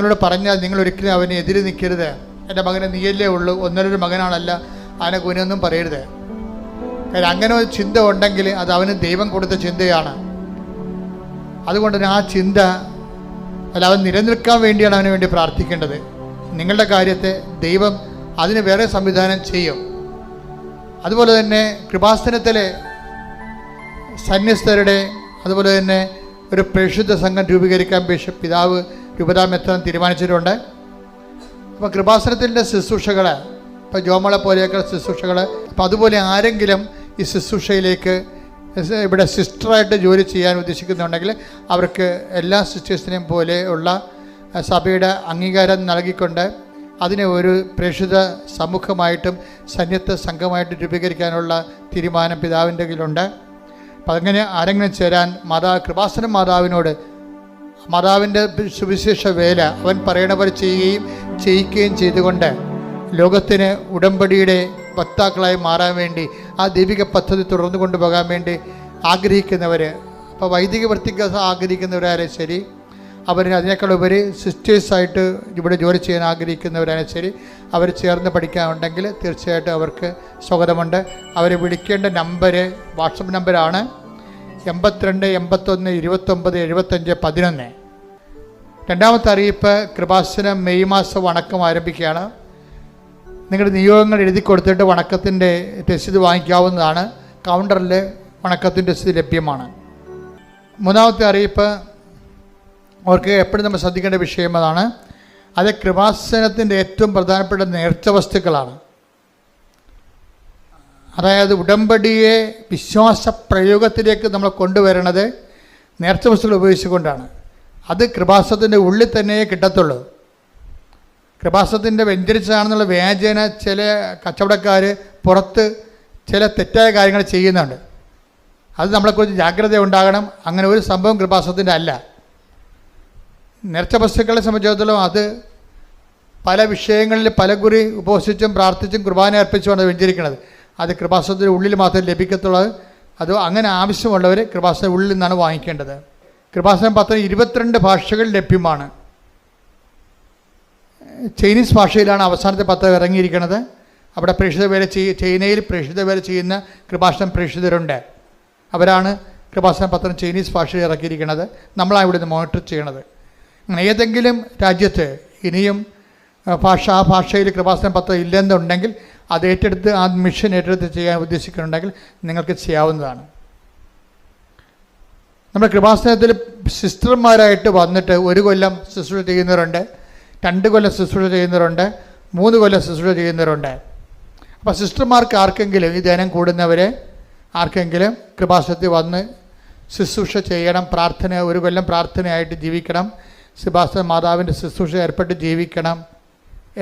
നിങ്ങളോട് പറഞ്ഞാൽ നിങ്ങൾ ഒരിക്കലും അവനെ എതിര് നിൽക്കരുത്. എൻ്റെ മകനെ നീയല്ലേ ഉള്ളൂ, ഒന്നൊരു മകനാണല്ല, അവനെ കുനൊന്നും പറയരുത്. കാര്യം അങ്ങനെ ഒരു ചിന്ത ഉണ്ടെങ്കിൽ അത് അവന് ദൈവം കൊടുത്ത ചിന്തയാണ്. അതുകൊണ്ട് തന്നെ ആ ചിന്ത അല്ല, അവൻ നിലനിൽക്കാൻ വേണ്ടിയാണ് അവന് വേണ്ടി പ്രാർത്ഥിക്കേണ്ടത്. നിങ്ങളുടെ കാര്യത്തെ ദൈവം അതിന് വേറെ സംവിധാനം ചെയ്യും. അതുപോലെ തന്നെ കൃപാസനത്തിലെ സന്യസ്തരുടെ അതുപോലെ തന്നെ ഒരു പരിശുദ്ധ സംഘം രൂപീകരിക്കാൻ ബിഷപ്പ് പിതാവ് രൂപതാമെത്താൻ തീരുമാനിച്ചിട്ടുണ്ട്. അപ്പോൾ കൃപാസനത്തിൻ്റെ ശുശ്രൂഷകൾ, ഇപ്പോൾ ജോമളെ പോലെയൊക്കെ ശുശ്രൂഷകൾ, അപ്പോൾ അതുപോലെ ആരെങ്കിലും ഈ ശുശ്രൂഷയിലേക്ക് ഇവിടെ സിസ്റ്ററായിട്ട് ജോലി ചെയ്യാൻ ഉദ്ദേശിക്കുന്നുണ്ടെങ്കിൽ അവർക്ക് എല്ലാ സിസ്റ്റേഴ്സിനെയും പോലെയുള്ള സഭയുടെ അംഗീകാരം നൽകിക്കൊണ്ട് അതിനെ ഒരു പ്രേക്ഷിത സമൂഹമായിട്ടും സന്യസ്ത സംഘമായിട്ടും രൂപീകരിക്കാനുള്ള തീരുമാനം പിതാവിൻ്റെ കയ്യിലുണ്ട്. അപ്പം അങ്ങനെ ആരെങ്കിലും ചേരാൻ കൃപാസനം മാതാവിനോട് മാതാവിൻ്റെ സുവിശേഷ വേല അവൻ പറയണ പോലെ ചെയ്യിക്കുകയും ചെയ്തുകൊണ്ട് ലോകത്തിന് ഉടമ്പടിയുടെ വക്താക്കളായി മാറാൻ വേണ്ടി ആ ദൈവിക പദ്ധതി തുടർന്നു കൊണ്ടുപോകാൻ വേണ്ടി ആഗ്രഹിക്കുന്നവർ, അപ്പോൾ വൈദിക വൃത്തിക്ക് ആഗ്രഹിക്കുന്നവരായാലും ശരി, അവർ അതിനേക്കാൾ ഉപരി സിസ്റ്റേഴ്സായിട്ട് ഇവിടെ ജോലി ചെയ്യാൻ ആഗ്രഹിക്കുന്നവരായാലും ശരി, അവർ ചേർന്ന് പഠിക്കാനുണ്ടെങ്കിൽ തീർച്ചയായിട്ടും അവർക്ക് സ്വാഗതമുണ്ട്. അവരെ വിളിക്കേണ്ട നമ്പർ വാട്സപ്പ് നമ്പറാണ് 82 81 29 75 11. രണ്ടാമത്തെ അറിയിപ്പ്, കൃപാസനം മെയ് മാസം വണക്കം ആരംഭിക്കുകയാണ്. നിങ്ങളുടെ നിയോഗങ്ങൾ എഴുതി കൊടുത്തിട്ട് വണക്കത്തിൻ്റെ രസീത് വാങ്ങിക്കാവുന്നതാണ്. കൗണ്ടറിൽ വണക്കത്തിൻ്റെ രസീത് ലഭ്യമാണ്. മൂന്നാമത്തെ അറിയിപ്പ്, അവർക്ക് എപ്പോഴും നമ്മൾ ശ്രദ്ധിക്കേണ്ട വിഷയം അതാണ്. അത് കൃപാസനത്തിൻ്റെ ഏറ്റവും പ്രധാനപ്പെട്ട നേർച്ച വസ്തുക്കളാണ്. അതായത് ഉടമ്പടിയെ വിശ്വാസ പ്രയോഗത്തിലേക്ക് നമ്മൾ കൊണ്ടുവരണത് നേർച്ച വസ്തുക്കൾ ഉപയോഗിച്ചുകൊണ്ടാണ്. അത് കൃപാസനത്തിൻ്റെ ഉള്ളിൽ തന്നെ കിട്ടത്തുള്ളൂ. കൃപാസനത്തിൻ്റെ വ്യഞ്ചരിച്ചതാണെന്നുള്ള വ്യാജേന ചില കച്ചവടക്കാർ പുറത്ത് ചില തെറ്റായ കാര്യങ്ങൾ ചെയ്യുന്നുണ്ട്. അത് നമ്മളെക്കുറിച്ച് ജാഗ്രത ഉണ്ടാകണം. അങ്ങനെ ഒരു സംഭവം കൃപാസനത്തിൻ്റെ അല്ല. നേർച്ച വസ്തുക്കളെ സംബന്ധിച്ചിടത്തോളം അത് പല വിഷയങ്ങളിൽ പല കുറി ഉപവസിച്ചും പ്രാർത്ഥിച്ചും കുർബാന അർപ്പിച്ചുമാണ് വ്യഞ്ചരിക്കുന്നത്. അത് കൃപാസനത്തിൻ്റെ ഉള്ളിൽ മാത്രമേ ലഭിക്കത്തുള്ളൂ. അത് അങ്ങനെ ആവശ്യമുള്ളവർ കൃപാസന ഉള്ളിൽ നിന്നാണ് വാങ്ങിക്കേണ്ടത്. കൃപാസനം പത്രം 22 ഭാഷകൾ ലഭ്യമാണ്. ചൈനീസ് ഭാഷയിലാണ് അവസാനത്തെ പത്രം ഇറങ്ങിയിരിക്കുന്നത്. അവിടെ പ്രേക്ഷിത വേല ചൈനയിൽ പ്രേക്ഷിത വേല ചെയ്യുന്ന കൃപാസനം പ്രേക്ഷിതരുണ്ട്. അവരാണ് കൃപാസന പത്രം ചൈനീസ് ഭാഷയിൽ ഇറക്കിയിരിക്കുന്നത്. നമ്മളാണ് ഇവിടുന്ന് മോണിറ്റർ ചെയ്യണത്. അങ്ങനെ ഏതെങ്കിലും രാജ്യത്ത് ഇനിയും ആ ഭാഷയിൽ കൃപാസന പത്രം ഇല്ലെന്നുണ്ടെങ്കിൽ അത് ഏറ്റെടുത്ത് ആ മിഷൻ ഏറ്റെടുത്ത് ചെയ്യാൻ ഉദ്ദേശിക്കുന്നുണ്ടെങ്കിൽ നിങ്ങൾക്ക് ചെയ്യാവുന്നതാണ്. നമ്മുടെ കൃപാസനത്തിൽ സിസ്റ്റർമാരായിട്ട് വന്നിട്ട് 1 കൊല്ലം ശുശ്രൂഷ ചെയ്യുന്നവരുണ്ട്, 2 കൊല്ലം ശുശ്രൂഷ ചെയ്യുന്നവരുണ്ട്, 3 കൊല്ലം ശുശ്രൂഷ ചെയ്യുന്നവരുണ്ട്. അപ്പോൾ സിസ്റ്റർമാർക്ക് ആർക്കെങ്കിലും ഈ ധ്യാനം കൂടുന്നവരെ ആർക്കെങ്കിലും കൃപാസനത്തിൽ വന്ന് ശുശ്രൂഷ ചെയ്യണം, 1 കൊല്ലം പ്രാർത്ഥനയായിട്ട് ജീവിക്കണം, കൃപാസന മാതാവിൻ്റെ ശുശ്രൂഷ ഏർപ്പെട്ട് ജീവിക്കണം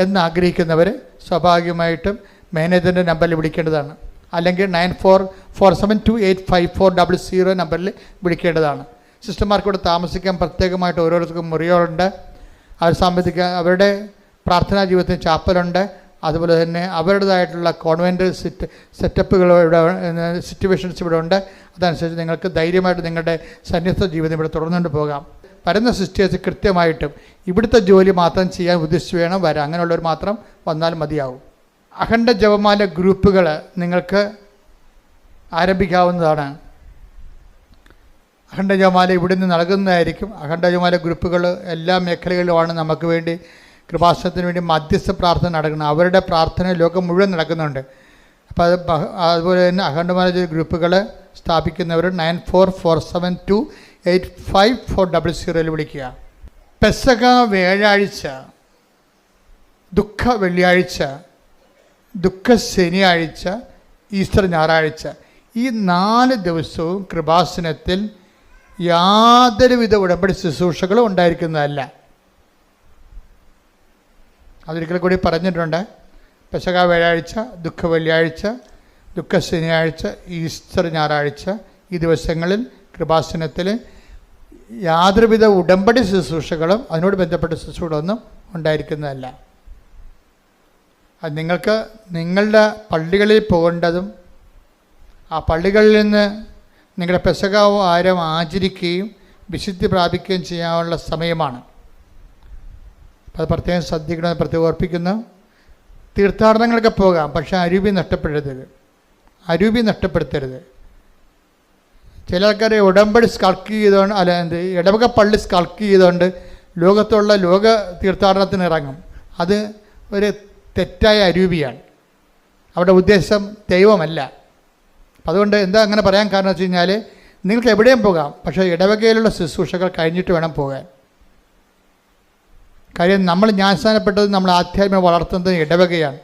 എന്നാഗ്രഹിക്കുന്നവർ സ്വാഭാവികമായിട്ടും മാനേജറിൻ്റെ നമ്പറിൽ വിളിക്കേണ്ടതാണ്. അല്ലെങ്കിൽ 9447285400 നമ്പറിൽ വിളിക്കേണ്ടതാണ്. സിസ്റ്റർമാർക്ക് ഇവിടെ താമസിക്കാൻ പ്രത്യേകമായിട്ട് ഓരോരുത്തർക്കും മുറികളുണ്ട്. അവരുടെ പ്രാർത്ഥനാ ജീവിതത്തിന് ചാപ്പലുണ്ട്. അതുപോലെ തന്നെ അവരുടേതായിട്ടുള്ള കോൺവെൻറ്റ് സെറ്റപ്പുകൾ ഇവിടെ സിറ്റുവേഷൻസ് ഇവിടെ ഉണ്ട്. അതനുസരിച്ച് നിങ്ങൾക്ക് ധൈര്യമായിട്ട് നിങ്ങളുടെ സന്യസ്ത ജീവിതം ഇവിടെ തുടർന്നുകൊണ്ട് പോകാം. വരുന്ന സിസ്റ്റേഴ്സ് കൃത്യമായിട്ടും ഇവിടുത്തെ ജോലി മാത്രം ചെയ്യാൻ ഉദ്ദേശിച്ച് വേണം വരാം. അങ്ങനെയുള്ളവർ മാത്രം വന്നാൽ മതിയാവും. അഖണ്ഡ ജപമാല ഗ്രൂപ്പുകൾ നിങ്ങൾക്ക് ആരംഭിക്കാവുന്നതാണ്. അഖണ്ഡ ജപമാല ഇവിടുന്ന് നൽകുന്നതായിരിക്കും. അഖണ്ഡ ജപമാല ഗ്രൂപ്പുകൾ എല്ലാ മേഖലകളിലുമാണ് നമുക്ക് വേണ്ടി കൃപാസനത്തിന് വേണ്ടി മധ്യസ്ഥ പ്രാർത്ഥന നടക്കുന്നത്. അവരുടെ പ്രാർത്ഥന ലോകം മുഴുവൻ നടക്കുന്നുണ്ട്. അപ്പോൾ അതുപോലെ തന്നെ അഖണ്ഡമാല ഗ്രൂപ്പുകൾ സ്ഥാപിക്കുന്നവർ 9447285400 വിളിക്കുക. പെസക വ്യാഴാഴ്ച, ദുഃഖ വെള്ളിയാഴ്ച, ദുഃഖ ശനിയാഴ്ച, ഈസ്റ്റർ ഞായറാഴ്ച, ഈ 4 ദിവസവും കൃപാസനത്തിൽ യാതൊരുവിധ ഉടമ്പടി ശുശ്രൂഷകളും ഉണ്ടായിരിക്കുന്നതല്ല. അതൊരിക്കൽ കൂടി പറഞ്ഞിട്ടുണ്ട്. പെസക വ്യാഴാഴ്ച, ദുഃഖ വെള്ളിയാഴ്ച, ദുഃഖ ശനിയാഴ്ച, ഈസ്റ്റർ ഞായറാഴ്ച, ഈ ദിവസങ്ങളിൽ കൃപാസനത്തിൽ യാതൊരുവിധ ഉടമ്പടി ശുശ്രൂഷകളും അതിനോട് ബന്ധപ്പെട്ട ശുശ്രൂഷകളൊന്നും ഉണ്ടായിരിക്കുന്നതല്ല. അത് നിങ്ങൾക്ക് നിങ്ങളുടെ പള്ളികളിൽ പോകേണ്ടതും ആ പള്ളികളിൽ നിന്ന് നിങ്ങളുടെ പെസക ആചരിക്കുകയും വിശുദ്ധി പ്രാപിക്കുകയും ചെയ്യാനുള്ള സമയമാണ്. അപ്പോൾ അത് പ്രത്യേകം ശ്രദ്ധിക്കണമെന്ന് പ്രത്യേകം ഓർപ്പിക്കുന്നു. തീർത്ഥാടനങ്ങളൊക്കെ പോകാം, പക്ഷേ അരൂപി നഷ്ടപ്പെടുത്തരുത്. ചില ആൾക്കാർ ഉടമ്പടി സ്കൾക്ക് ചെയ്തുകൊണ്ട് ഇടവക പള്ളി സ്കൾക്ക് ചെയ്തുകൊണ്ട് ലോകത്തുള്ള ലോക തീർത്ഥാടനത്തിന് ഇറങ്ങും. അത് ഒരു തെറ്റായ അരൂപിയാണ്. അവിടെ ഉദ്ദേശം ദൈവമല്ല. അപ്പം അതുകൊണ്ട് എന്താ അങ്ങനെ പറയാൻ കാരണം വെച്ച് കഴിഞ്ഞാൽ നിങ്ങൾക്ക് എവിടെയും പോകാം, പക്ഷേ ഇടവകയിലുള്ള ശുശ്രൂഷകൾ കഴിഞ്ഞിട്ട് വേണം പോകാൻ. കാര്യം നമ്മൾ ജ്ഞാനസ്ഥാനപ്പെട്ടത് നമ്മൾ ആധ്യാത്മികം വളർത്തുന്നത് ഇടവകയാണ്.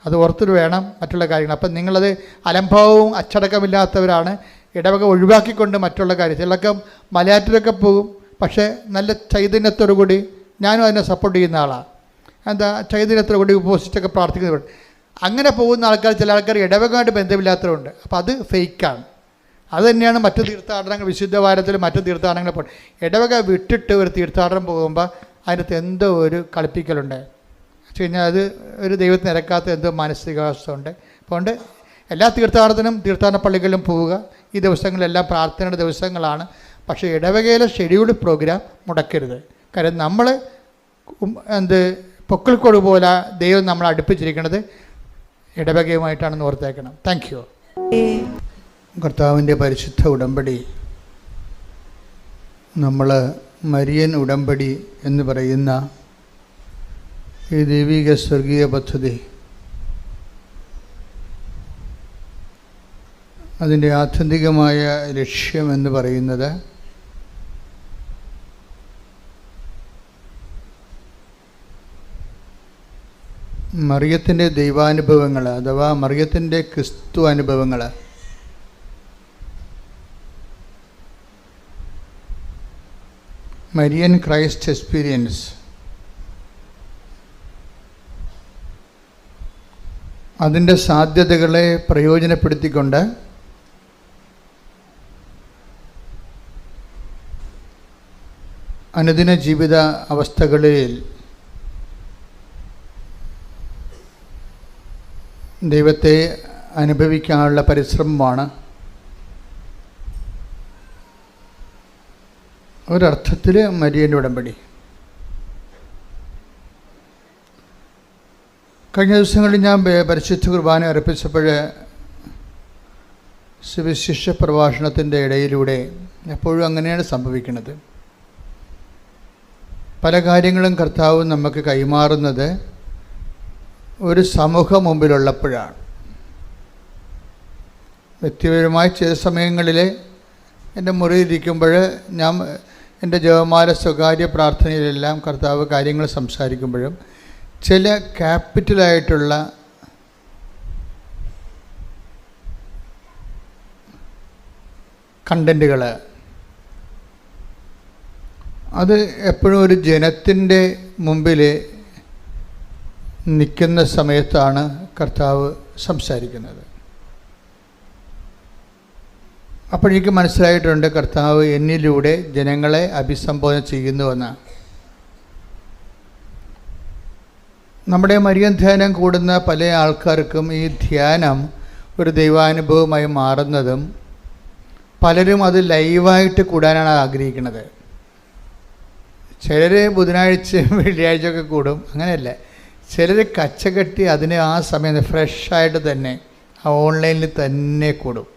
അത് ഓർത്തിട്ട് വേണം മറ്റുള്ള കാര്യങ്ങൾ. അപ്പം നിങ്ങളത് അലംഭാവവും അച്ചടക്കമില്ലാത്തവരാണ്. ഇടവക ഒഴിവാക്കിക്കൊണ്ട് മറ്റുള്ള കാര്യം. ചിലർക്ക് മലയാറ്റൂരൊക്കെ പോകും, പക്ഷേ നല്ല ചൈതന്യത്തോടു കൂടി, ഞാനും അതിനെ സപ്പോർട്ട് ചെയ്യുന്ന ആളാണ്. എന്താ ചൈതന്യത്തോടു കൂടി ഉപവസിച്ചൊക്കെ പ്രാർത്ഥിക്കുന്നവരുണ്ട്. അങ്ങനെ പോകുന്ന ആൾക്കാർ, ചില ആൾക്കാർ ഇടവകമായിട്ട് ബന്ധമില്ലാത്തവരുണ്ട്. അപ്പോൾ അത് ഫേക്കാണ്. അത് തന്നെയാണ് മറ്റു തീർത്ഥാടനങ്ങൾ, വിശുദ്ധ വാരത്തിൽ മറ്റു തീർത്ഥാടനങ്ങൾ പോകും. ഇടവക വിട്ടിട്ട് ഒരു തീർത്ഥാടനം പോകുമ്പോൾ അതിനകത്ത് എന്തോ ഒരു കളിപ്പിക്കലുണ്ട്. വെച്ച് കഴിഞ്ഞാൽ അത് ഒരു ദൈവത്തിന് ഇറക്കാത്ത എന്തോ മാനസികാവസ്ഥ ഉണ്ട്. അതുകൊണ്ട് എല്ലാ തീർത്ഥാടനത്തിനും തീർത്ഥാടന പള്ളികളിലും പോവുക. ഈ ദിവസങ്ങളെല്ലാം പ്രാർത്ഥനയുടെ ദിവസങ്ങളാണ്. പക്ഷേ ഇടവകയിലെ ഷെഡ്യൂൾഡ് പ്രോഗ്രാം മുടക്കരുത്. കാര്യം നമ്മൾ പൊക്കിൾക്കോട് പോലെ ദൈവം നമ്മളെ അടുപ്പിച്ചിരിക്കുന്നത് ഇടവകയുമായിട്ടാണെന്ന് ഓർത്തേക്കണം. Thank you. കർത്താവിൻ്റെ പരിശുദ്ധ ഉടമ്പടി നമ്മൾ മരിയൻ ഉടമ്പടി എന്ന് പറയുന്ന ഈ ദൈവിക സ്വർഗീയ പദ്ധതി, അതിൻ്റെ ആത്യന്തികമായ ലക്ഷ്യം എന്ന് പറയുന്നത് മറിയത്തിൻ്റെ ദൈവാനുഭവങ്ങൾ അഥവാ മറിയത്തിൻ്റെ ക്രിസ്തു അനുഭവങ്ങൾ മരിയൻ ക്രൈസ്റ്റ് എക്സ്പീരിയൻസ്, അതിൻ്റെ സാധ്യതകളെ പ്രയോജനപ്പെടുത്തിക്കൊണ്ട് അനുദിന ജീവിത അവസ്ഥകളിൽ ദൈവത്തെ അനുഭവിക്കാനുള്ള പരിശ്രമമാണ് ഒരർത്ഥത്തിൽ മരിയൻ്റെ ഉടമ്പടി. കഴിഞ്ഞ ദിവസങ്ങളിൽ ഞാൻ പരിശുദ്ധ കുർബാന അർപ്പിച്ചപ്പോൾ സുവിശേഷ പ്രഭാഷണത്തിൻ്റെ ഇടയിലൂടെ എപ്പോഴും അങ്ങനെയാണ് സംഭവിക്കുന്നത്. പല കാര്യങ്ങളും കർത്താവ് നമുക്ക് കൈമാറുന്നത് ഒരു സമൂഹം മുമ്പിലുള്ളപ്പോഴാണ്. വ്യക്തിപരമായി ചില സമയങ്ങളിൽ എൻ്റെ മുറിയിലിരിക്കുമ്പോൾ ഞാൻ എൻ്റെ ജപമാല സ്വകാര്യ പ്രാർത്ഥനയിലെല്ലാം കർത്താവ് കാര്യങ്ങൾ സംസാരിക്കുമ്പോഴും ചില ക്യാപിറ്റലായിട്ടുള്ള കണ്ടൻറ്റുകൾ അത് എപ്പോഴും ഒരു ജനത്തിൻ്റെ മുമ്പിൽ നിൽക്കുന്ന സമയത്താണ് കർത്താവ് സംസാരിക്കുന്നത്. അപ്പോഴേക്ക് മനസ്സിലായിട്ടുണ്ട് കർത്താവ് എന്നിലൂടെ ജനങ്ങളെ അഭിസംബോധന ചെയ്യുന്നുവെന്ന്. നമ്മുടെ മരിയൻ ധ്യാനം കൂടുന്ന പല ആൾക്കാർക്കും ഈ ധ്യാനം ഒരു ദൈവാനുഭവമായി മാറുന്നതും പലരും അത് ലൈവായിട്ട് കൂടാനാണ് ആഗ്രഹിക്കുന്നത്. ചിലർ ബുധനാഴ്ചയും വെള്ളിയാഴ്ചയൊക്കെ കൂടും, അങ്ങനെയല്ല. ചിലർ കച്ചകെട്ടി അതിന് ആ സമയം ഫ്രഷായിട്ട് തന്നെ ആ ഓൺലൈനിൽ തന്നെ കൂടും.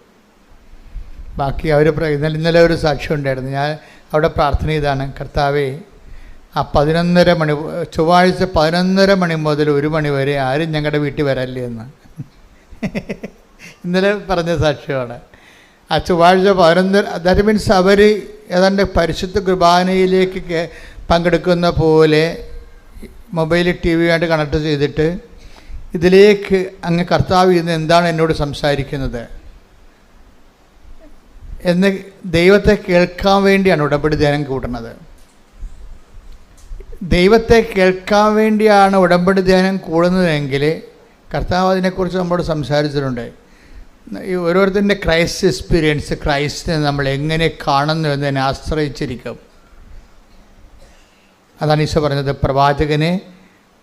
ബാക്കി അവർ ഇന്നലെ ഒരു സാക്ഷ്യം ഉണ്ടായിരുന്നു. ഞാൻ അവിടെ പ്രാർത്ഥന ചെയ്താണ്, കർത്താവേ ആ 11:30 മണി ചൊവ്വാഴ്ച 11:30 മണി മുതൽ 1 മണി വരെ ആരും ഞങ്ങളുടെ വീട്ടിൽ വരല്ലേ എന്ന് ഇന്നലെ പറഞ്ഞ സാക്ഷ്യമാണ്. ആ ചൊവ്വാഴ്ച 11 ദാറ്റ് മീൻസ് അവർ ഏതാണ്ട് പരിശുദ്ധ കുർബാനയിലേക്ക് പങ്കെടുക്കുന്ന പോലെ മൊബൈൽ TV ആയിട്ട് കണക്ട് ചെയ്തിട്ട് ഇതിലേക്ക് അങ്ങ് കർത്താവ് ഇന്ന് എന്താണ് എന്നോട് സംസാരിക്കുന്നത് എന്ന് ദൈവത്തെ കേൾക്കാൻ വേണ്ടിയാണ് ഉടമ്പടി ധ്യാനം കൂടുന്നത്. ദൈവത്തെ കേൾക്കാൻ വേണ്ടിയാണ് ഉടമ്പടി ധ്യാനം കൂടുന്നതെങ്കിൽ കർത്താവ് അതിനെക്കുറിച്ച് നമ്മളോട് സംസാരിച്ചിട്ടുണ്ട്. ഈ ഓരോരുത്തരുടെ ക്രൈസ്റ്റ് എക്സ്പീരിയൻസ്, ക്രൈസ്റ്റിനെ നമ്മൾ എങ്ങനെ കാണുന്നു എന്നതിനെ ആശ്രയിച്ചിരിക്കും. അതാണ് ഈശോ പറഞ്ഞത്,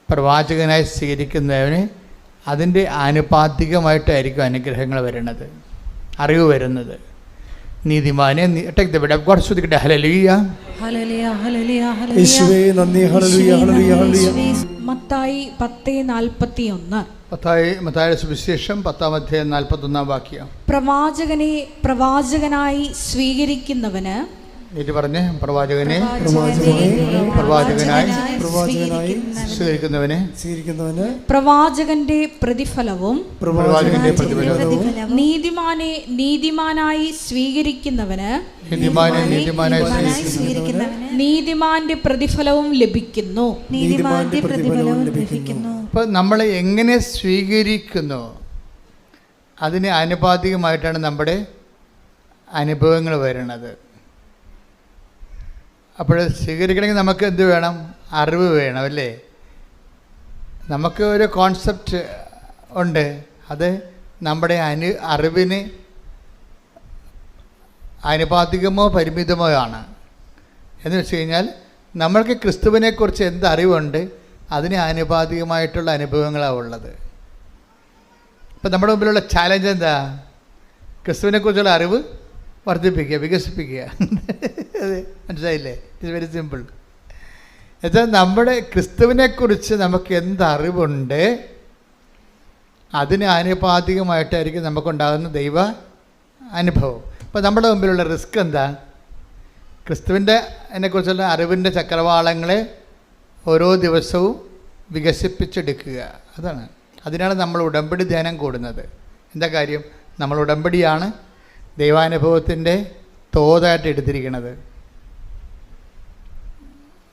പ്രവാചകനായി സ്വീകരിക്കുന്നവന് അതിൻ്റെ ആനുപാതികമായിട്ടായിരിക്കും അനുഗ്രഹങ്ങൾ വരുന്നത്, അറിവ് വരുന്നത്. നീതിമാനെ take the bed of God. സ്തുതിക്കട്ടെ. ഹല്ലേലൂയ ഹല്ലേലൂയ ഹല്ലേലൂയ യേശുവേ നന്ദി. Hallelujah hallelujah hallelujah. മത്തായി 10:41. മത്തായിയുടെ സുവിശേഷം 10:41 പ്രവാചകനെ പ്രവാചകനായി സ്വീകരിക്കുന്നവന്, ഇത് പറഞ്ഞ്, പ്രവാചകനായി സ്വീകരിക്കുന്നവന് പ്രവാചകന്റെ പ്രതിഫലവും നീതിമാനെ നീതിമാനായി സ്വീകരിക്കുന്നവന് നീതിമാന്റെ പ്രതിഫലവും ലഭിക്കുന്നു. അപ്പൊ നമ്മൾ എങ്ങനെ സ്വീകരിക്കുന്നു അതിന് ആനുപാതികമായിട്ടാണ് നമ്മുടെ അനുഭവങ്ങൾ വരുന്നത്. അപ്പോൾ സ്വീകരിക്കണമെങ്കിൽ നമുക്ക് എന്ത് വേണം? അറിവ് വേണം, അല്ലേ? നമുക്ക് ഒരു കോൺസെപ്റ്റ് ഉണ്ട്, അത് നമ്മുടെ അറിവിന് ആനുപാതികമോ പരിമിതമോ ആണ്. എന്ന് വെച്ച് കഴിഞ്ഞാൽ നമ്മൾക്ക് ക്രിസ്തുവിനെക്കുറിച്ച് എന്ത് അറിവുണ്ട് അതിന് ആനുപാതികമായിട്ടുള്ള അനുഭവങ്ങളാണ് ഉള്ളത്. ഇപ്പം നമ്മുടെ മുമ്പിലുള്ള ചാലഞ്ച് എന്താ? ക്രിസ്തുവിനെക്കുറിച്ചുള്ള അറിവ് വർദ്ധിപ്പിക്കുക, വികസിപ്പിക്കുക. അത് മനസ്സിലായില്ലേ? It's very simple. എന്നുവെച്ചാൽ നമ്മുടെ ക്രിസ്തുവിനെക്കുറിച്ച് നമുക്ക് എന്തറിവുണ്ട് അതിന് ആനുപാതികമായിട്ടായിരിക്കും നമുക്കുണ്ടാകുന്ന ദൈവ അനുഭവം. അപ്പോൾ നമ്മുടെ മുമ്പിലുള്ള റിസ്ക് എന്താ? ക്രിസ്തുവിൻ്റെ അതിനെക്കുറിച്ചുള്ള അറിവിൻ്റെ ചക്രവാളങ്ങളെ ഓരോ ദിവസവും വികസിപ്പിച്ചെടുക്കുക. അതാണ്. അതിനാണ് നമ്മൾ ഉടമ്പടി ധ്യാനം കൂടുന്നത്. എന്താ കാര്യം? നമ്മൾ ഉടമ്പടിയാണ് ദൈവാനുഭവത്തിൻ്റെ തോതായിട്ട് എടുത്തിരിക്കുന്നത്.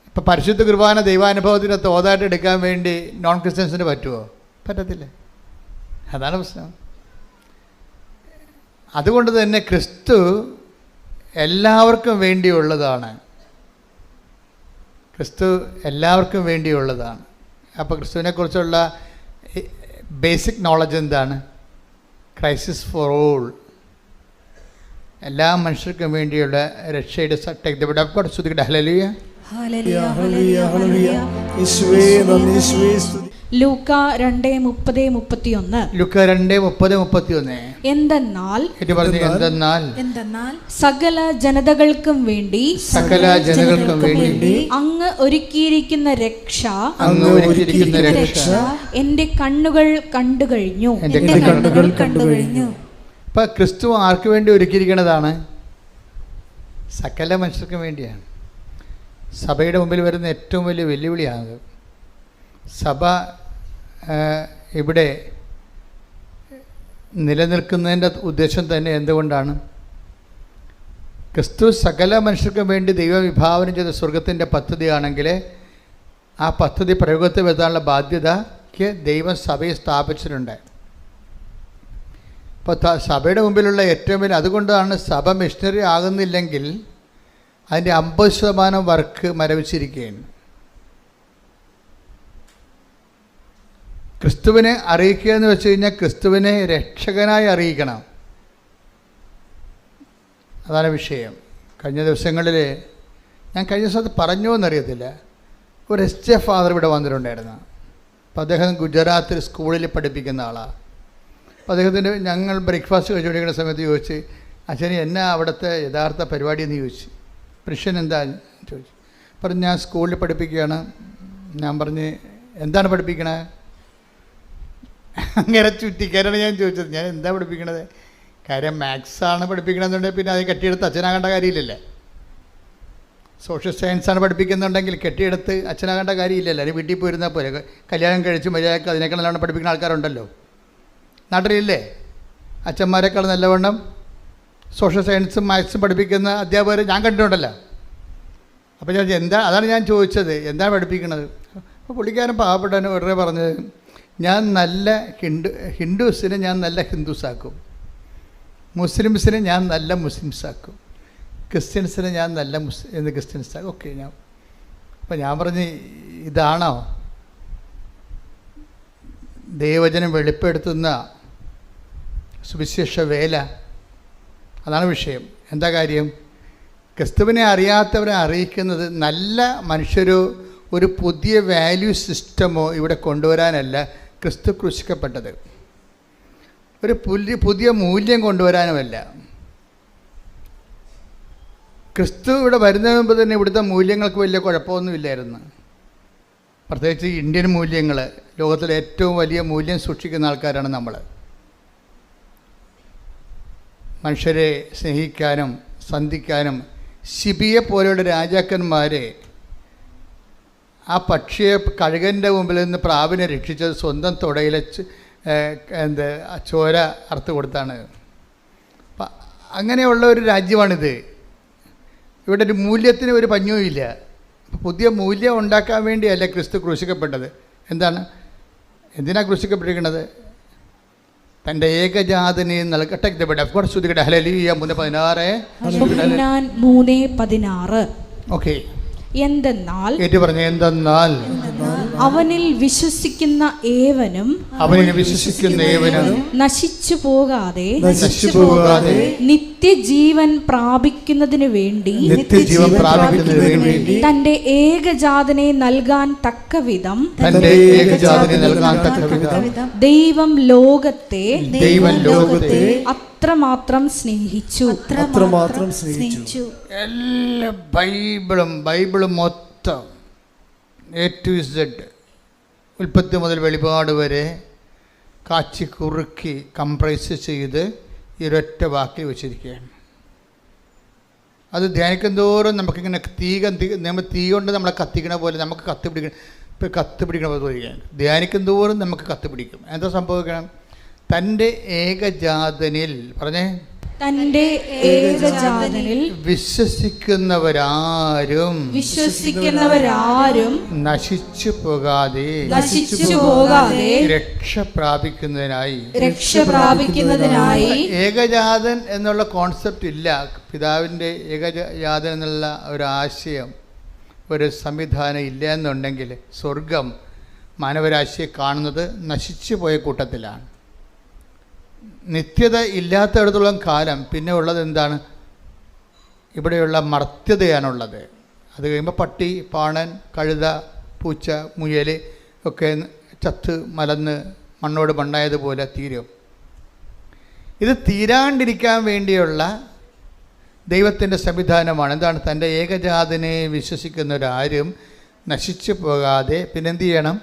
ഇപ്പം പരിശുദ്ധ കുർബാന ദൈവാനുഭവത്തിൻ്റെ തോതായിട്ട് എടുക്കാൻ വേണ്ടി നോൺ ക്രിസ്ത്യൻസിന് പറ്റുമോ? പറ്റത്തില്ല. അതാണ് പ്രശ്നം. അതുകൊണ്ട് തന്നെ ക്രിസ്തു എല്ലാവർക്കും വേണ്ടിയുള്ളതാണ്. ക്രിസ്തു എല്ലാവർക്കും വേണ്ടിയുള്ളതാണ്. അപ്പോൾ ക്രിസ്തുവിനെക്കുറിച്ചുള്ള ബേസിക് നോളജ് എന്താണ്? ക്രൈസിസ് ഫോർ ഓൾ, എല്ലാ മനുഷ്യർക്കും വേണ്ടിയുള്ള രക്ഷയുടെ ശ്രുതിക്കട്ടെ. Hallelujah hallelujah hallelujah. യേശുവേ നന്ദി. യേശുവേ സ്തുതി. ലൂക്ക 2:30-31. ലൂക്ക 2:30-31. എന്തെന്നാൽ സകല ജനതകൾക്കും വേണ്ടി അങ്ങ് ഒരുക്കിയിരിക്കുന്ന രക്ഷ എന്റെ കണ്ണുകൾ കണ്ടു കഴിഞ്ഞു. ഇപ്പം ക്രിസ്തു ആർക്ക് വേണ്ടി ഒരുക്കിയിരിക്കുന്നതാണ്? സകല മനുഷ്യർക്കും വേണ്ടിയാണ്. സഭയുടെ മുമ്പിൽ വരുന്ന ഏറ്റവും വലിയ വെല്ലുവിളിയാണ്. സഭ ഇവിടെ നിലനിൽക്കുന്നതിൻ്റെ ഉദ്ദേശം തന്നെ എന്തുകൊണ്ടാണ്? ക്രിസ്തു സകല മനുഷ്യർക്കും വേണ്ടി ദൈവം വിഭാവനം ചെയ്ത സ്വർഗത്തിൻ്റെ പദ്ധതിയാണെങ്കിൽ ആ പദ്ധതി പ്രയോഗത്തിൽ വരുത്താനുള്ള ബാധ്യതയ്ക്ക് ദൈവം സഭയെ സ്ഥാപിച്ചിട്ടുണ്ട്. അപ്പോൾ സഭയുടെ മുമ്പിലുള്ള ഏറ്റവും വലിയ, അതുകൊണ്ടാണ് സഭ മിഷണറി ആകുന്നില്ലെങ്കിൽ അതിൻ്റെ 50% വർക്ക് മരവിച്ചിരിക്കുകയാണ്. ക്രിസ്തുവിനെ അറിയിക്കുക എന്ന് വെച്ച് കഴിഞ്ഞാൽ ക്രിസ്തുവിനെ രക്ഷകനായി അറിയിക്കണം. അതാണ് വിഷയം. കഴിഞ്ഞ ദിവസങ്ങളിൽ ഞാൻ കഴിഞ്ഞ ദിവസത്ത് പറഞ്ഞോ എന്നറിയത്തില്ല, ഒരു SJ ഫാദർ ഇവിടെ വന്നിട്ടുണ്ടായിരുന്നു. അപ്പോൾ അദ്ദേഹം ഗുജറാത്തിൽ സ്കൂളിൽ പഠിപ്പിക്കുന്ന ആളാണ്. അപ്പോൾ അദ്ദേഹത്തിൻ്റെ ഞങ്ങൾ ബ്രേക്ക്ഫാസ്റ്റ് കഴിച്ചുകൊണ്ടിരിക്കുന്ന സമയത്ത് ചോദിച്ച്, അച്ഛന് എന്നാ അവിടുത്തെ യഥാർത്ഥ പരിപാടി എന്ന് ചോദിച്ചു. പ്രശ്നം എന്താ ചോദിച്ചു. പറഞ്ഞു, ഞാൻ സ്കൂളിൽ പഠിപ്പിക്കുകയാണ്. ഞാൻ പറഞ്ഞ്, എന്താണ് പഠിപ്പിക്കണേ? അങ്ങനെ ചുറ്റിക്കാരാണ് ഞാൻ ചോദിച്ചത്, ഞാൻ എന്താ പഠിപ്പിക്കണത്? കാര്യം മാത്സാണ് പഠിപ്പിക്കണമെന്നുണ്ടെങ്കിൽ പിന്നെ അത് കെട്ടിയെടുത്ത് അച്ഛനാകേണ്ട കാര്യമില്ലല്ലേ. സോഷ്യൽ സയൻസാണ് പഠിപ്പിക്കുന്നുണ്ടെങ്കിൽ കെട്ടിയെടുത്ത് അച്ഛനാകേണ്ട കാര്യമില്ലല്ലോ. അല്ലെങ്കിൽ വീട്ടിൽ പോയിരുന്നാൽ പോലെ കല്യാണം കഴിച്ച് മര്യാദക്ക് അതിനേക്കാൾ നല്ലവണ്ണം പഠിപ്പിക്കുന്ന ആൾക്കാരുണ്ടല്ലോ നാട്ടിലില്ലേ. അച്ഛന്മാരെക്കാൾ നല്ലവണ്ണം സോഷ്യൽ സയൻസും മാത്സും പഠിപ്പിക്കുന്ന അധ്യാപകർ ഞാൻ കണ്ടിട്ടുണ്ടല്ലോ. അപ്പോൾ ഞാൻ അതാണ് ഞാൻ ചോദിച്ചത്, എന്താണ് പഠിപ്പിക്കണത്? അപ്പോൾ പുള്ളിക്കാരൻ പാവപ്പെട്ടവന് ഉടനെ പറഞ്ഞത്, ഞാൻ നല്ല ഹിന്ദുസിനെ ഞാൻ നല്ല ഹിന്ദുസാക്കും, മുസ്ലിംസിനെ ഞാൻ നല്ല മുസ്ലിംസാക്കും, ക്രിസ്ത്യൻസിനെ ഞാൻ നല്ല ക്രിസ്ത്യൻസാക്കും. ഓക്കെ. അപ്പോൾ ഞാൻ പറഞ്ഞ്, ഇതാണോ ദൈവവചനം വെളിപ്പെടുത്തുന്ന സുവിശേഷ വേല? അതാണ് വിഷയം. എന്താ കാര്യം? ക്രിസ്തുവിനെ അറിയാത്തവരെ അറിയിക്കുന്നത് നല്ല മനുഷ്യരോ ഒരു പുതിയ വാല്യൂ സിസ്റ്റമോ ഇവിടെ കൊണ്ടുവരാനല്ല ക്രിസ്തു ക്രൂശിക്കപ്പെട്ടത്. ഒരു പുതിയ മൂല്യം കൊണ്ടുവരാനുമല്ല. ക്രിസ്തു ഇവിടെ വരുന്നതിന് മുമ്പ് തന്നെ ഇവിടുത്തെ മൂല്യങ്ങൾക്ക് വലിയ കുഴപ്പമൊന്നുമില്ലായിരുന്നു. പ്രത്യേകിച്ച് ഇന്ത്യൻ മൂല്യങ്ങൾ, ലോകത്തിലെ ഏറ്റവും വലിയ മൂല്യം സൂക്ഷിക്കുന്ന ആൾക്കാരാണ് നമ്മൾ. മനുഷ്യരെ സ്നേഹിക്കാനും സന്ധിക്കാനും ശിബിയെ പോലെയുള്ള രാജാക്കന്മാർ ആ പക്ഷിയെ കഴുകൻ്റെ മുമ്പിൽ നിന്ന് പ്രാവിനെ രക്ഷിച്ചത് സ്വന്തം തുടയിലെ ചോര അറുത്ത് കൊടുത്താണ്. അപ്പം അങ്ങനെയുള്ള ഒരു രാജ്യമാണിത്. ഇവിടെ ഒരു മൂല്യത്തിന് ഒരു പഞ്ഞുമില്ല. പുതിയ മൂല്യം ഉണ്ടാക്കാൻ വേണ്ടിയല്ല ക്രിസ്തു ക്രൂശിക്കപ്പെട്ടത്. എന്തിനാണ് ക്രൂശിക്കപ്പെട്ടിരിക്കുന്നത്? തൻ്റെ ഏകജാതനെ നൽകട്ടെ. ശ്രുതികട്ടെ. ഹല്ലേലൂയ. 3:16. ഓക്കെ. എന്തെന്നാൽ അവനിൽ വിശ്വസിക്കുന്ന ഏവനും നശിച്ചു പോകാതെ നിത്യജീവൻ പ്രാപിക്കുന്നതിന് വേണ്ടി തന്റെ ഏകജാതനെ നൽകാൻ തക്കവിധം ദൈവം ലോകത്തെ അത്രമാത്രം സ്നേഹിച്ചു. എല്ലാ ബൈബിളും മൊത്തം A to Z, ഉൽപ്പത്തി മുതൽ വെളിപാട് വരെ കാച്ചി കുറുക്കി കംപ്രൈസ് ചെയ്ത് ഈ ഒരൊറ്റ വാക്കിൽ വെച്ചിരിക്കുകയാണ്. അത് ധ്യാനിക്കും തോറും നമുക്കിങ്ങനെ നമ്മൾ തീ കൊണ്ട് നമ്മളെ കത്തിക്കണ പോലെ നമുക്ക് കത്തിപ്പിടിക്കണ പോലെ തോന്നിക്കുകയാണ്. ധ്യാനിക്കും തോറും നമുക്ക് കത്തിപ്പിടിക്കും. എന്താ സംഭവിക്കണം? തൻ്റെ ഏകജാതനിൽ തന്റെ ഏകജാതനിൽ വിശ്വസിക്കുന്നവരാരും നശിച്ചു പോകാതെ രക്ഷ പ്രാപിക്കുന്നതിനായി ഏകജാതൻ എന്നുള്ള കോൺസെപ്റ്റ് ഇല്ല. പിതാവിൻ്റെ ഏകജാതൻ എന്നുള്ള ഒരു ആശയം, ഒരു സംവിധാനം ഇല്ല എന്നുണ്ടെങ്കിൽ സ്വർഗം മാനവരാശിയെ കാണുന്നത് നശിച്ചു പോയ കൂട്ടത്തിലാണ്. നിത്യത ഇല്ലാത്തയിടത്തോളം കാലം പിന്നെ ഉള്ളത് എന്താണ്? ഇവിടെയുള്ള മർത്യതയാണുള്ളത്. അത് കഴിയുമ്പോൾ പട്ടി, പാണൻ, കഴുത, പൂച്ച, മുയൽ ഒക്കെ ചത്ത് മലന്ന് മണ്ണോട് മണ്ണായതുപോലെ തീരും. ഇത് തീരാണ്ടിരിക്കാൻ വേണ്ടിയുള്ള ദൈവത്തിൻ്റെ സംവിധാനമാണ്. എന്താണ്? തൻ്റെ ഏകജാതനെ വിശ്വസിക്കുന്നവരാരും നശിച്ചു പോകാതെ പിന്നെന്ത് ചെയ്യണം?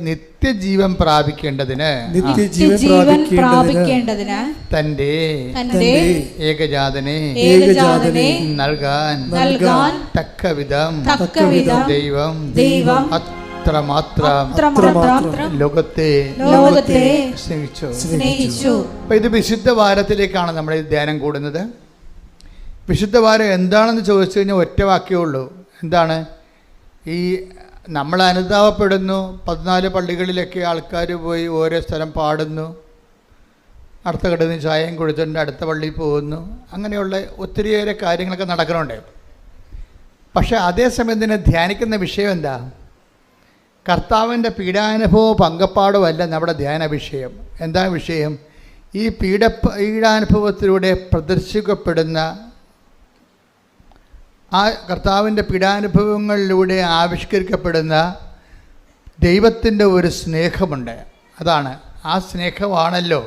നിത്യജീവൻ പ്രാപിക്കേണ്ടതിന് തന്റെ ഏകജാതനെ നൽകാൻ തക്കവിധം ദൈവം അത്രമാത്രം ലോകത്തെ സ്നേഹിച്ചു. അപ്പൊ ഇത് വിശുദ്ധ വാരത്തിലേക്കാണ് നമ്മൾ ധ്യാനം കൂടുന്നത്. വിശുദ്ധ വാരം എന്താണെന്ന് ചോദിച്ചു കഴിഞ്ഞാൽ ഒറ്റ വാക്യമേ ഉള്ളൂ. എന്താണ്? ഈ നമ്മൾ അനുതാപപ്പെടുന്നു. 14 പള്ളികളിലൊക്കെ ആൾക്കാർ പോയി ഓരോ സ്ഥലം പാടുന്നു, അടുത്ത കടന്ന് ചായയും കുടിച്ചിട്ടുണ്ട്, അടുത്ത പള്ളിയിൽ പോകുന്നു. അങ്ങനെയുള്ള ഒത്തിരിയേറെ കാര്യങ്ങളൊക്കെ നടക്കുന്നുണ്ട്. പക്ഷേ അതേസമയം തന്നെ ധ്യാനിക്കുന്ന വിഷയം എന്താ? കർത്താവിൻ്റെ പീഡാനുഭവവും പങ്കപ്പാടുമല്ല നമ്മുടെ ധ്യാന വിഷയം. എന്താ വിഷയം? ഈ പീഡാനുഭവത്തിലൂടെ പ്രദർശിക്കപ്പെടുന്ന ആ കർത്താവിൻ്റെ പീഡാനുഭവങ്ങളിലൂടെ ആവിഷ്കരിക്കപ്പെടുന്ന ദൈവത്തിൻ്റെ ഒരു സ്നേഹമുണ്ട്. അതാണ്, ആ സ്നേഹമാണല്ലോ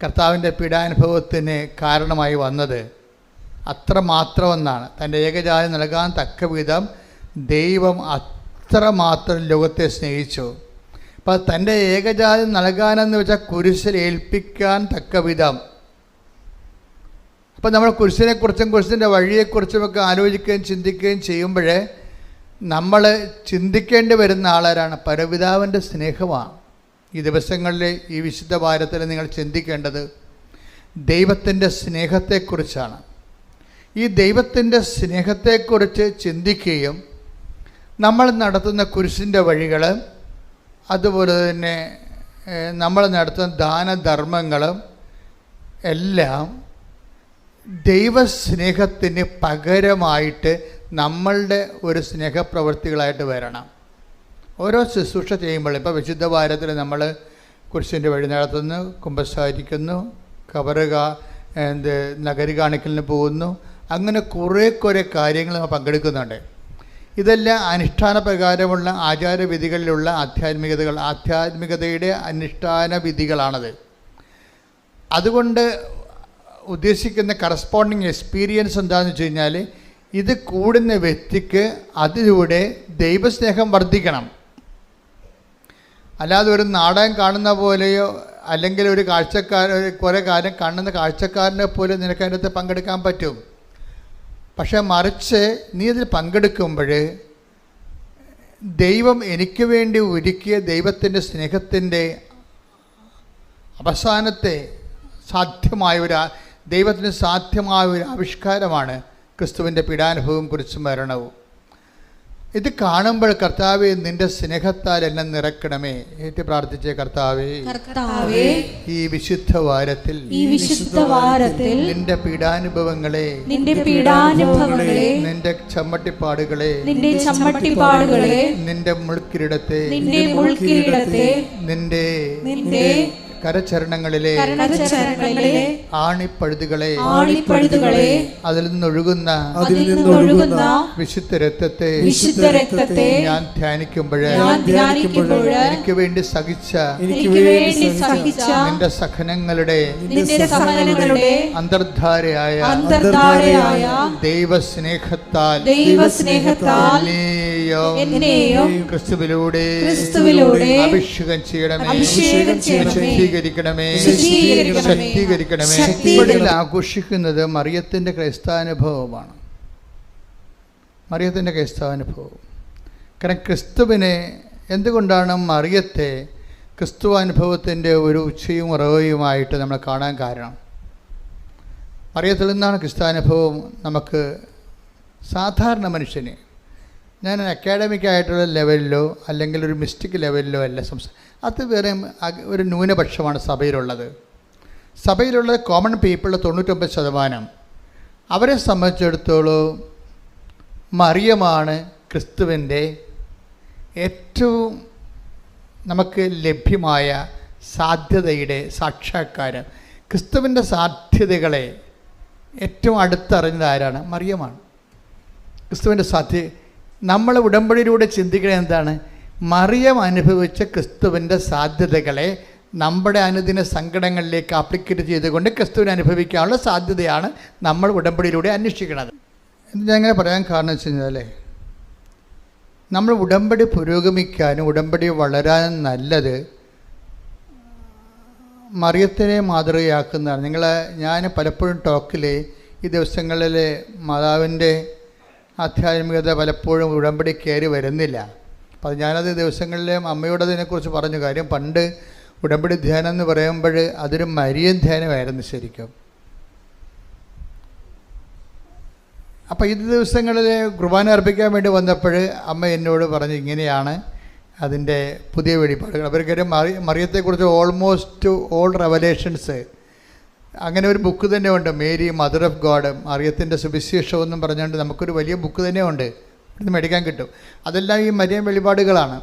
കർത്താവിൻ്റെ പീഡാനുഭവത്തിന് കാരണമായി വന്നത്. അത്രമാത്രമെന്നാണ്. തൻ്റെ ഏകജാതം നൽകാൻ തക്ക വിധം ദൈവം അത്രമാത്രം ലോകത്തെ സ്നേഹിച്ചു. അപ്പോൾ തൻ്റെ ഏകജാതം നൽകാനെന്ന് വെച്ചാൽ കുരിശിൽ ഏൽപ്പിക്കാൻ തക്ക വിധം. അപ്പം നമ്മൾ കുരിശിനെക്കുറിച്ചും കുരിശിൻ്റെ വഴിയെക്കുറിച്ചുമൊക്കെ ആലോചിക്കുകയും ചിന്തിക്കുകയും ചെയ്യുമ്പോൾ നമ്മൾ ചിന്തിക്കേണ്ടി വരുന്ന ആളാരാണ്? പരപിതാവിൻ്റെ സ്നേഹമാണ്. ഈ ദിവസങ്ങളിൽ ഈ വിശുദ്ധ വാരത്തിൽ നിങ്ങൾ ചിന്തിക്കേണ്ടത് ദൈവത്തിൻ്റെ സ്നേഹത്തെക്കുറിച്ചാണ്. ഈ ദൈവത്തിൻ്റെ സ്നേഹത്തെക്കുറിച്ച് ചിന്തിക്കുകയും നമ്മൾ നടത്തുന്ന കുരിശിൻ്റെ വഴികൾ, അതുപോലെ തന്നെ നമ്മൾ നടത്തുന്ന ദാനധർമ്മങ്ങളും എല്ലാം ദൈവസ്നേഹത്തിന് പകരമായിട്ട് നമ്മളുടെ ഒരു സ്നേഹപ്രവൃത്തികളായിട്ട് വരണം. ഓരോ ശുശ്രൂഷ ചെയ്യുമ്പോൾ, ഇപ്പോൾ വിശുദ്ധ വാരത്തിൽ നമ്മൾ കുരിശിൻ്റെ വഴി നടത്തുന്നു, കുമ്പസാരിക്കുന്നു, നഗരി കാണിക്കലിന് പോകുന്നു, അങ്ങനെ കുറേ കാര്യങ്ങൾ നമ്മൾ പങ്കെടുക്കുന്നുണ്ട്. ഇതെല്ലാം അനുഷ്ഠാന പ്രകാരമുള്ള ആചാരവിധികളിലുള്ള ആധ്യാത്മികതയുടെ അനുഷ്ഠാന വിധികളാണത്. അതുകൊണ്ട് ഉദ്ദേശിക്കുന്ന കറസ്പോണ്ടിങ് എക്സ്പീരിയൻസ് എന്താണെന്ന് വെച്ച് കഴിഞ്ഞാൽ, ഇത് കൂടുന്ന വ്യക്തിക്ക് അതിലൂടെ ദൈവസ്നേഹം വർദ്ധിക്കണം. അല്ലാതെ ഒരു നാടകം കാണുന്ന പോലെയോ അല്ലെങ്കിൽ ഒരു കുറേ കാര്യം കാണുന്ന കാഴ്ചക്കാരനെ പോലെ നിനക്ക് അതിനകത്ത് പങ്കെടുക്കാൻ പറ്റും. പക്ഷെ മറിച്ച് നീ ഇതിൽ പങ്കെടുക്കുമ്പോൾ ദൈവം എനിക്ക് വേണ്ടി ഒരുക്കിയ ദൈവത്തിൻ്റെ സ്നേഹത്തിൻ്റെ അവസാനത്തെ ദൈവത്തിന് സാധ്യമായ ഒരു ആവിഷ്കാരമാണ് ക്രിസ്തുവിൻ്റെ പീഡാനുഭവവും കുരിശും മരണവും. ഇത് കാണുമ്പോൾ കർത്താവേ, നിന്റെ സ്നേഹത്താൽ എന്നെ നിറക്കണമേ. ഏറ്റു പ്രാർത്ഥിച്ച കർത്താവേ, ഈ വിശുദ്ധ വാരത്തിൽ നിന്റെ പീഡാനുഭവങ്ങളെ, നിന്റെ ചമ്മട്ടിപ്പാടുകളെ, നിന്റെ മുൾക്കിരീടത്തെ, നിന്റെ കരചരണങ്ങളിലെ ആണിപ്പഴുതുകളെ, അതിൽ നിന്നൊഴുകുന്ന വിശുദ്ധ രക്തത്തെ ഞാൻ ധ്യാനിക്കുമ്പോൾ എനിക്ക് വേണ്ടി സഹിച്ച നിന്റെ സഹനങ്ങളുടെ അന്തർധാരയായ ദൈവസ്നേഹത്താൽ ക്രിസ്തുവിലൂടെ അഭിഷേകം ചെയ്യണമേ, ശക്തീകരിക്കണമേ. ഇവിടെ ആഘോഷിക്കുന്നത് മറിയത്തിൻ്റെ ക്രൈസ്താനുഭവമാണ്. മറിയത്തിൻ്റെ ക്രൈസ്താനുഭവം. കാരണം ക്രിസ്തുവിനെ എന്തുകൊണ്ടാണ് മറിയത്തെ ക്രിസ്തു അനുഭവത്തിൻ്റെ ഒരു ഉച്ചയും ഉറവയുമായിട്ട് നമ്മൾ കാണാൻ കാരണം? മറിയത്തിൽ നിന്നാണ് ക്രിസ്താനുഭവം നമുക്ക് സാധാരണ മനുഷ്യന്, ഞാൻ അക്കാഡമിക് ആയിട്ടുള്ള ലെവലിലോ അല്ലെങ്കിൽ ഒരു മിസ്റ്റിക് ലെവലിലോ അല്ല അത് വേറെ ഒരു ന്യൂനപക്ഷമാണ് സഭയിലുള്ളത്. സഭയിലുള്ള കോമൺ പീപ്പിൾ 99% അവരെ സംബന്ധിച്ചിടത്തോളം മറിയമാണ് ക്രിസ്തുവിൻ്റെ ഏറ്റവും നമുക്ക് ലഭ്യമായ സാധ്യതയുടെ സാക്ഷാത്കാരം. ക്രിസ്തുവിൻ്റെ സാധ്യതകളെ ഏറ്റവും അടുത്തറിഞ്ഞത് ആരാണ്? മറിയമാണ്. ക്രിസ്തുവിൻ്റെ നമ്മൾ ഉടമ്പടിയിലൂടെ ചിന്തിക്കുന്നത് എന്താണ്? മറിയം അനുഭവിച്ച ക്രിസ്തുവിൻ്റെ സാധ്യതകളെ നമ്മുടെ അനുദിന സങ്കടങ്ങളിലേക്ക് ആപ്ലിക്കേറ്റ് ചെയ്തുകൊണ്ട് ക്രിസ്തുവിനെ അനുഭവിക്കാനുള്ള സാധ്യതയാണ് നമ്മൾ ഉടമ്പടിയിലൂടെ അന്വേഷിക്കുന്നത്. ഞാൻ അങ്ങനെ പറയാൻ കാരണം വെച്ച് കഴിഞ്ഞാൽ, നമ്മൾ ഉടമ്പടി പുരോഗമിക്കാനും ഉടമ്പടി വളരാനും നല്ലത് മറിയത്തിനെ മാതൃകയാക്കുന്നതാണ്. ഞാൻ പലപ്പോഴും ടോക്കിൽ ഈ ദിവസങ്ങളിൽ മാതാവിൻ്റെ ആധ്യാത്മികത പലപ്പോഴും ഉടമ്പടി കയറി വരുന്നില്ല. അപ്പോൾ ഞാനത് ദിവസങ്ങളിൽ അമ്മയോട് അതിനെക്കുറിച്ച് പറഞ്ഞു. കാര്യം പണ്ട് ഉടമ്പടി ധ്യാനം എന്ന് പറയുമ്പോൾ അതൊരു മരിയൻ ധ്യാനമായിരുന്നു ശരിക്കും. അപ്പോൾ ഈ ദിവസങ്ങളിൽ കുർബാന അർപ്പിക്കാൻ വേണ്ടി വന്നപ്പോൾ അമ്മ എന്നോട് പറഞ്ഞു, ഇങ്ങനെയാണ് അതിൻ്റെ പുതിയ വെളിപ്പാടുകൾ. അവർക്കൊരു മറിയത്തെക്കുറിച്ച് ഓൾമോസ്റ്റ് ഓൾ റെവലേഷൻസ്, അങ്ങനെ ഒരു ബുക്ക് തന്നെ ഉണ്ട്, മേരി മദർ ഓഫ് ഗോഡ്, മറിയത്തിൻ്റെ സുവിശേഷം എന്നും പറഞ്ഞുകൊണ്ട് നമുക്കൊരു വലിയ ബുക്ക് തന്നെ ഉണ്ട്, ഇവിടുന്ന് മേടിക്കാൻ കിട്ടും. അതെല്ലാം ഈ മരിയൻ വെളിപാടുകളാണ്.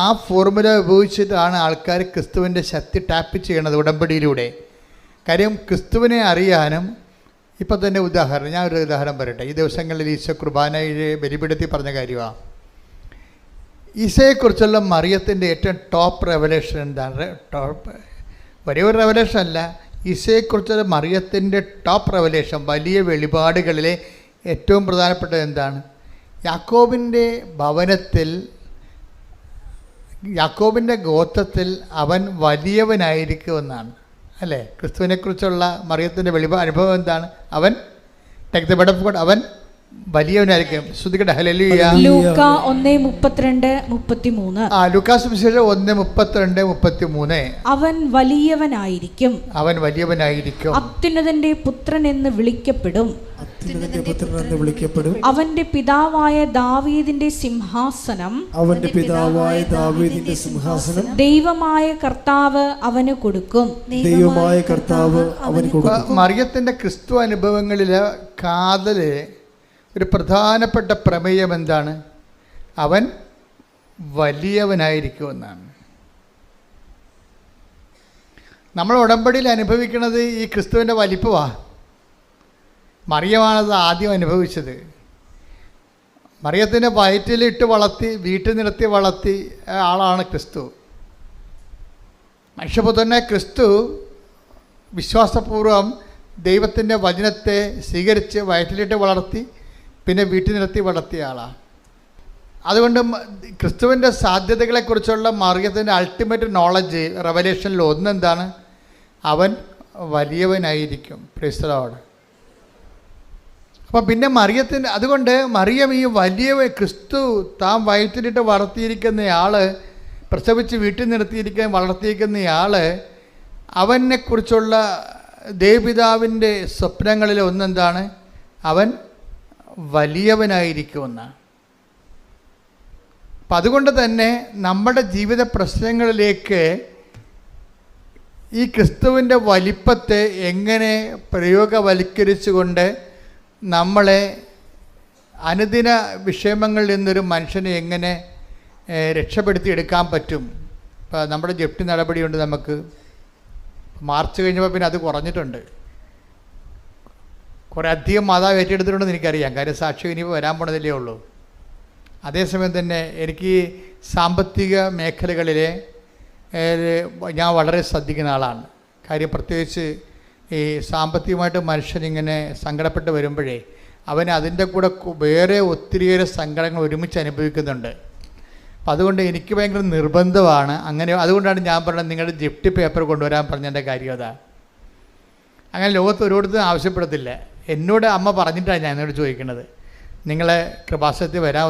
ആ ഫോർമുല ഉപയോഗിച്ചിട്ടാണ് ആൾക്കാർ ക്രിസ്തുവിൻ്റെ ശക്തി ടാപ്പ് ചെയ്യണത് ഉടമ്പടിയിലൂടെ. കാര്യം ക്രിസ്തുവിനെ അറിയാനും. ഇപ്പം തന്നെ ഞാനൊരു ഉദാഹരണം പറയട്ടെ. ഈ ദിവസങ്ങളിൽ ഈശോ കുർബാനയെ ബലിപീഠത്തിൽ പറഞ്ഞ കാര്യമാണ്. ഈശോയെക്കുറിച്ചുള്ള മറിയത്തിൻ്റെ ഏറ്റവും ടോപ്പ് റെവലേഷൻ എന്താണ്? ഒരേ ഒരു റെവലേഷൻ അല്ല, ഈശോയെക്കുറിച്ചുള്ള മറിയത്തിൻ്റെ ടോപ്പ് റെവലേഷൻ, വലിയ വെളിപാടുകളിലെ ഏറ്റവും പ്രധാനപ്പെട്ടത് എന്താണ്? യാക്കോബിൻ്റെ ഭവനത്തിൽ, യാക്കോബിൻ്റെ ഗോത്രത്തിൽ അവൻ വലിയവനായിരിക്കുമെന്നാണ് അല്ലേ? ക്രിസ്തുവിനെക്കുറിച്ചുള്ള മറിയത്തിൻ്റെ അനുഭവം എന്താണ്? അവൻ take the bed of God, അവൻ വലിയവനായിരിക്കും. ശ്രുതികട്ടെ ഹല്ലേലൂയ. ലൂക്കാ 1:32-33. ലൂക്കാ സുവിശേഷം 1:32-33. അവൻ വലിയവനായിരിക്കും, അത്യുന്നതന്റെ പുത്രൻ എന്ന് വിളിക്കപ്പെടും. അവന്റെ പിതാവായ ദാവീദിന്റെ സിംഹാസനം ദൈവമായ കർത്താവ് അവന് കൊടുക്കും. മറിയത്തിന്റെ ക്രിസ്തു അനുഭവങ്ങളിലെ കാതല് ഒരു പ്രധാനപ്പെട്ട പ്രമേയം എന്താണ്? അവൻ വലിയവനായിരിക്കുമെന്നാണ്. നമ്മൾ ഉടമ്പടിയിൽ അനുഭവിക്കുന്നത് ഈ ക്രിസ്തുവിൻ്റെ വലിപ്പമാണ്. മറിയമാണത് ആദ്യം അനുഭവിച്ചത്. മറിയത്തിൻ്റെ വയറ്റിലിട്ട് വളർത്തി, വീട്ടിൽ നിർത്തി വളർത്തി ആളാണ് ക്രിസ്തു. മനുഷ്യപുത്രനെ ക്രിസ്തു വിശ്വാസപൂർവം ദൈവത്തിൻ്റെ വചനത്തെ സ്വീകരിച്ച് വയറ്റിലിട്ട് വളർത്തി പിന്നെ വീട്ടിൽ നിർത്തി വളർത്തിയ ആളാണ്. അതുകൊണ്ട് ക്രിസ്തുവിൻ്റെ സാധ്യതകളെക്കുറിച്ചുള്ള മറിയത്തിൻ്റെ അൾട്ടിമേറ്റ് നോളജ് റെവലേഷനിൽ ഒന്നെന്താണ്? അവൻ വലിയവനായിരിക്കും. Praise the Lord. അപ്പം പിന്നെ മറിയത്തിൻ്റെ, അതുകൊണ്ട് മറിയം ഈ വലിയ ക്രിസ്തു താൻ വയറ്റിലിട്ട് വളർത്തിയിരിക്കുന്നയാൾ, പ്രസവിച്ച് വീട്ടിൽ നിർത്തിയിരിക്കുന്ന വളർത്തിയിരിക്കുന്നയാൾ, അവനെക്കുറിച്ചുള്ള ദേവപിതാവിൻ്റെ സ്വപ്നങ്ങളിൽ ഒന്നെന്താണ്? അവൻ വലിയവനായിരിക്കുമെന്ന്. അപ്പം അതുകൊണ്ട് തന്നെ നമ്മുടെ ജീവിത പ്രശ്നങ്ങളിലേക്ക് ഈ ക്രിസ്തുവിൻ്റെ വലിപ്പത്തെ എങ്ങനെ പ്രയോഗവൽക്കരിച്ചുകൊണ്ട് നമ്മളെ അനുദിന വിഷയമങ്ങളിൽ നിന്നൊരു മനുഷ്യനെ എങ്ങനെ രക്ഷപ്പെടുത്തി എടുക്കാൻ പറ്റും. ഇപ്പോൾ നമ്മുടെ ജപ്തി നടപടിയുണ്ട്. നമുക്ക് മാർച്ച് കഴിഞ്ഞപ്പോൾ പിന്നെ അത് കുറഞ്ഞിട്ടുണ്ട്. കുറേ അധികം മാതാവ് ഏറ്റെടുത്തിട്ടുണ്ടെന്ന് എനിക്കറിയാം. കാര്യം സാക്ഷ്യം ഇനിയിപ്പോൾ വരാൻ പോണതല്ലേ ഉള്ളൂ. അതേസമയം തന്നെ എനിക്ക് സാമ്പത്തിക മേഖലകളിലെ ഞാൻ വളരെ ശ്രദ്ധിക്കുന്ന ആളാണ്. കാര്യം പ്രത്യേകിച്ച് ഈ സാമ്പത്തികമായിട്ട് മനുഷ്യനിങ്ങനെ സങ്കടപ്പെട്ട് വരുമ്പോഴേ അവൻ അതിൻ്റെ കൂടെ വേറെ ഒത്തിരിയേറെ സങ്കടങ്ങൾ ഒരുമിച്ച് അനുഭവിക്കുന്നുണ്ട്. അപ്പം അതുകൊണ്ട് എനിക്ക് ഭയങ്കര നിർബന്ധമാണ് അങ്ങനെ. അതുകൊണ്ടാണ് ഞാൻ പറഞ്ഞത് നിങ്ങളുടെ ജപ്തി പേപ്പർ കൊണ്ടുവരാൻ പറഞ്ഞതിൻ്റെ കാര്യം അതാ. അങ്ങനെ ലോകത്ത് ഒരിടത്തും ആവശ്യപ്പെടത്തില്ല. എന്നോട് അമ്മ പറഞ്ഞിട്ടാണ് ഞാൻ എന്നോട് ചോദിക്കുന്നത്, നിങ്ങൾ കൃപാസനത്തിൽ വരാൻ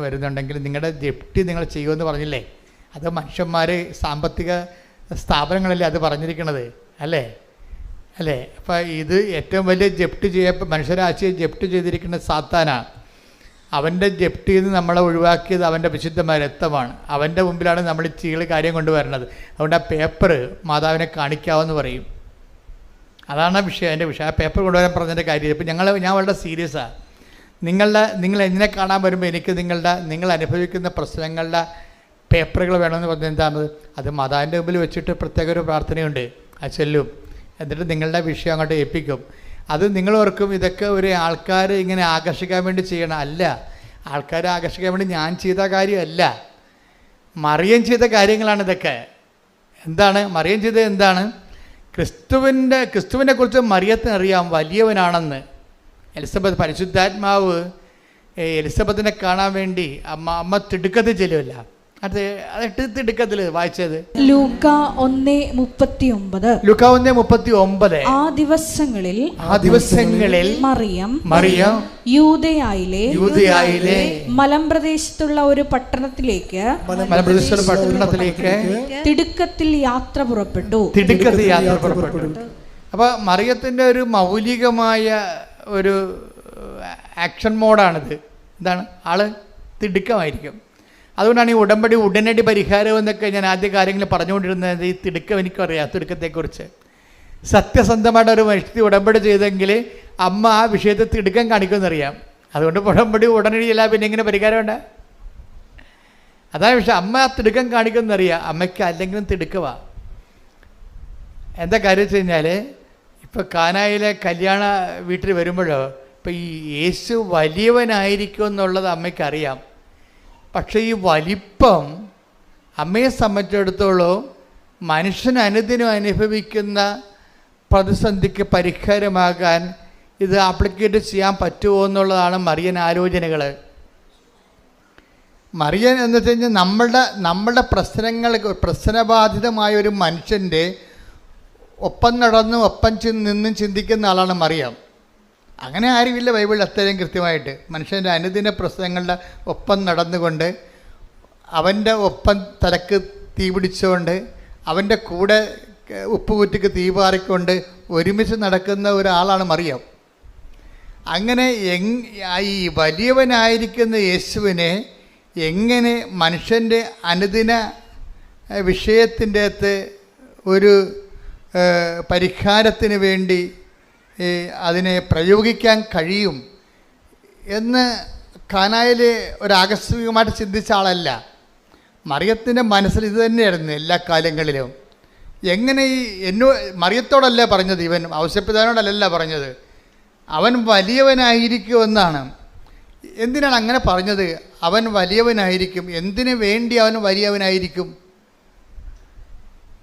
വരുന്നുണ്ടെങ്കിൽ നിങ്ങളുടെ ജപ്തി നിങ്ങൾ ചെയ്യുമെന്ന് പറഞ്ഞില്ലേ? അത് മനുഷ്യന്മാർ സാമ്പത്തിക സ്ഥാപനങ്ങളല്ലേ അത് പറഞ്ഞിരിക്കണത്, അല്ലേ? അപ്പോൾ ഇത് ഏറ്റവും വലിയ ജപ്തി മനുഷ്യരാശിയെ ജപ്തി ചെയ്തിരിക്കുന്ന സാത്താനാണ്. അവൻ്റെ ജപ്തിയിൽ നിന്ന് നമ്മളെ ഒഴിവാക്കിയത് അവൻ്റെ വിശുദ്ധമായ രക്തമാണ്. അവൻ്റെ മുമ്പിലാണ് നമ്മൾ ചീള് കാര്യം കൊണ്ടുവരുന്നത്. അതുകൊണ്ട് ആ പേപ്പർ മാതാവിനെ കാണിക്കാമെന്ന് പറയും. അതാണ് വിഷയം, എൻ്റെ വിഷയം. ആ പേപ്പർ കൊണ്ടുവരാൻ പറഞ്ഞതിൻ്റെ കാര്യം. ഇപ്പം ഞാൻ വളരെ സീരിയസാണ്. നിങ്ങൾ എന്നെ കാണാൻ വരുമ്പോൾ എനിക്ക് നിങ്ങൾ അനുഭവിക്കുന്ന പ്രശ്നങ്ങളുടെ പേപ്പറുകൾ വേണമെന്ന് പറഞ്ഞാൽ എന്താണ്? അത് മാതാവിൻ്റെ മുമ്പിൽ വെച്ചിട്ട് പ്രത്യേക ഒരു പ്രാർത്ഥനയുണ്ട്, അത് ചെല്ലും. എന്നിട്ട് നിങ്ങളുടെ വിഷയം അങ്ങോട്ട് ഏൽപ്പിക്കും. അത് നിങ്ങൾ ഓർക്കും ഇതൊക്കെ ഒരു ആൾക്കാർ ഇങ്ങനെ ആകർഷിക്കാൻ വേണ്ടി ചെയ്യണം. അല്ല, ആൾക്കാരെ ആകർഷിക്കാൻ വേണ്ടി ഞാൻ ചെയ്ത കാര്യമല്ല, മറിയം ചെയ്ത കാര്യങ്ങളാണ് ഇതൊക്കെ. എന്താണ് മറിയം ചെയ്തത്? എന്താണ്? ക്രിസ്തുവിനെ കുറിച്ച് മറിയത്തിന് അറിയാം വലിയവനാണെന്ന്. എലിസബത്ത്, പരിശുദ്ധാത്മാവ് എലിസബത്തിനെ കാണാൻ വേണ്ടി അമ്മ തിടുക്കത്തിൽ ചെല്ലുമല്ല. അത് തിടുക്കത്തിൽ വായിച്ചത് ലൂക്ക 1:39. ലൂക്ക 1:39. ആ ദിവസങ്ങളിൽ മറിയം യൂദയായിലെ മലമ്പ്രദേശത്തുള്ള ഒരു പട്ടണത്തിലേക്ക് തിടുക്കത്തിൽ യാത്ര പുറപ്പെട്ടു. അപ്പോൾ മറിയത്തിൻ്റെ ഒരു മൗലികമായ ഒരു ആക്ഷൻ മോഡാണിത്. എന്താണ്? ആള് തിടുക്കമായിരിക്കും. അതുകൊണ്ടാണ് ഈ ഉടനടി പരിഹാരം എന്നൊക്കെ ഞാൻ ആദ്യ കാര്യങ്ങൾ പറഞ്ഞുകൊണ്ടിരുന്നത്. ഈ തിടുക്കം എനിക്കറിയാം, തിടുക്കത്തെക്കുറിച്ച്. സത്യസന്ധമായിട്ട് ഒരു മനുഷ്യ ഉടമ്പടി ചെയ്തെങ്കിൽ അമ്മ ആ വിഷയത്തെ തിടുക്കം കാണിക്കുമെന്നറിയാം. അതുകൊണ്ട് ഉടനടി ഇല്ല, പിന്നെ എങ്ങനെ പരിഹാരം ഉണ്ട്? അതാണ് വിഷയം. അമ്മ ആ തിടുക്കം കാണിക്കുമെന്നറിയാം. അമ്മയ്ക്ക് അല്ലെങ്കിലും തിടുക്കമാണ്. എന്താ കാര്യം വെച്ച് കഴിഞ്ഞാൽ, ഇപ്പോൾ കാനായിലെ കല്യാണ വീട്ടിൽ വരുമ്പോഴോ ഇപ്പോൾ ഈ യേശു വലിയവനായിരിക്കും എന്നുള്ളത് അമ്മയ്ക്കറിയാം. പക്ഷേ ഈ വലിപ്പം അമ്മയെ സംബന്ധിച്ചിടത്തോളം മനുഷ്യൻ അനുദിനം അനുഭവിക്കുന്ന പ്രതിസന്ധിക്ക് പരിഹാരമാകാൻ ഇത് ആപ്ലിക്കേറ്റ് ചെയ്യാൻ പറ്റുമോ എന്നുള്ളതാണ് മറിയൻ ആലോചനകൾ. മറിയൻ എന്ന് വെച്ച് കഴിഞ്ഞാൽ നമ്മളുടെ പ്രശ്നബാധിതമായ ഒരു മനുഷ്യൻ്റെ ഒപ്പം നടന്നും ഒപ്പം നിന്നും ചിന്തിക്കുന്ന ആളാണ് മറിയം. അങ്ങനെ ആരുമില്ല ബൈബിളിൽ അത്രയും കൃത്യമായിട്ട്. മനുഷ്യൻ്റെ അനുദിന പ്രശ്നങ്ങളുടെ ഒപ്പം നടന്നുകൊണ്ട്, അവൻ്റെ ഒപ്പം തലക്ക് തീ പിടിച്ചുകൊണ്ട്, അവൻ്റെ കൂടെ ഉപ്പുകുറ്റിക്ക് തീ പാറിക്കൊണ്ട് ഒരുമിച്ച് നടക്കുന്ന ഒരാളാണ് മറിയം. അങ്ങനെ ഈ വലിയവനായിരിക്കുന്ന യേശുവിനെ എങ്ങനെ മനുഷ്യൻ്റെ അനുദിന വിഷയത്തിൻ്റെ അകത്ത് ഒരു പരിഹാരത്തിന് വേണ്ടി അതിനെ പ്രയോഗിക്കാൻ കഴിയും എന്ന് കാനായിൽ ഒരാകസ്മികമായിട്ട് ചിന്തിച്ച ആളല്ല. മറിയത്തിൻ്റെ മനസ്സിൽ ഇത് തന്നെയായിരുന്നു എല്ലാ കാലങ്ങളിലും. എങ്ങനെ മറിയത്തോടല്ല പറഞ്ഞത്, ഇവൻ ഔസേപ്പിതാവിനോടല്ല പറഞ്ഞത്, അവൻ വലിയവനായിരിക്കുമെന്നാണ്. എന്തിനാണ് അങ്ങനെ പറഞ്ഞത്? അവൻ വലിയവനായിരിക്കും. എന്തിനു വേണ്ടി അവൻ വലിയവനായിരിക്കും?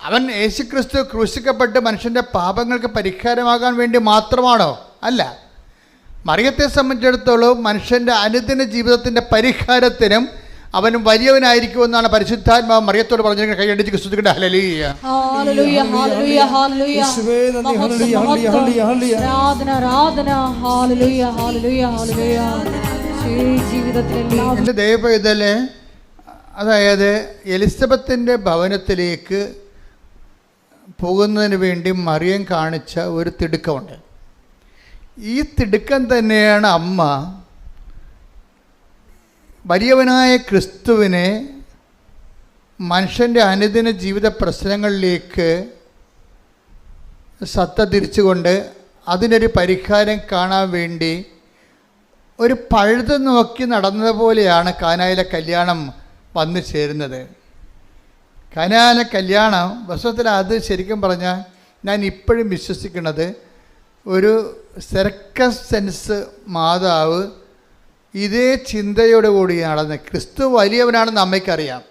അവൻ യേശുക്രിസ്തു ക്രൂശിക്കപ്പെട്ട് മനുഷ്യൻ്റെ പാപങ്ങൾക്ക് പരിഹാരമാകാൻ വേണ്ടി മാത്രമാണോ? അല്ല. മറിയത്തെ സംബന്ധിച്ചിടത്തോളം മനുഷ്യൻ്റെ അനുദിന ജീവിതത്തിൻ്റെ പരിഹാരത്തിനും അവനും വലിയവനായിരിക്കുമെന്നാണ് പരിശുദ്ധാത്മാവ് മറിയത്തോട് പറഞ്ഞിരിക്കുന്നത്. കൈയടിച്ച് ക്രിസ്തുവിന്റെ ഹല്ലേലൂയ. Hallelujah hallelujah hallelujah. ആരാധന ആരാധന. Hallelujah hallelujah hallelujah. ജീവിതത്തിലെ എൻ്റെ ദൈവപൈതലെ, അതായത് എലിസബത്തിൻ്റെ ഭവനത്തിലേക്ക് പോകുന്നതിന് വേണ്ടി മറിയം കാണിച്ച ഒരു തിടുക്കമുണ്ട്. ഈ തിടുക്കം തന്നെയാണ് അമ്മ വലിയവനായ ക്രിസ്തുവിനെ മനുഷ്യൻ്റെ അനുദിന ജീവിത പ്രശ്നങ്ങളിലേക്ക് സത്ത തിരിച്ചുകൊണ്ട് അതിനൊരു പരിഹാരം കാണാൻ വേണ്ടി ഒരു പഴുത് നോക്കി നടന്നതുപോലെയാണ് കാനായിലെ കല്യാണം വന്നു ചേരുന്നത്. കാനായിലെ കല്യാണം വാസ്തവത്തിൽ അത് ശരിക്കും പറഞ്ഞാൽ ഞാൻ ഇപ്പോഴും വിശ്വസിക്കുന്നത് ഒരു സർക്കസ് സെൻസ് മാതാവ് ഇതേ ചിന്തയോടു കൂടി നടന്ന് ക്രിസ്തു വലിയവനാണെന്ന് അമ്മയ്ക്കറിയാം.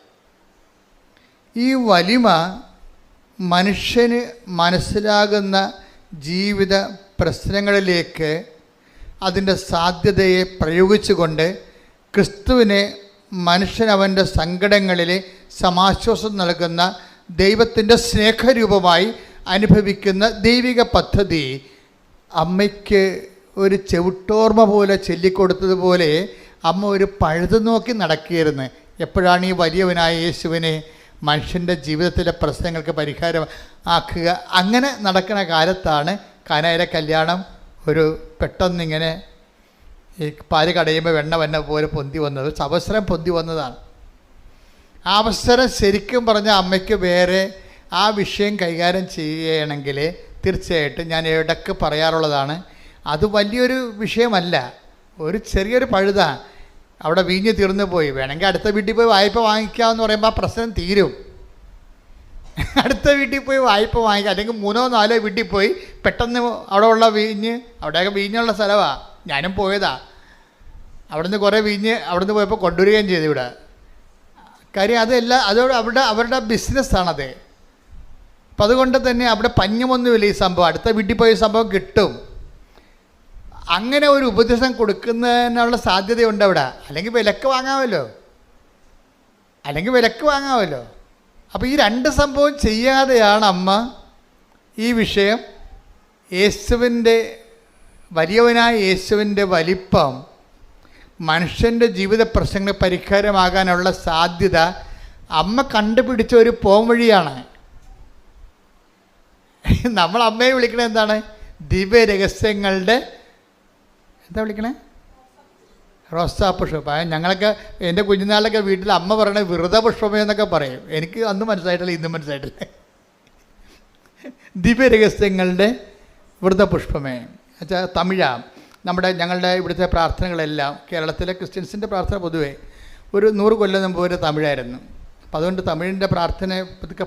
ഈ വലിമ മനുഷ്യന് മനസ്സിലാകുന്ന ജീവിത പ്രശ്നങ്ങളിലേക്ക് അതിൻ്റെ സാധ്യതയെ പ്രയോഗിച്ചുകൊണ്ട് ക്രിസ്തുവിനെ മനുഷ്യൻ അവൻ്റെ സങ്കടങ്ങളിൽ സമാശ്വാസം നൽകുന്ന ദൈവത്തിൻ്റെ സ്നേഹരൂപമായി അനുഭവിക്കുന്ന ദൈവിക പദ്ധതി അമ്മയ്ക്ക് ഒരു ചെവിട്ടോർമ്മ പോലെ ചൊല്ലിക്കൊടുത്തതുപോലെ അമ്മ ഒരു പഴുതു നോക്കി നടക്കുകയായിരുന്നു. എപ്പോഴാണ് ഈ വലിയവനായ യേശുവിനെ മനുഷ്യൻ്റെ ജീവിതത്തിലെ പ്രശ്നങ്ങൾക്ക് പരിഹാരം ആക്കുക. അങ്ങനെ നടക്കുന്ന കാലത്താണ് കാനായിലെ കല്യാണം ഒരു പെട്ടെന്നിങ്ങനെ ഈ പാല് കടയുമ്പോൾ വെണ്ണ വന്ന പോലെ പൊന്തി വന്നത്, അവസരം പൊന്തി വന്നതാണ്. ആ അവസരം ശരിക്കും പറഞ്ഞ അമ്മയ്ക്ക് വേറെ ആ വിഷയം കൈകാര്യം ചെയ്യുകയാണെങ്കിൽ തീർച്ചയായിട്ടും ഞാൻ ഇടയ്ക്ക് പറയാറുള്ളതാണ്, അത് വലിയൊരു വിഷയമല്ല, ഒരു ചെറിയൊരു പഴുതാണ്. അവിടെ വീഞ്ഞ് തീർന്നു പോയി, വേണമെങ്കിൽ അടുത്ത വീട്ടിൽ പോയി വായ്പ വാങ്ങിക്കാമെന്ന് പറയുമ്പോൾ ആ പ്രശ്നം തീരും. അടുത്ത വീട്ടിൽ പോയി വായ്പ വാങ്ങിക്കുക, അല്ലെങ്കിൽ 3-4 വീട്ടിൽ പോയി പെട്ടെന്ന് അവിടെ ഉള്ള വീഞ്ഞ്, അവിടെയൊക്കെ വീഞ്ഞുള്ള സ്ഥലമാണ്, ഞാനും പോയതാ. അവിടുന്ന് കുറേ വീഞ്ഞ് അവിടുന്ന് പോയപ്പോൾ കൊണ്ടുവരികയും ചെയ്തു ഇവിടെ. കാര്യം അതല്ല, അതോട് അവരുടെ ബിസിനസ്സാണത്. അപ്പം അതുകൊണ്ട് തന്നെ അവിടെ പഞ്ഞമൊന്നുമില്ല ഈ സംഭവം, അടുത്ത വീട്ടിൽ പോയി സംഭവം കിട്ടും. അങ്ങനെ ഒരു ഉപദേശം കൊടുക്കുന്നതിനുള്ള സാധ്യതയുണ്ട് അവിടെ. അല്ലെങ്കിൽ വിലക്ക് വാങ്ങാമല്ലോ. അപ്പോൾ ഈ 2 സംഭവം ചെയ്യാതെയാണ് അമ്മ ഈ വിഷയം യേശുവിൻ്റെ വലിയവനായ യേശുവിൻ്റെ വലിപ്പം മനുഷ്യൻ്റെ ജീവിത പ്രശ്നങ്ങൾ പരിഹാരമാകാനുള്ള സാധ്യത അമ്മ കണ്ടുപിടിച്ച ഒരു പോംവഴിയാണ്. നമ്മൾ അമ്മയെ വിളിക്കണത് എന്താണ്? ദിവ്യരഹസ്യങ്ങളുടെ എന്താ വിളിക്കണേ? റോസാപുഷ്പം. ഞങ്ങളൊക്കെ എൻ്റെ കുഞ്ഞുനാളിലൊക്കെ വീട്ടിൽ അമ്മ പറയണത് വ്രതപുഷ്പമേ എന്നൊക്കെ പറയും. എനിക്ക് അന്നും മനസ്സിലായിട്ടില്ല, ഇന്നും മനസ്സിലായിട്ടില്ല. ദിവ്യരഹസ്യങ്ങളുടെ വ്രതപുഷ്പമേ വെച്ചാൽ തമിഴാണ്. ഞങ്ങളുടെ ഇവിടുത്തെ പ്രാർത്ഥനകളെല്ലാം കേരളത്തിലെ ക്രിസ്ത്യൻസിൻ്റെ പ്രാർത്ഥന പൊതുവേ ഒരു 100 കൊല്ലം മുമ്പ് വരെ തമിഴായിരുന്നു. അപ്പം അതുകൊണ്ട് തമിഴിൻ്റെ പ്രാർത്ഥന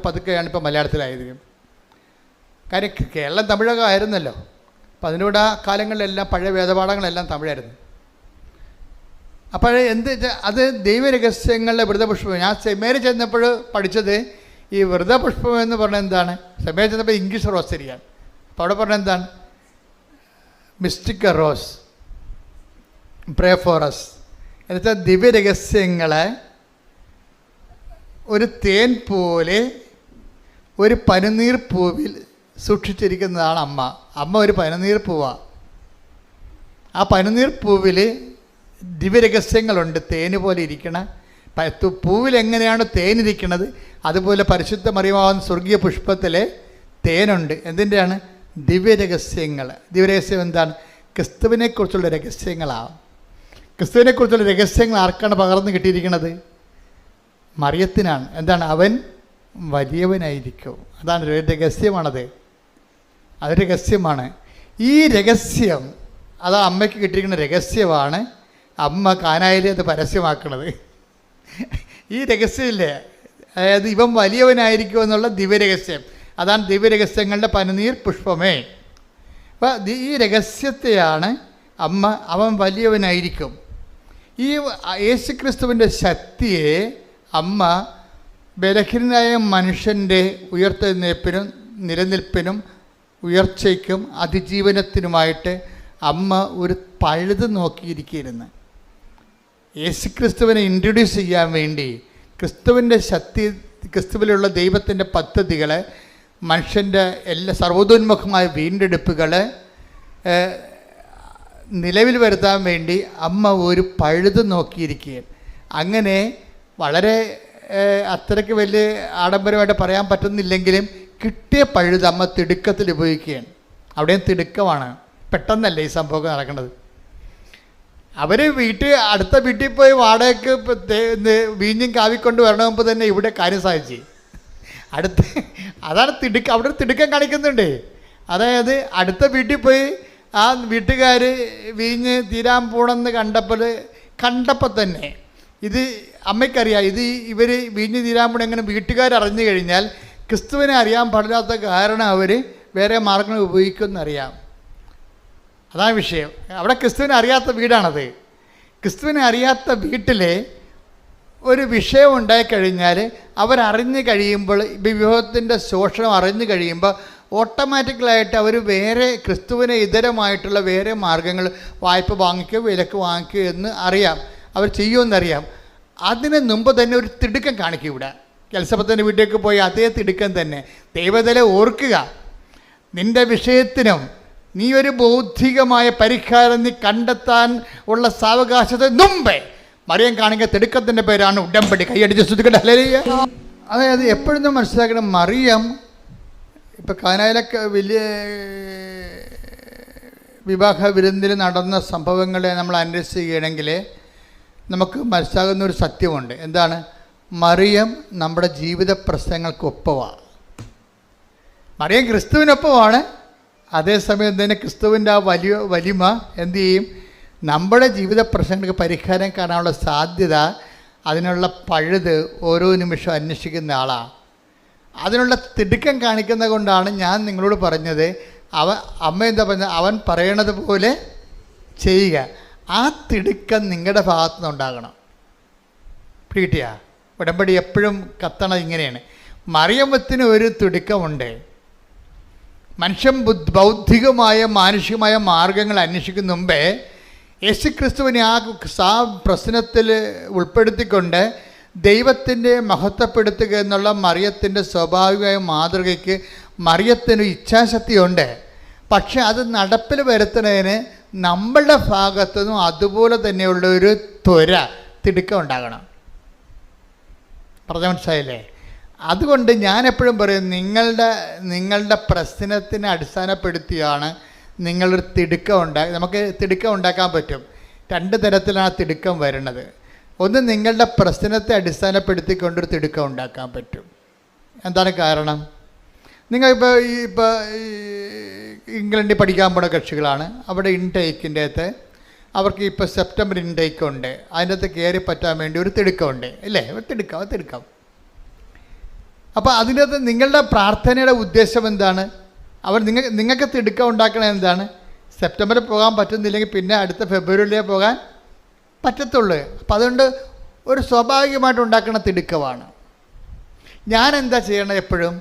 പതുക്കെയാണ് ഇപ്പോൾ മലയാളത്തിലായത്. കാര്യം കേരളം തമിഴൊക്കെ ആയിരുന്നല്ലോ. അപ്പം അതിനോട് ആ കാലങ്ങളിലെല്ലാം പഴയ വേദപാഠങ്ങളെല്ലാം തമിഴായിരുന്നു. അപ്പോൾ അത് ദൈവരഹസ്യങ്ങളുടെ വ്രതപുഷ്പം. ഞാൻ സെമിനാരിൽ ചെന്നപ്പോൾ പഠിച്ചത് ഈ വ്രതപുഷ്പം എന്ന് പറഞ്ഞാൽ എന്താണ്? സെമിനാരിൽ ചെന്നപ്പോൾ ഇംഗ്ലീഷ് റോസ് ശരിയാണ്. അപ്പോൾ അവിടെ പറഞ്ഞാൽ എന്താണ്? Mystic rose, pray for us. എന്നുവെച്ചാൽ ദിവ്യരഹസ്യങ്ങളെ ഒരു തേൻ പോലെ ഒരു പനിനീർ പൂവിൽ സൂക്ഷിച്ചിരിക്കുന്നതാണ് അമ്മ. അമ്മ ഒരു പനിനീർ പൂവാണ്. ആ പനിനീർ പൂവിൽ ദിവ്യരഹസ്യങ്ങളുണ്ട്. തേന് പോലെ ഇരിക്കണ പൂവിലെങ്ങനെയാണ് തേനിരിക്കുന്നത് അതുപോലെ പരിശുദ്ധ മറിയമാവുന്ന സ്വർഗീയ പുഷ്പത്തിലെ തേനുണ്ട്. എന്തിൻ്റെയാണ്? ദിവ്യരഹസ്യങ്ങൾ. ദിവ്യരഹസ്യം എന്താണ്? ക്രിസ്തുവിനെക്കുറിച്ചുള്ള രഹസ്യങ്ങളാണ്. ക്രിസ്തുവിനെക്കുറിച്ചുള്ള രഹസ്യങ്ങൾ ആർക്കാണ് പകർന്നു കിട്ടിയിരിക്കുന്നത്? മറിയത്തിനാണ്. എന്താണ്? അവൻ വലിയവനായിരിക്കും. അതാണ് രഹസ്യമാണത്. അത് രഹസ്യമാണ്. ഈ രഹസ്യം അത് അമ്മയ്ക്ക് കിട്ടിയിരിക്കുന്ന രഹസ്യമാണ് അമ്മ കാനായിലെ അത് പരസ്യമാക്കുന്നത്. ഈ രഹസ്യമില്ലേ, അതായത് ഇവൻ വലിയവനായിരിക്കും എന്നുള്ള ദിവ്യരഹസ്യം, അതാണ് ദിവ്യരഹസ്യങ്ങളുടെ പനിനീർ പുഷ്പമേ. അപ്പം ഈ രഹസ്യത്തെയാണ് അമ്മ അവൻ വലിയവനായിരിക്കും. ഈ യേശുക്രിസ്തുവിൻ്റെ ശക്തിയെ അമ്മ ബലഹീനനായ മനുഷ്യൻ്റെ ഉയർത്തെഴുന്നേൽപ്പിനും നിലനിൽപ്പിനും ഉയർച്ചയ്ക്കും അതിജീവനത്തിനുമായിട്ട് അമ്മ ഒരു പഴുത് നോക്കിയിരിക്കുകയായിരുന്നു. യേശുക്രിസ്തുവിനെ ഇൻട്രൊഡ്യൂസ് ചെയ്യാൻ വേണ്ടി ക്രിസ്തുവിൻ്റെ ശക്തി, ക്രിസ്തുവിലുള്ള ദൈവത്തിൻ്റെ പദ്ധതികൾ, മനുഷ്യൻ്റെ എല്ലാ സർവ്വതോന്മുഖമായ വീണ്ടെടുപ്പുകൾ നിലവിൽ വരുത്താൻ വേണ്ടി അമ്മ ഒരു പഴുത് നോക്കിയിരിക്കുകയാണ്. അങ്ങനെ വളരെ അത്രയ്ക്ക് വലിയ ആഡംബരമായിട്ട് പറയാൻ പറ്റുന്നില്ലെങ്കിലും കിട്ടിയ പഴുത് അമ്മ തിടുക്കത്തിൽ ഉപയോഗിക്കുകയാണ്. അവിടെയും തിടുക്കമാണ്, പെട്ടെന്നല്ലേ ഈ സംഭവം നടക്കുന്നത്. അവർ അടുത്ത വീട്ടിൽ പോയി വാടകയ്ക്ക് വീഞ്ഞും കാവിക്കൊണ്ട് വരണമെങ്കിൽ തന്നെ ഇവിടെ കാര്യം സാധിച്ചു. അതാണ് അവിടെ തിടുക്കം കാണിക്കുന്നുണ്ട്. അതായത് അടുത്ത വീട്ടിൽ പോയി ആ വീട്ടുകാർ വീഞ്ഞ് തീരാൻ പോണെന്ന് കണ്ടപ്പോൾ തന്നെ ഇത് അമ്മയ്ക്കറിയാം, ഇത് ഇവർ വീഞ്ഞ് തീരാൻ പോണ എങ്ങനെ വീട്ടുകാരറിഞ്ഞു കഴിഞ്ഞാൽ ക്രിസ്തുവിനെ അറിയാൻ പാടില്ലാത്ത കാരണം അവർ വേറെ മാർഗങ്ങൾ ഉപയോഗിക്കുമെന്നറിയാം. അതാണ് വിഷയം. അവിടെ ക്രിസ്തുവിനെ അറിയാത്ത വീടാണത്. ക്രിസ്തുവിനെ അറിയാത്ത വീട്ടിൽ ഒരു വിഷയം ഉണ്ടായിക്കഴിഞ്ഞാൽ അവരറിഞ്ഞു കഴിയുമ്പോൾ, വിവാഹത്തിൻ്റെ ശോഷണം അറിഞ്ഞു കഴിയുമ്പോൾ ഓട്ടോമാറ്റിക്കലായിട്ട് അവർ വേറെ ക്രിസ്തുവിനെ ഇതരമായിട്ടുള്ള വേറെ മാർഗങ്ങൾ, വായ്പ വാങ്ങിക്കുകയോ വിലക്ക് വാങ്ങിക്കുകയോ എന്ന് അറിയാം, അവർ ചെയ്യുമെന്നറിയാം. അതിന് മുമ്പ് തന്നെ ഒരു തിടുക്കം കാണിക്കും. ഇവിടെ എലിസബത്തിൻ്റെ വീട്ടിലേക്ക് പോയി അതേ തിടുക്കം തന്നെ. ദൈവത്തിലെ ഓർക്കുക, നിൻ്റെ വിഷയത്തിനും നീ ഒരു ബൗദ്ധികമായ പരിഹാരം നീ കണ്ടെത്താൻ ഉള്ള സാവകാശത്തിന് മുമ്പേ മറിയം കാണിക്കുന്ന തിടുക്കത്തിൻ്റെ പേരാണ് ഉടമ്പടി. കൈയടിച്ച് ശ്രദ്ധിക്കട്ടെ. ഹല്ലേലൂയ. അതായത് എപ്പോഴും മനസ്സിലാക്കണം, മറിയം ഇപ്പം കാനായിലൊക്കെ വലിയ വിവാഹ വിരുന്നിൽ നടന്ന സംഭവങ്ങളെ നമ്മൾ അന്വേഷിച്ച് ചെയ്യണമെങ്കിൽ നമുക്ക് മനസ്സിലാകുന്ന ഒരു സത്യമുണ്ട്. എന്താണ്? മറിയം നമ്മുടെ ജീവിത പ്രശ്നങ്ങൾക്കൊപ്പമാണ്. മറിയം ക്രിസ്തുവിനൊപ്പമാണ്. അതേസമയം തന്നെ ക്രിസ്തുവിൻ്റെ ആ വലിമ എന്തു ചെയ്യും? നമ്മുടെ ജീവിത പ്രശ്നങ്ങൾക്ക് പരിഹാരം കാണാനുള്ള സാധ്യത, അതിനുള്ള പഴുത് ഓരോ നിമിഷം അന്വേഷിക്കുന്ന ആളാണ്. അതിനുള്ള തിടുക്കം കാണിക്കുന്നത് കൊണ്ടാണ് ഞാൻ നിങ്ങളോട് പറഞ്ഞത്, അമ്മ എന്താ പറഞ്ഞത്, അവൻ പറയണത് പോലെ ചെയ്യുക. ആ തിടുക്കം നിങ്ങളുടെ ഭാഗത്തു നിന്നുണ്ടാകണം. പിടികിട്ടിയാ? ഉടമ്പടി എപ്പോഴും കത്തണത് ഇങ്ങനെയാണ്. മറിയമ്മത്തിന് ഒരു തിടുക്കമുണ്ട്. മനുഷ്യൻ ബൗദ്ധികമായ മാനുഷികമായ മാർഗങ്ങൾ അന്വേഷിക്കുന്ന മുമ്പേ യേശുക്രിസ്തുവിനെ ആ പ്രശ്നത്തിൽ ഉൾപ്പെടുത്തിക്കൊണ്ട് ദൈവത്തിൻ്റെ മഹത്വപ്പെടുത്തുക എന്നുള്ള മറിയത്തിൻ്റെ സ്വാഭാവികമായ മാതൃകയ്ക്ക് മറിയത്തിന് ഇച്ഛാശക്തിയുണ്ട്. പക്ഷെ അത് നടപ്പിൽ വരുത്തുന്നതിന് നമ്മളുടെ ഭാഗത്തുനിന്നും അതുപോലെ തന്നെയുള്ള ഒരു തിടുക്കം ഉണ്ടാകണം. പറഞ്ഞ മനസ്സിലായില്ലേ? അതുകൊണ്ട് ഞാൻ എപ്പോഴും പറയും, നിങ്ങളുടെ പ്രശ്നത്തിനെ അടിസ്ഥാനപ്പെടുത്തിയാണ് നിങ്ങളൊരു തിടുക്കം നമുക്ക് തിടുക്കം ഉണ്ടാക്കാൻ പറ്റും. രണ്ട് തരത്തിലാണ് തിടുക്കം വരുന്നത്. ഒന്ന്, നിങ്ങളുടെ പ്രശ്നത്തെ അടിസ്ഥാനപ്പെടുത്തിക്കൊണ്ടൊരു തിടുക്കം ഉണ്ടാക്കാൻ പറ്റും. എന്താണ് കാരണം? നിങ്ങൾ ഇപ്പോൾ ഇംഗ്ലണ്ടിൽ പഠിക്കാൻ പോണ കക്ഷികളാണ്. അവിടെ ഇൻടേക്കിൻ്റെ അകത്ത് അവർക്ക് ഇപ്പോൾ സെപ്റ്റംബർ ഇൻടേക്ക് ഉണ്ട്. അതിൻ്റെ അകത്ത് കയറി പറ്റാൻ വേണ്ടി ഒരു തിടുക്കമുണ്ട്, അല്ലേ? ഒരു തിടുക്കം. അപ്പോൾ അതിനകത്ത് നിങ്ങളുടെ പ്രാർത്ഥനയുടെ ഉദ്ദേശം എന്താണ്? നിങ്ങൾക്ക് തിടുക്കം ഉണ്ടാക്കണത് എന്താണ്? സെപ്റ്റംബറിൽ പോകാൻ പറ്റുന്നില്ലെങ്കിൽ പിന്നെ അടുത്ത ഫെബ്രുവരിയിലേ പോകാൻ പറ്റത്തുള്ളൂ. അപ്പോൾ അതുകൊണ്ട് ഒരു സ്വാഭാവികമായിട്ട് ഉണ്ടാക്കുന്ന തിടുക്കമാണ്. ഞാൻ എന്താ ചെയ്യണത്? എപ്പോഴും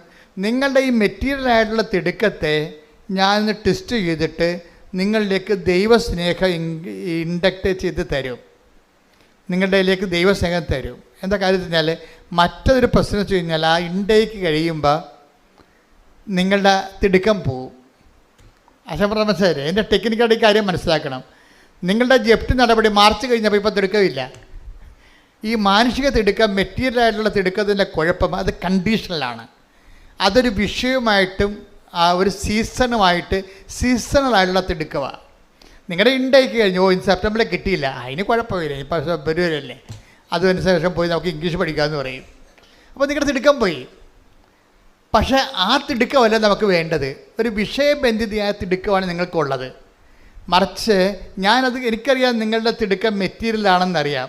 നിങ്ങളുടെ ഈ മെറ്റീരിയലായിട്ടുള്ള തിടുക്കത്തെ ഞാനൊന്ന് ടെസ്റ്റ് ചെയ്തിട്ട് നിങ്ങളിലേക്ക് ദൈവസ്നേഹം ഇൻഡക്റ്റ് ചെയ്ത് തരും. നിങ്ങളുടെ ഇതിലേക്ക് ദൈവസ്നേഹം തരും. എന്താ കാര്യം വെച്ചാൽ, മറ്റൊരു പ്രശ്നം വെച്ച് കഴിഞ്ഞാൽ ആ ഇൻടേക്ക് കഴിയുമ്പോൾ നിങ്ങളുടെ തിടുക്കം പോവും. അശംപ്രദ മനസ്സിലായില്ലേ? എൻ്റെ ടെക്നിക്കായിട്ട് ഈ കാര്യം മനസ്സിലാക്കണം. നിങ്ങളുടെ ജപ്തി നടപടി മാർച്ച് കഴിഞ്ഞപ്പോൾ ഇപ്പോൾ തിടുക്കമില്ല. ഈ മാനുഷിക തിടുക്കം, മെറ്റീരിയലായിട്ടുള്ള തിടുക്കത്തിൻ്റെ കുഴപ്പം അത് കണ്ടീഷണലാണ്. അതൊരു വിഷയവുമായിട്ടും ഒരു സീസണലായിട്ടുള്ള തിടുക്കമാണ്. നിങ്ങളുടെ ഇൻടേക്ക് കഴിഞ്ഞു, സെപ്റ്റംബറിൽ കിട്ടിയില്ല, അതിന് കുഴപ്പമില്ല, ഇപ്പോൾ ഫെബ്രുവരിയല്ലേ, അതിനനുസരിച്ച് പോയി നമുക്ക് ഇംഗ്ലീഷ് പഠിക്കാമെന്ന് പറയും. അപ്പോൾ നിങ്ങളുടെ തിടുക്കം പോയി. പക്ഷേ ആ തിടുക്കമല്ല നമുക്ക് വേണ്ടത്. ഒരു വിഷയബന്ധിതമായ തിടുക്കമാണ് നിങ്ങൾക്കുള്ളത്. മറിച്ച് എനിക്കറിയാം നിങ്ങളുടെ തിടുക്കം മെറ്റീരിയലാണെന്നറിയാം.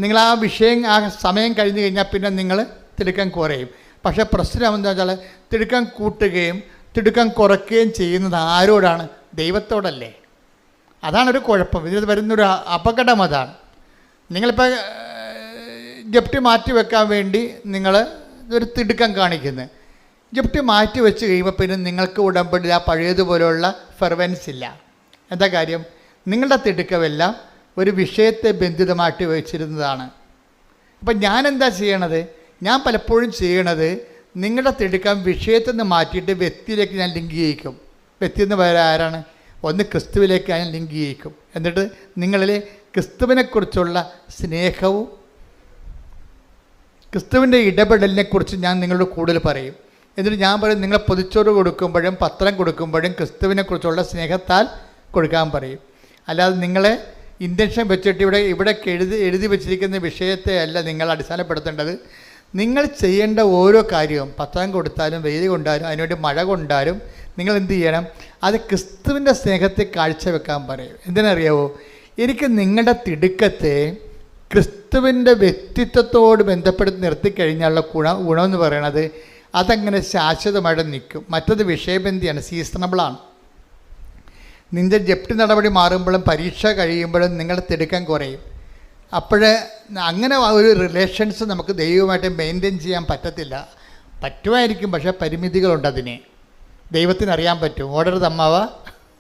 നിങ്ങൾ ആ വിഷയം ആ സമയം കഴിഞ്ഞ് കഴിഞ്ഞാൽ പിന്നെ നിങ്ങൾ തിടുക്കം കുറയും. പക്ഷേ പ്രശ്നം എന്താ വെച്ചാൽ, തിടുക്കം കൂട്ടുകയും തിടുക്കം കുറയ്ക്കുകയും ചെയ്യുന്നത് ആരോടാണ്? ദൈവത്തോടല്ലേ. അതാണൊരു കുഴപ്പം. ഇതിൽ വരുന്നൊരു അപകടം അതാണ്. നിങ്ങളിപ്പോൾ ജപ്തി മാറ്റി വെക്കാൻ വേണ്ടി നിങ്ങൾ ഒരു തിടുക്കം കാണിക്കുന്നത്. ജപ്തി മാറ്റി വെച്ച് കഴിയുമ്പോൾ പിന്നെ നിങ്ങൾക്ക് ഉടമ്പടി ആ പഴയതുപോലെയുള്ള ഫെർവൻസ് ഇല്ല. എന്താ കാര്യം? നിങ്ങളുടെ തിടുക്കമെല്ലാം ഒരു വിഷയത്തെ ബന്ധിതമായിട്ട് വെച്ചിരുന്നതാണ്. അപ്പം ഞാൻ എന്താ ചെയ്യണത്? ഞാൻ പലപ്പോഴും ചെയ്യണത് നിങ്ങളുടെ തിടുക്കം വിഷയത്തിൽ നിന്ന് മാറ്റിയിട്ട് വ്യക്തിയിലേക്ക് ഞാൻ ലിങ്ക് ചെയ്യിക്കും. വ്യക്തി എന്ന് പറയാൻ ആരാണ്? ഒന്ന് ക്രിസ്തുവിലേക്ക് ഞാൻ ലിങ്ക് ചെയ്യിക്കും. എന്നിട്ട് നിങ്ങളിൽ ക്രിസ്തുവിനെക്കുറിച്ചുള്ള സ്നേഹവും ക്രിസ്തുവിൻ്റെ ഇടപെടലിനെക്കുറിച്ച് ഞാൻ നിങ്ങളോട് കൂടുതൽ പറയും. എന്നിട്ട് ഞാൻ പറയും, നിങ്ങൾ പൊതിച്ചോറ് കൊടുക്കുമ്പോഴും പത്രം കൊടുക്കുമ്പോഴും ക്രിസ്തുവിനെക്കുറിച്ചുള്ള സ്നേഹത്താൽ കൊടുക്കാൻ പറയും. അല്ലാതെ നിങ്ങളെ ഇൻറ്റൻഷൻ വെച്ചിട്ട് ഇവിടെ എഴുതി വെച്ചിരിക്കുന്ന വിഷയത്തെ അല്ല നിങ്ങൾ അടിസ്ഥാനപ്പെടുത്തേണ്ടത്. നിങ്ങൾ ചെയ്യേണ്ട ഓരോ കാര്യവും പത്രം കൊടുത്താലും വെയിൽ കൊണ്ടാലും അതിനുവേണ്ടി മഴ കൊണ്ടാലും നിങ്ങൾ എന്ത് ചെയ്യണം? അത് ക്രിസ്തുവിൻ്റെ സ്നേഹത്തെ കാഴ്ചവെക്കാൻ പറയും. എന്തിനറിയാവോ? എനിക്ക് നിങ്ങളുടെ തിടുക്കത്തെ ക്രിസ്തുവിൻ്റെ വ്യക്തിത്വത്തോട് ബന്ധപ്പെടുത്തി നിർത്തിക്കഴിഞ്ഞാലുള്ള ഗുണമെന്ന് പറയണത് അതങ്ങനെ ശാശ്വതമായിട്ട് നിൽക്കും. മറ്റത് വിഷയബന്ധിയാണ്, സീസണബിളാണ്. നിൻ്റെ ജപ്തി നടപടി മാറുമ്പോഴും പരീക്ഷ കഴിയുമ്പോഴും നിങ്ങളുടെ തിടുക്കം കുറയും. അപ്പോഴേ അങ്ങനെ ഒരു റിലേഷൻസ് നമുക്ക് ദൈവമായിട്ട് മെയിൻറ്റെയിൻ ചെയ്യാൻ പറ്റത്തില്ല. പറ്റുമായിരിക്കും, പക്ഷേ പരിമിതികളുണ്ട്. അതിന് ദൈവത്തിനറിയാൻ പറ്റും. ഓർഡർ തമ്മാവ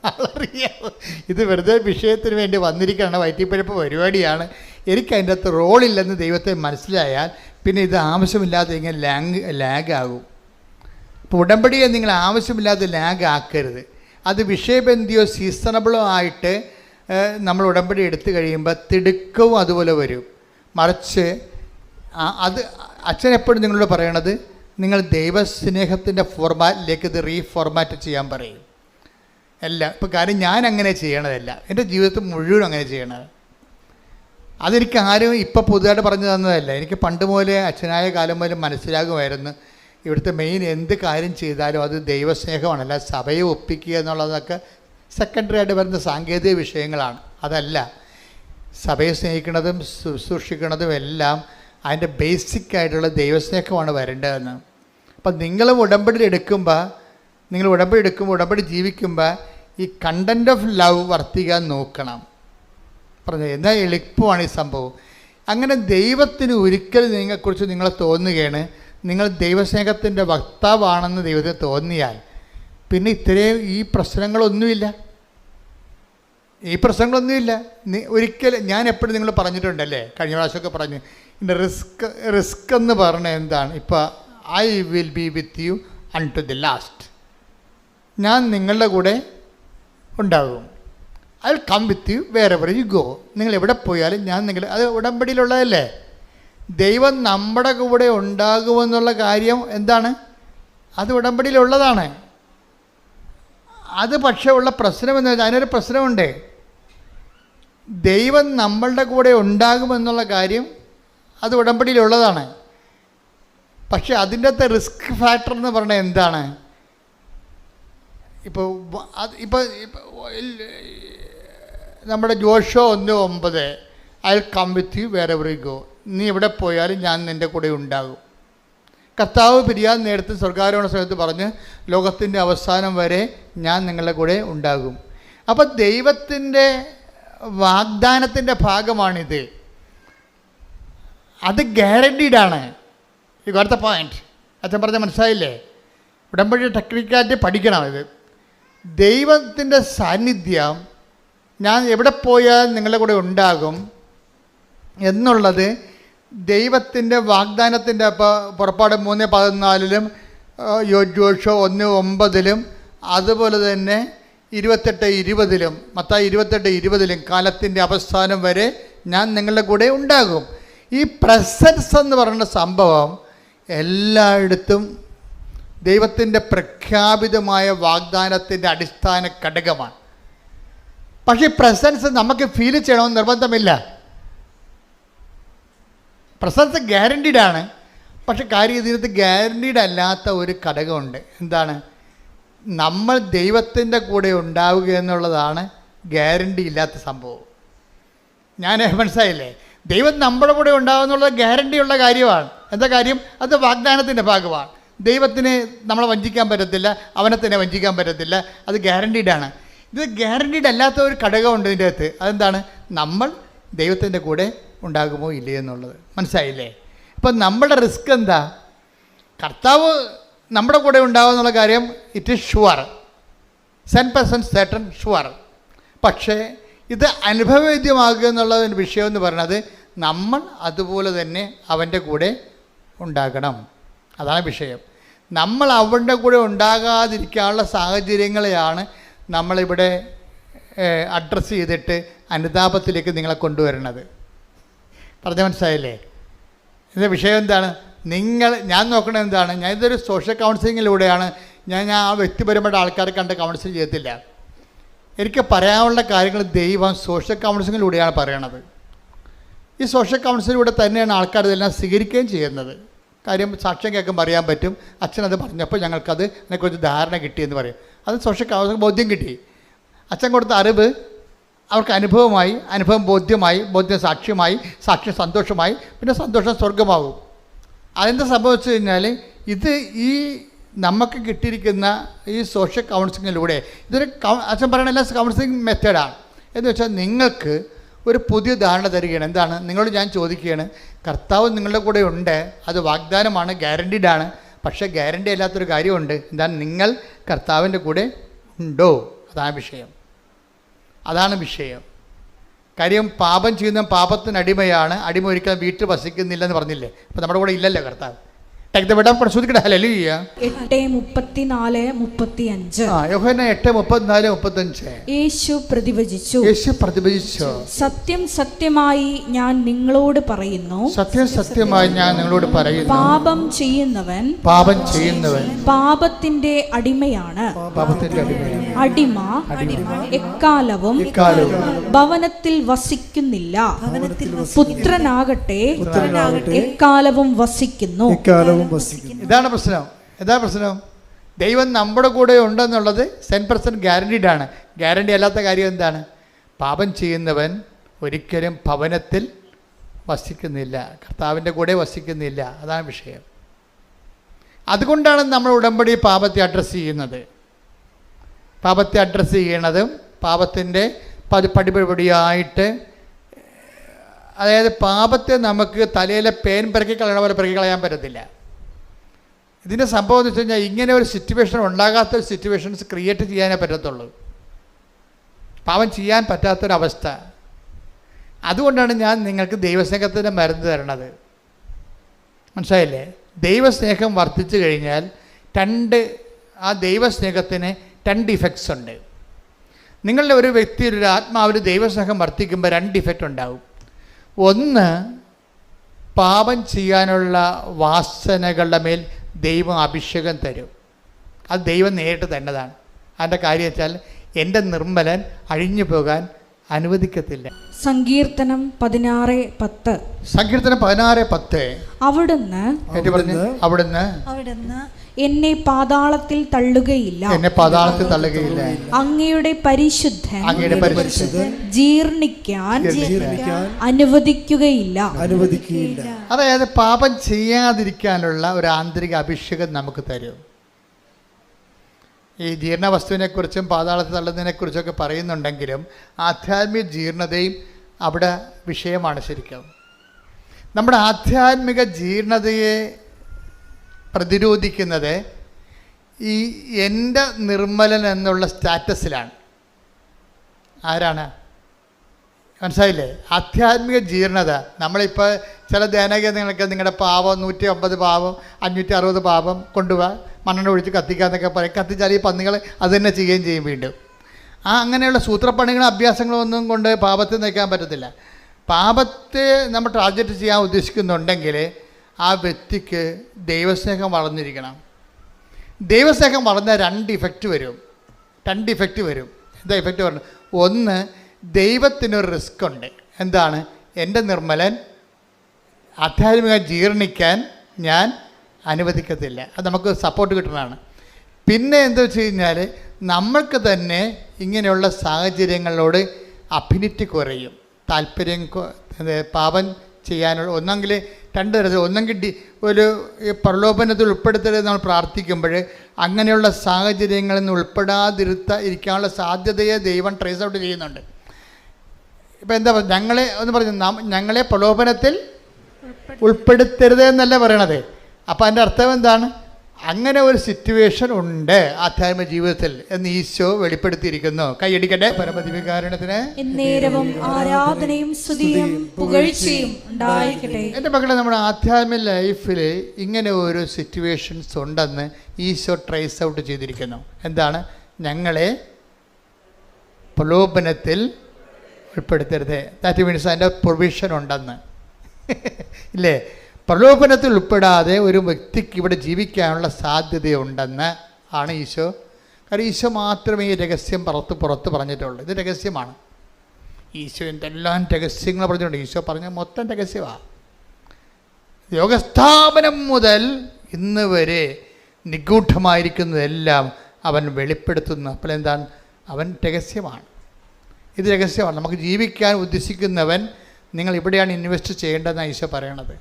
അറിയാമോ? ഇത് വെറുതെ വിഷയത്തിന് വേണ്ടി വന്നിരിക്കുകയാണ്, വയറ്റിപ്പഴപ്പ് പരിപാടിയാണ്, എനിക്ക് അതിൻ്റെ അകത്ത് റോളില്ലെന്ന് ദൈവത്തെ മനസ്സിലായാൽ പിന്നെ ഇത് ആവശ്യമില്ലാതെ ഇങ്ങനെ ലാഗാകും. അപ്പോൾ ഉടമ്പടിയെ നിങ്ങൾ ആവശ്യമില്ലാതെ ലാഗാക്കരുത്. അത് വിഷയബന്ധിയോ സീസണബിളോ ആയിട്ട് നമ്മൾ ഉടമ്പടി എടുത്തു കഴിയുമ്പോൾ തിടുക്കവും അതുപോലെ വരും. മറിച്ച് അത് അച്ഛൻ എപ്പോഴും നിങ്ങളോട് പറയണത്, നിങ്ങൾ ദൈവസ്നേഹത്തിൻ്റെ ഫോർമാറ്റിലേക്ക് ഇത് റീഫോർമാറ്റ് ചെയ്യാൻ പറയും. എല്ലാം ഇപ്പോൾ കാര്യം ഞാൻ അങ്ങനെ ചെയ്യണതല്ല, എൻ്റെ ജീവിതത്തിൽ മുഴുവൻ അങ്ങനെ ചെയ്യണത്. അതെനിക്ക് ആരും ഇപ്പോൾ പുതുതായിട്ട് പറഞ്ഞു തന്നതല്ല. എനിക്ക് പണ്ട് മുതലേ അച്ഛനായ കാലം മുതൽ മനസ്സിലാകുമായിരുന്നു, ഇവിടുത്തെ മെയിൻ എന്ത് കാര്യം ചെയ്താലും അത് ദൈവസ്നേഹമാണ്. അല്ല സഭയെ ഒപ്പിക്കുക എന്നുള്ളതൊക്കെ സെക്കൻഡറി ആയിട്ട് വരുന്ന സാങ്കേതിക വിഷയങ്ങളാണ്. അതല്ല, സഭയെ സ്നേഹിക്കുന്നതും ശുശ്രൂഷിക്കുന്നതും എല്ലാം അതിൻ്റെ ബേസിക്കായിട്ടുള്ള ദൈവസ്നേഹമാണ് വരേണ്ടതെന്ന്. അപ്പം നിങ്ങളും ഉടമ്പടി എടുക്കുമ്പോൾ ഉടമ്പടി ജീവിക്കുമ്പോൾ ഈ കണ്ടൻറ് ഓഫ് ലവ് വർത്തിക്കാൻ നോക്കണം. പറഞ്ഞു എന്നാൽ എളുപ്പമാണ് ഈ സംഭവം. അങ്ങനെ ദൈവത്തിന് ഒരിക്കലും നിങ്ങളെക്കുറിച്ച് നിങ്ങൾ തോന്നുകയാണ് നിങ്ങൾ ദൈവസ്നേഹത്തിൻ്റെ വക്താവാണെന്ന് ദൈവത്തിന് തോന്നിയാൽ പിന്നെ ഇത്രയും ഈ പ്രശ്നങ്ങളൊന്നുമില്ല. ഒരിക്കലും ഞാൻ എപ്പോഴും നിങ്ങൾ പറഞ്ഞിട്ടുണ്ടല്ലേ, കഴിഞ്ഞ പ്രാവശ്യമൊക്കെ പറഞ്ഞു, ഇതിൻ്റെ റിസ്ക് എന്ന് പറഞ്ഞാൽ എന്താണ്? ഇപ്പോൾ I will be with you unto the last. ഞാൻ നിങ്ങളുടെ കൂടെ ഉണ്ടാകും. I will come with you wherever you go. നിങ്ങൾ എവിടെ പോയാലും ഞാൻ അത് ഉടമ്പടിയിലുള്ളതല്ലേ. ദൈവം നമ്മുടെ കൂടെ ഉണ്ടാകുമെന്നുള്ള കാര്യം എന്താണ്? അത് ഉടമ്പടിയിലുള്ളതാണ്. അത് പക്ഷേ ഉള്ള പ്രശ്നമെന്ന് വെച്ചാൽ അതിനൊരു പ്രശ്നമുണ്ട്. ദൈവം നമ്മളുടെ കൂടെ ഉണ്ടാകുമെന്നുള്ള കാര്യം അത് ഉടമ്പടിയിലുള്ളതാണ്. പക്ഷെ അതിൻ്റെ അകത്ത് റിസ്ക് ഫാക്ടർ എന്ന് പറഞ്ഞാൽ എന്താണ്? ഇപ്പോൾ നമ്മുടെ Joshua 1:9 I will come with you wherever you go. നീ എവിടെ പോയാലും ഞാൻ നിൻ്റെ കൂടെ ഉണ്ടാകും. കർത്താവ് പിരിയാൻ നേരത്ത് സ്വർഗ്ഗാരോഹണ സമയത്ത് പറഞ്ഞ് ലോകത്തിൻ്റെ അവസാനം വരെ ഞാൻ നിങ്ങളുടെ കൂടെ ഉണ്ടാകും. അപ്പം ദൈവത്തിൻ്റെ വാഗ്ദാനത്തിൻ്റെ ഭാഗമാണിത്. അത് ഗ്യാരണ്ടീഡാണ്. You got the point. അച്ഛൻ പറഞ്ഞ മനസ്സിലായില്ലേ? ഉടമ്പടി ടെക്നിക്കായിട്ട് പഠിക്കണം. ഇത് ദൈവത്തിൻ്റെ സാന്നിധ്യം ഞാൻ എവിടെ പോയാൽ നിങ്ങളുടെ കൂടെ ഉണ്ടാകും എന്നുള്ളത് ദൈവത്തിൻ്റെ വാഗ്ദാനത്തിൻ്റെ പുറപ്പാട് 3:14 ജോഷുവ 1:9 അതുപോലെ തന്നെ 28:20 മത്തായി 28:20 കാലത്തിൻ്റെ അവസാനം വരെ ഞാൻ നിങ്ങളുടെ കൂടെ ഉണ്ടാകും. ഈ പ്രസൻസ് എന്ന് പറയുന്ന സംഭവം എല്ലായിടത്തും ദൈവത്തിൻ്റെ പ്രഖ്യാപിതമായ വാഗ്ദാനത്തിൻ്റെ അടിസ്ഥാന ഘടകമാണ്. പക്ഷേ ഈ പ്രസൻസ് നമുക്ക് ഫീൽ ചെയ്യണമെന്ന് നിർബന്ധമില്ല. പ്രസൻസ് ഗ്യാരണ്ടീഡാണ്. പക്ഷെ കാര്യം ഇതിനകത്ത് ഗ്യാരണ്ടീഡ് അല്ലാത്ത ഒരു ഘടകമുണ്ട്. എന്താണ്? നമ്മൾ ദൈവത്തിൻ്റെ കൂടെ ഉണ്ടാവുക എന്നുള്ളതാണ് ഗ്യാരണ്ടി ഇല്ലാത്ത സംഭവം. ഞാൻ മനസ്സിലായില്ലേ? ദൈവം നമ്മുടെ കൂടെ ഉണ്ടാകുന്നുള്ളത് ഗ്യാരണ്ടിയുള്ള കാര്യമാണ്. എന്താ കാര്യം? അത് വാഗ്ദാനത്തിൻ്റെ ഭാഗമാണ്. ദൈവത്തിന് നമ്മളെ വഞ്ചിക്കാൻ പറ്റത്തില്ല, അവനെ തന്നെ വഞ്ചിക്കാൻ പറ്റത്തില്ല. അത് ഗ്യാരണ്ടീഡാണ്. ഇത് ഗ്യാരണ്ടീഡ് അല്ലാത്ത ഒരു ഘടകമുണ്ട് ഇതിൻ്റെ അകത്ത്. അതെന്താണ്? നമ്മൾ ദൈവത്തിൻ്റെ കൂടെ ഉണ്ടാകുമോ ഇല്ലേ എന്നുള്ളത്. മനസ്സിലായില്ലേ? അപ്പം നമ്മുടെ റിസ്ക് എന്താ? കർത്താവ് നമ്മുടെ കൂടെ ഉണ്ടാവും എന്നുള്ള കാര്യം it is sure, 100% certain sure. പക്ഷേ ഇത് അനുഭവവേദ്യമാകുക എന്നുള്ള വിഷയം എന്ന് പറയുന്നത് നമ്മൾ അതുപോലെ തന്നെ അവൻ്റെ കൂടെ ഉണ്ടാകണം. അതാണ് വിഷയം. നമ്മൾ അവൻ്റെ കൂടെ ഉണ്ടാകാതിരിക്കാനുള്ള സാഹചര്യങ്ങളെയാണ് നമ്മളിവിടെ അഡ്രസ്സ് ചെയ്തിട്ട് അനുതാപത്തിലേക്ക് നിങ്ങളെ കൊണ്ടുവരുന്നത്. പറഞ്ഞ മനസ്സിലായില്ലേ? ഇതിൻ്റെ വിഷയം എന്താണ്? ഞാൻ നോക്കണത് എന്താണ്? ഞാൻ ഇതൊരു സോഷ്യൽ കൗൺസിലിങ്ങിലൂടെയാണ്. ഞാൻ ആ വ്യക്തിപരമായിട്ട് ആൾക്കാരെ കണ്ട് കൗൺസിൽ ചെയ്യത്തില്ല. എനിക്ക് പറയാനുള്ള കാര്യങ്ങൾ ദൈവം സോഷ്യൽ കൗൺസിലിങ്ങിലൂടെയാണ് പറയണത്. ഈ സോഷ്യൽ കൗൺസിലിലൂടെ തന്നെയാണ് ആൾക്കാർ ഇതെല്ലാം സ്വീകരിക്കുകയും ചെയ്യുന്നത്. കാര്യം സാക്ഷ്യം കേൾക്കുമ്പോൾ അറിയാൻ പറ്റും, അച്ഛനത് പറഞ്ഞപ്പോൾ ഞങ്ങൾക്കത് അതിനെക്കുറിച്ച് ധാരണ കിട്ടിയെന്ന് പറയും. അത് സോഷ്യൽ കൗൺസിലിംഗ് ബോധ്യം കിട്ടി. അച്ഛൻ കൊടുത്ത അറിവ് അവർക്ക് അനുഭവമായി, അനുഭവം ബോധ്യമായി, ബോധ്യം സാക്ഷ്യമായി, സാക്ഷ്യം സന്തോഷമായി, പിന്നെ സന്തോഷം സ്വർഗമാകും. അതെന്താ സംഭവിച്ചു കഴിഞ്ഞാൽ ഇത് ഈ നമുക്ക് കിട്ടിയിരിക്കുന്ന ഈ സോഷ്യൽ കൗൺസിലിങ്ങിലൂടെ ഇതൊരു അച്ഛൻ പറയുന്ന എല്ലാ കൗൺസിലിംഗ് മെത്തേഡാണ്. എന്ന് വെച്ചാൽ നിങ്ങൾക്ക് ഒരു പുതിയ ധാരണ തരികയാണ്. എന്താണ്? നിങ്ങളോട് ഞാൻ ചോദിക്കുകയാണ്, കർത്താവ് നിങ്ങളുടെ കൂടെ ഉണ്ട്, അത് വാഗ്ദാനമാണ്, ഗ്യാരണ്ടീഡാണ്. പക്ഷേ ഗ്യാരണ്ടി അല്ലാത്തൊരു കാര്യമുണ്ട്. എന്താണ്? നിങ്ങൾ കർത്താവിൻ്റെ കൂടെ ഉണ്ടോ? അതാണ് വിഷയം. അതാണ് വിഷയം. കാര്യം പാപം ചെയ്യുന്ന പാപത്തിന് അടിമയാണ്. അടിമ ഒരിക്കലും വീട്ടിൽ വസിക്കുന്നില്ലെന്ന് പറഞ്ഞില്ലേ? അപ്പോൾ നമ്മുടെ കൂടെ ഇല്ലല്ലോ കർത്താവ്. യോഹന്നാൻ 8:34-35 യേശു പ്രതിവചിച്ചു, സത്യം സത്യമായി ഞാൻ നിങ്ങളോട് പറയുന്നു, സത്യം സത്യമായി ഞാൻ നിങ്ങളോട് പറയുന്നു, പാപം ചെയ്യുന്നവൻ പാപത്തിന്റെ അടിമയാണ്. അടിമ എക്കാലവും ഭവനത്തിൽ വസിക്കുന്നില്ല, പുത്രനാകട്ടെ എക്കാലവും വസിക്കുന്നു. ഇതാണ് പ്രശ്നം. ദൈവം നമ്മുടെ കൂടെ ഉണ്ടെന്നുള്ളത് 100% ഗ്യാരണ്ടീഡാണ്. ഗ്യാരണ്ടി അല്ലാത്ത കാര്യം എന്താണ്? പാപം ചെയ്യുന്നവൻ ഒരിക്കലും ഭവനത്തിൽ വസിക്കുന്നില്ല, കർത്താവിൻ്റെ കൂടെ വസിക്കുന്നില്ല. അതാണ് വിഷയം. അതുകൊണ്ടാണ് നമ്മൾ ഉടമ്പടി പാപത്തെ അഡ്രസ്സ് ചെയ്യുന്നത്. പാപത്തെ അഡ്രസ്സ് ചെയ്യണതും പാപത്തിൻ്റെ പടിപടിയായിട്ട്, അതായത് പാപത്തെ നമുക്ക് തലയിലെ പേൻ പെറുക്കി കളയണ പോലെ പെറുക്കി കളയാൻ പറ്റത്തില്ല. ഇതിൻ്റെ സംഭവം എന്ന് വെച്ച് കഴിഞ്ഞാൽ ഇങ്ങനെ ഒരു സിറ്റുവേഷൻ ഉണ്ടാകാത്ത ഒരു സിറ്റുവേഷൻസ് ക്രിയേറ്റ് ചെയ്യാനേ പറ്റത്തുള്ളൂ. പാപം ചെയ്യാൻ പറ്റാത്തൊരവസ്ഥ. അതുകൊണ്ടാണ് ഞാൻ നിങ്ങൾക്ക് ദൈവസ്നേഹത്തിൻ്റെ മരുന്ന് തരണത്. മനസ്സിലായില്ലേ? ദൈവസ്നേഹം വർദ്ധിച്ചു കഴിഞ്ഞാൽ ആ ദൈവസ്നേഹത്തിന് 2 ഇഫക്ട്സ് ഉണ്ട്. നിങ്ങളുടെ ഒരു വ്യക്തി, ഒരു ആത്മാവിൽ ദൈവസ്നേഹം വർദ്ധിക്കുമ്പോൾ 2 ഇഫക്റ്റ് ഉണ്ടാവും. ഒന്ന്, പാപം ചെയ്യാനുള്ള വാസനകളുടെ മേൽ ദൈവം അഭിഷേകം തരും. അത് ദൈവം നേരിട്ട് തന്നതാണ്. അതിൻ്റെ കാര്യം വെച്ചാൽ എൻ്റെ നിർമ്മലൻ അഴിഞ്ഞു പോകാൻ അനുവദിക്കത്തില്ല. സങ്കീർത്തനം 16:10. സങ്കീർത്തനം 16:10. അവിടുന്ന് എന്നെ പാതാളത്തിൽ തള്ളുകയില്ല, അങ്ങയുടെ പരിശുദ്ധൻ ജീർണിക്കാൻ അനുവദിക്കുകയില്ല. അതായത് പാപം ചെയ്യാതിരിക്കാനുള്ള ഒരു ആന്തരിക അഭിഷേകം നമുക്ക് തരും. ഈ ജീർണവസ്തുവിനെക്കുറിച്ചും പാതാളത്തിൽ തള്ളുന്നതിനെക്കുറിച്ചൊക്കെ പറയുന്നുണ്ടെങ്കിലും ആധ്യാത്മിക ജീർണതയും അവിടെ വിഷയമാണ്. ശരിക്കും നമ്മുടെ ആധ്യാത്മിക ജീർണതയെ പ്രതിരോധിക്കുന്നത് ഈ എൻ്റെ നിർമ്മലൻ എന്നുള്ള സ്റ്റാറ്റസിലാണ്. ആരാണ്? മനസ്സിലായില്ലേ? ആധ്യാത്മിക ജീർണത. നമ്മളിപ്പോൾ ചില ധ്യാനകേന്ദ്രങ്ങളൊക്കെ നിങ്ങളുടെ പാപം 150 പാപം 560 പാപം കൊണ്ടുപോവാ, മണ്ണെണ്ണ ഒഴിച്ച് കത്തിക്കാന്നൊക്കെ പറയും. കത്തിച്ചാൽ ഈ പന്നികൾ അത് തന്നെ ചെയ്യുകയും ചെയ്യും വീണ്ടും. അങ്ങനെയുള്ള സൂത്രപ്പണികളും അഭ്യാസങ്ങളും ഒന്നും കൊണ്ട് പാപത്തെ നയിക്കാൻ പറ്റത്തില്ല. പാപത്തെ നമ്മൾ ടാർഗറ്റ് ചെയ്യാൻ ഉദ്ദേശിക്കുന്നുണ്ടെങ്കിൽ ആ വ്യക്തിക്ക് ദൈവസ്നേഹം വളർന്നിരിക്കണം. ദൈവസ്നേഹം വളർന്നാൽ 2 ഇഫക്റ്റ് വരും. എന്താ ഇഫക്റ്റ് പറയുന്നത്? ഒന്ന്, ദൈവത്തിനൊരു റിസ്ക് ഉണ്ട്. എന്താണ്? എൻ്റെ നിർമ്മലൻ ആധ്യാത്മിക ജീർണിക്കാൻ ഞാൻ അനുവദിക്കത്തില്ല. അത് നമുക്ക് സപ്പോർട്ട് കിട്ടുന്നതാണ്. പിന്നെ എന്താ വെച്ച് കഴിഞ്ഞാൽ നമ്മൾക്ക് തന്നെ ഇങ്ങനെയുള്ള സാഹചര്യങ്ങളോട് അഫിനിറ്റി കുറയും, താല്പര്യം. പാപം ചെയ്യാനുള്ള ഒന്നെങ്കിൽ 2 തരത്തിൽ, ഒന്നെങ്കിൽ ഒരു പ്രലോഭനത്തിൽ ഉൾപ്പെടുത്തരുത് നമ്മൾ പ്രാർത്ഥിക്കുമ്പോൾ അങ്ങനെയുള്ള സാഹചര്യങ്ങളിൽ നിന്ന് ഇരിക്കാനുള്ള സാധ്യതയെ ദൈവം ട്രേസ് ഔട്ട് ചെയ്യുന്നുണ്ട്. ഇപ്പം എന്താ ഞങ്ങളെ പ്രലോഭനത്തിൽ ഉൾപ്പെടുത്തരുത് എന്നല്ല പറയണത്. അപ്പം അതിൻ്റെ അർത്ഥം എന്താണ്? അങ്ങനെ ഒരു സിറ്റുവേഷൻ ഉണ്ട് ആധ്യാത്മിക ജീവിതത്തിൽ എന്ന് ഈശോ വെളിപ്പെടുത്തിയിരിക്കുന്നു. കൈയടിക്കട്ടെ പരമദിവ്യകാരുണ്യത്തിന് എന്നേരവും ആരാധനയും സ്തുതിയും പുകഴ്ചയും ഉണ്ടായിരിക്കട്ടെ. എൻ്റെ മക്കളെ, നമ്മുടെ ആധ്യാത്മിക ലൈഫിൽ ഇങ്ങനെ ഒരു സിറ്റുവേഷൻസ് ഉണ്ടെന്ന് ഈശോ ട്രേസ് ഔട്ട് ചെയ്തിരിക്കുന്നു. എന്താണ്? ഞങ്ങളെ പ്രലോഭനത്തിൽ ഉൾപ്പെടുത്തരുത്. ദാറ്റ് മീൻസ് അതിൻ്റെ പ്രൊവിഷൻ ഉണ്ടെന്ന് ഇല്ലേ? പ്രലോഭനത്തിൽ ഉൾപ്പെടാതെ ഒരു വ്യക്തിക്ക് ഇവിടെ ജീവിക്കാനുള്ള സാധ്യതയുണ്ടെന്ന് ആണ് ഈശോ. കാരണം ഈശോ മാത്രമേ ഈ രഹസ്യം പുറത്ത് പറഞ്ഞിട്ടുള്ളൂ. ഇത് രഹസ്യമാണ്. ഈശോ എന്തെല്ലാം രഹസ്യങ്ങൾ പറഞ്ഞിട്ടുണ്ട്. ഈശോ പറഞ്ഞ മൊത്തം രഹസ്യമാണ്. ലോകസ്ഥാപനം മുതൽ ഇന്ന് വരെ നിഗൂഢമായിരിക്കുന്നതെല്ലാം അവൻ വെളിപ്പെടുത്തുന്നു. അപ്പോൾ എന്താണ്? അവൻ രഹസ്യമാണ്. ഇത് രഹസ്യമാണ്. നമുക്ക് ജീവിക്കാൻ ഉദ്ദേശിക്കുന്നവൻ നിങ്ങൾ ഇവിടെയാണ് ഇൻവെസ്റ്റ് ചെയ്യേണ്ടതെന്നാണ് ഈശോ പറയണത്.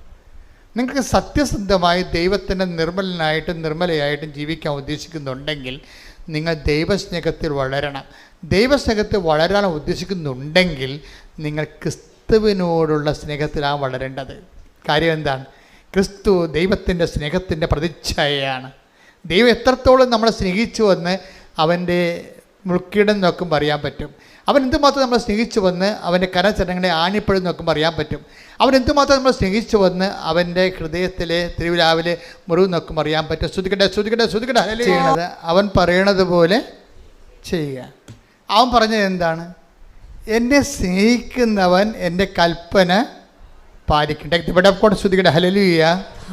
നിങ്ങൾക്ക് സത്യസന്ധമായി ദൈവത്തിൻ്റെ നിർമ്മലനായിട്ടും നിർമ്മലയായിട്ടും ജീവിക്കാൻ ഉദ്ദേശിക്കുന്നുണ്ടെങ്കിൽ നിങ്ങൾ ദൈവസ്നേഹത്തിൽ വളരണം. ദൈവസ്നേഹത്തിൽ വളരാൻ ഉദ്ദേശിക്കുന്നുണ്ടെങ്കിൽ നിങ്ങൾ ക്രിസ്തുവിനോടുള്ള സ്നേഹത്തിലാണ് വളരേണ്ടത്. കാര്യം എന്താണ്? ക്രിസ്തു ദൈവത്തിൻ്റെ സ്നേഹത്തിൻ്റെ പ്രതിച്ഛായയാണ്. ദൈവം എത്രത്തോളം നമ്മളെ സ്നേഹിച്ചുവെന്ന് അവൻ്റെ മുൾക്കിടം നോക്കുമ്പോൾ അറിയാൻ പറ്റും. അവൻ എന്തുമാത്രം നമ്മളെ സ്നേഹിച്ചു വന്ന് അവൻ്റെ കരചരണങ്ങളെ ആണിപ്പഴും നോക്കുമ്പോൾ അറിയാൻ പറ്റും. അവൻ എന്തുമാത്രം നമ്മളെ സ്നേഹിച്ചു വന്ന് അവൻ്റെ ഹൃദയത്തിലെ തിരുവിലാവിലെ മുറിവ് നോക്കുമ്പോൾ അറിയാൻ പറ്റും. ശ്രുതിക്കട്ടെ ചെയ്യണത് അവൻ പറയണത് പോലെ ചെയ്യുക. അവൻ പറഞ്ഞത് എന്താണ്? എന്നെ സ്നേഹിക്കുന്നവൻ എൻ്റെ കൽപ്പന പാലിക്കട്ടെ. ഇവിടെ കൂടെ ശ്രുതിക്കട്ടെ. Hallelujah,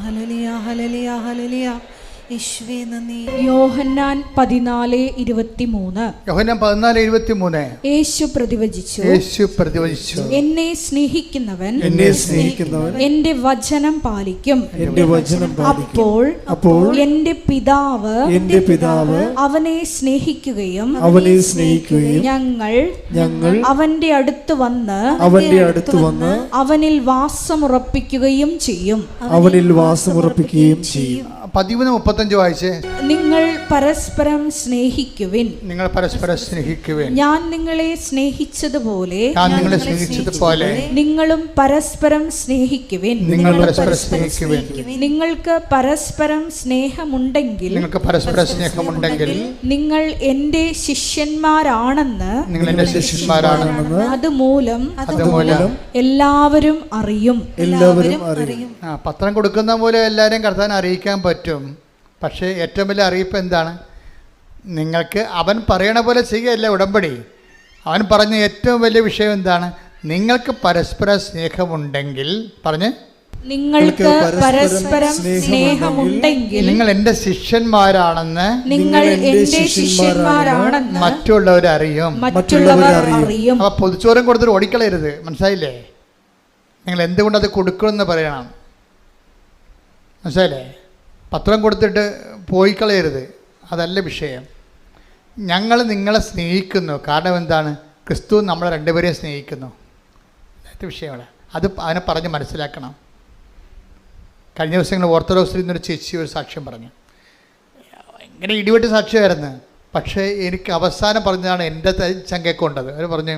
hallelujah, hallelujah, hallelujah. യേശുവേ നന്ദി. യോഹന്നാൻ 14:23. യോഹന്നാൻ 14:23. യേശു പ്രതിവചിച്ചു, എന്നെ സ്നേഹിക്കുന്നവൻ എന്റെ വചനം പാലിക്കും. അപ്പോൾ എന്റെ പിതാവ് അവനെ സ്നേഹിക്കുകയും ഞങ്ങൾ അവന്റെ അടുത്ത് വന്ന് അവനിൽ വാസമുറപ്പിക്കുകയും ചെയ്യും. 13:35 വായിച്ചേ. നിങ്ങൾ പരസ്പരം സ്നേഹിക്കുവിൻ. ഞാൻ നിങ്ങളെ സ്നേഹിച്ചതുപോലെ നിങ്ങളും പരസ്പരം സ്നേഹിക്കുവിൻ. നിങ്ങൾക്ക് പരസ്പരം സ്നേഹമുണ്ടെങ്കിൽ നിങ്ങൾ എന്റെ ശിഷ്യന്മാരാണെന്ന് അതുമൂലം എല്ലാവരും അറിയും. പത്രം കൊടുക്കുന്ന പോലെ എല്ലാവരെയും കർത്താവിനെ അറിയിക്കാൻ പറ്റും. പക്ഷേ ഏറ്റവും വലിയ അറിയിപ്പ് എന്താണ്? നിങ്ങൾക്ക് അവൻ പറയണ പോലെ ചെയ്യുകയല്ല ഉടമ്പടി. അവൻ പറഞ്ഞ ഏറ്റവും വലിയ വിഷയം എന്താണ്? നിങ്ങൾക്ക് പരസ്പര സ്നേഹമുണ്ടെങ്കിൽ നിങ്ങൾക്ക് പരസ്പരം സ്നേഹമുണ്ടെങ്കിൽ നിങ്ങൾ എൻ്റെ ശിഷ്യന്മാരാണെന്ന് മറ്റുള്ളവർ അറിയും. അപ്പോൾ പൊതുച്ചോറും കൊടുത്തിട്ട് ഓടിക്കളയരുത്. മനസ്സിലായില്ലേ? നിങ്ങൾ എന്തുകൊണ്ടത് കൊടുക്കണമെന്ന് പറയണം. മനസ്സിലായില്ലേ? പത്രം കൊടുത്തിട്ട് പോയി കളയരുത്. അതല്ല വിഷയം. ഞങ്ങൾ നിങ്ങളെ സ്നേഹിക്കുന്നു. കാരണം എന്താണ്? ക്രിസ്തു നമ്മളെ രണ്ടുപേരെയും സ്നേഹിക്കുന്നു. അത് വിഷയമാണ്. അതിനെ പറഞ്ഞ് മനസ്സിലാക്കണം. കഴിഞ്ഞ ദിവസങ്ങൾ ഓർത്തഡോക്സിൽ നിന്നൊരു ചേച്ചി ഒരു സാക്ഷ്യം പറഞ്ഞു. ഭയങ്കര ഇടിവെട്ട് സാക്ഷ്യമായിരുന്നു. പക്ഷേ എനിക്ക് അവസാനം പറഞ്ഞതാണ് എൻ്റെ ചങ്കക്കൊണ്ടത്. അവർ പറഞ്ഞു,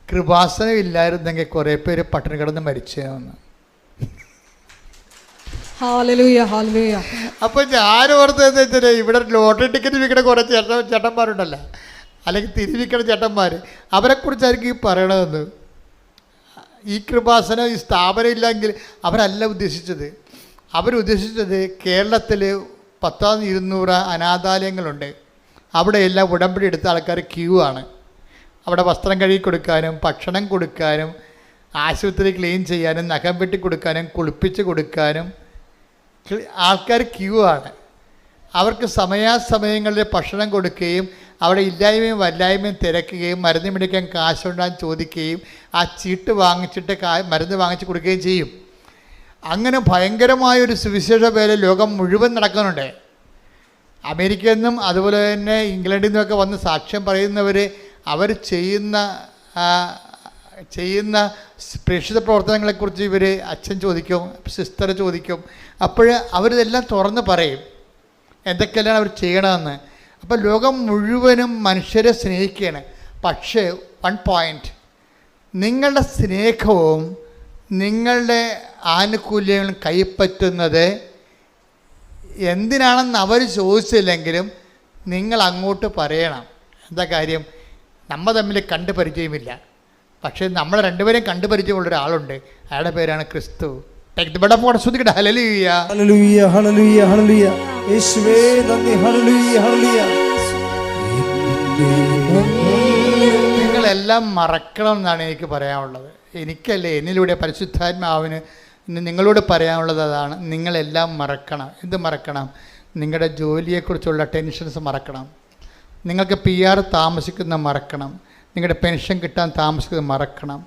കൃപാസനം ഇല്ലായിരുന്നെങ്കിൽ കുറേ പേര് പട്ടിണി കിടന്ന് മരിച്ചതെന്ന്. അപ്പോൾ ഞാൻ ഓർത്തതെന്ന് വെച്ചാൽ ഇവിടെ ലോട്ടറി ടിക്കറ്റ് വിൽക്കണ കുറേ ചേട്ടന്മാരുണ്ടല്ലോ, അല്ലെങ്കിൽ തിരിവിക്കണ ചേട്ടന്മാർ, അവരെക്കുറിച്ചായിരിക്കും ഈ പറയണതെന്ന്. ഈ കൃപാസനം ഈ സ്ഥാപനം ഇല്ലെങ്കിൽ അവരല്ല ഉദ്ദേശിച്ചത്. അവരുദ്ദേശിച്ചത് കേരളത്തിൽ 10,200 അനാഥാലയങ്ങളുണ്ട്. അവിടെയെല്ലാം ഉടമ്പടി എടുത്ത ആൾക്കാർ ക്യൂ ആണ്. അവിടെ വസ്ത്രം കഴുകി കൊടുക്കാനും ഭക്ഷണം കൊടുക്കാനും ആശുപത്രി ക്ലീൻ ചെയ്യാനും നഖം വെട്ടി കൊടുക്കാനും കുളിപ്പിച്ച് കൊടുക്കാനും ആൾക്കാർ ക്യൂ ആണ്. അവർക്ക് സമയാസമയങ്ങളിൽ ഭക്ഷണം കൊടുക്കുകയും അവിടെ ഇല്ലായ്മയും വല്ലായ്മയും തിരക്കുകയും മരുന്ന് മേടിക്കാൻ കാശുണ്ടാൻ ചോദിക്കുകയും ആ ചീട്ട് വാങ്ങിച്ചിട്ട് മരുന്ന് വാങ്ങിച്ച് കൊടുക്കുകയും ചെയ്യും. അങ്ങനെ ഭയങ്കരമായൊരു സുവിശേഷ പേര് ലോകം മുഴുവൻ നടക്കുന്നുണ്ട്. അമേരിക്കയിൽ നിന്നും അതുപോലെ തന്നെ ഇംഗ്ലണ്ടിൽ നിന്നൊക്കെ വന്ന് സാക്ഷ്യം പറയുന്നവർ അവർ ചെയ്യുന്ന പ്രേക്ഷിത പ്രവർത്തനങ്ങളെക്കുറിച്ച് ഇവർ അച്ഛൻ ചോദിക്കും, സിസ്റ്റർ ചോദിക്കും. അപ്പോൾ അവരിതെല്ലാം തുറന്ന് പറയും എന്തൊക്കെയാണ് അവർ ചെയ്യണമെന്ന്. അപ്പോൾ ലോകം മുഴുവനും മനുഷ്യരെ സ്നേഹിക്കുകയാണ്. പക്ഷേ വൺ പോയിൻ്റ്, നിങ്ങളുടെ സ്നേഹവും നിങ്ങളുടെ ആനുകൂല്യങ്ങളും കൈപ്പറ്റുന്നത് എന്തിനാണെന്ന് അവർ ചോദിച്ചില്ലെങ്കിലും നിങ്ങൾ അങ്ങോട്ട് പറയണം. എന്താ കാര്യം? നമ്മൾ തമ്മിൽ കണ്ടു പരിചയമില്ല, പക്ഷേ നമ്മൾ രണ്ടുപേരെയും കണ്ടു പരിചയമുള്ള ഒരാളുണ്ട്. അയാളുടെ പേരാണ് ക്രിസ്തു. ഹല്ലേലൂയ ഹല്ലേലൂയ ഹല്ലേലൂയ യേശുവേ നന്ദി. Hallelujah hallelujah. നിങ്ങളെല്ലാം മറക്കണം എന്നാണ് എനിക്ക് പറയാനുള്ളത്. എനിക്കല്ലേ, എന്നിലൂടെ പരിശുദ്ധാത്മാവിന് നിങ്ങളോട് പറയാനുള്ളത് അതാണ്. നിങ്ങളെല്ലാം മറക്കണം. എന്ത് മറക്കണം? നിങ്ങളുടെ ജോലിയെക്കുറിച്ചുള്ള ടെൻഷൻസ് മറക്കണം. നിങ്ങൾക്ക് PR താമസിക്കുന്ന മറക്കണം. നിങ്ങളുടെ പെൻഷൻ കിട്ടാൻ താമസിക്കുന്നത് മറക്കണം.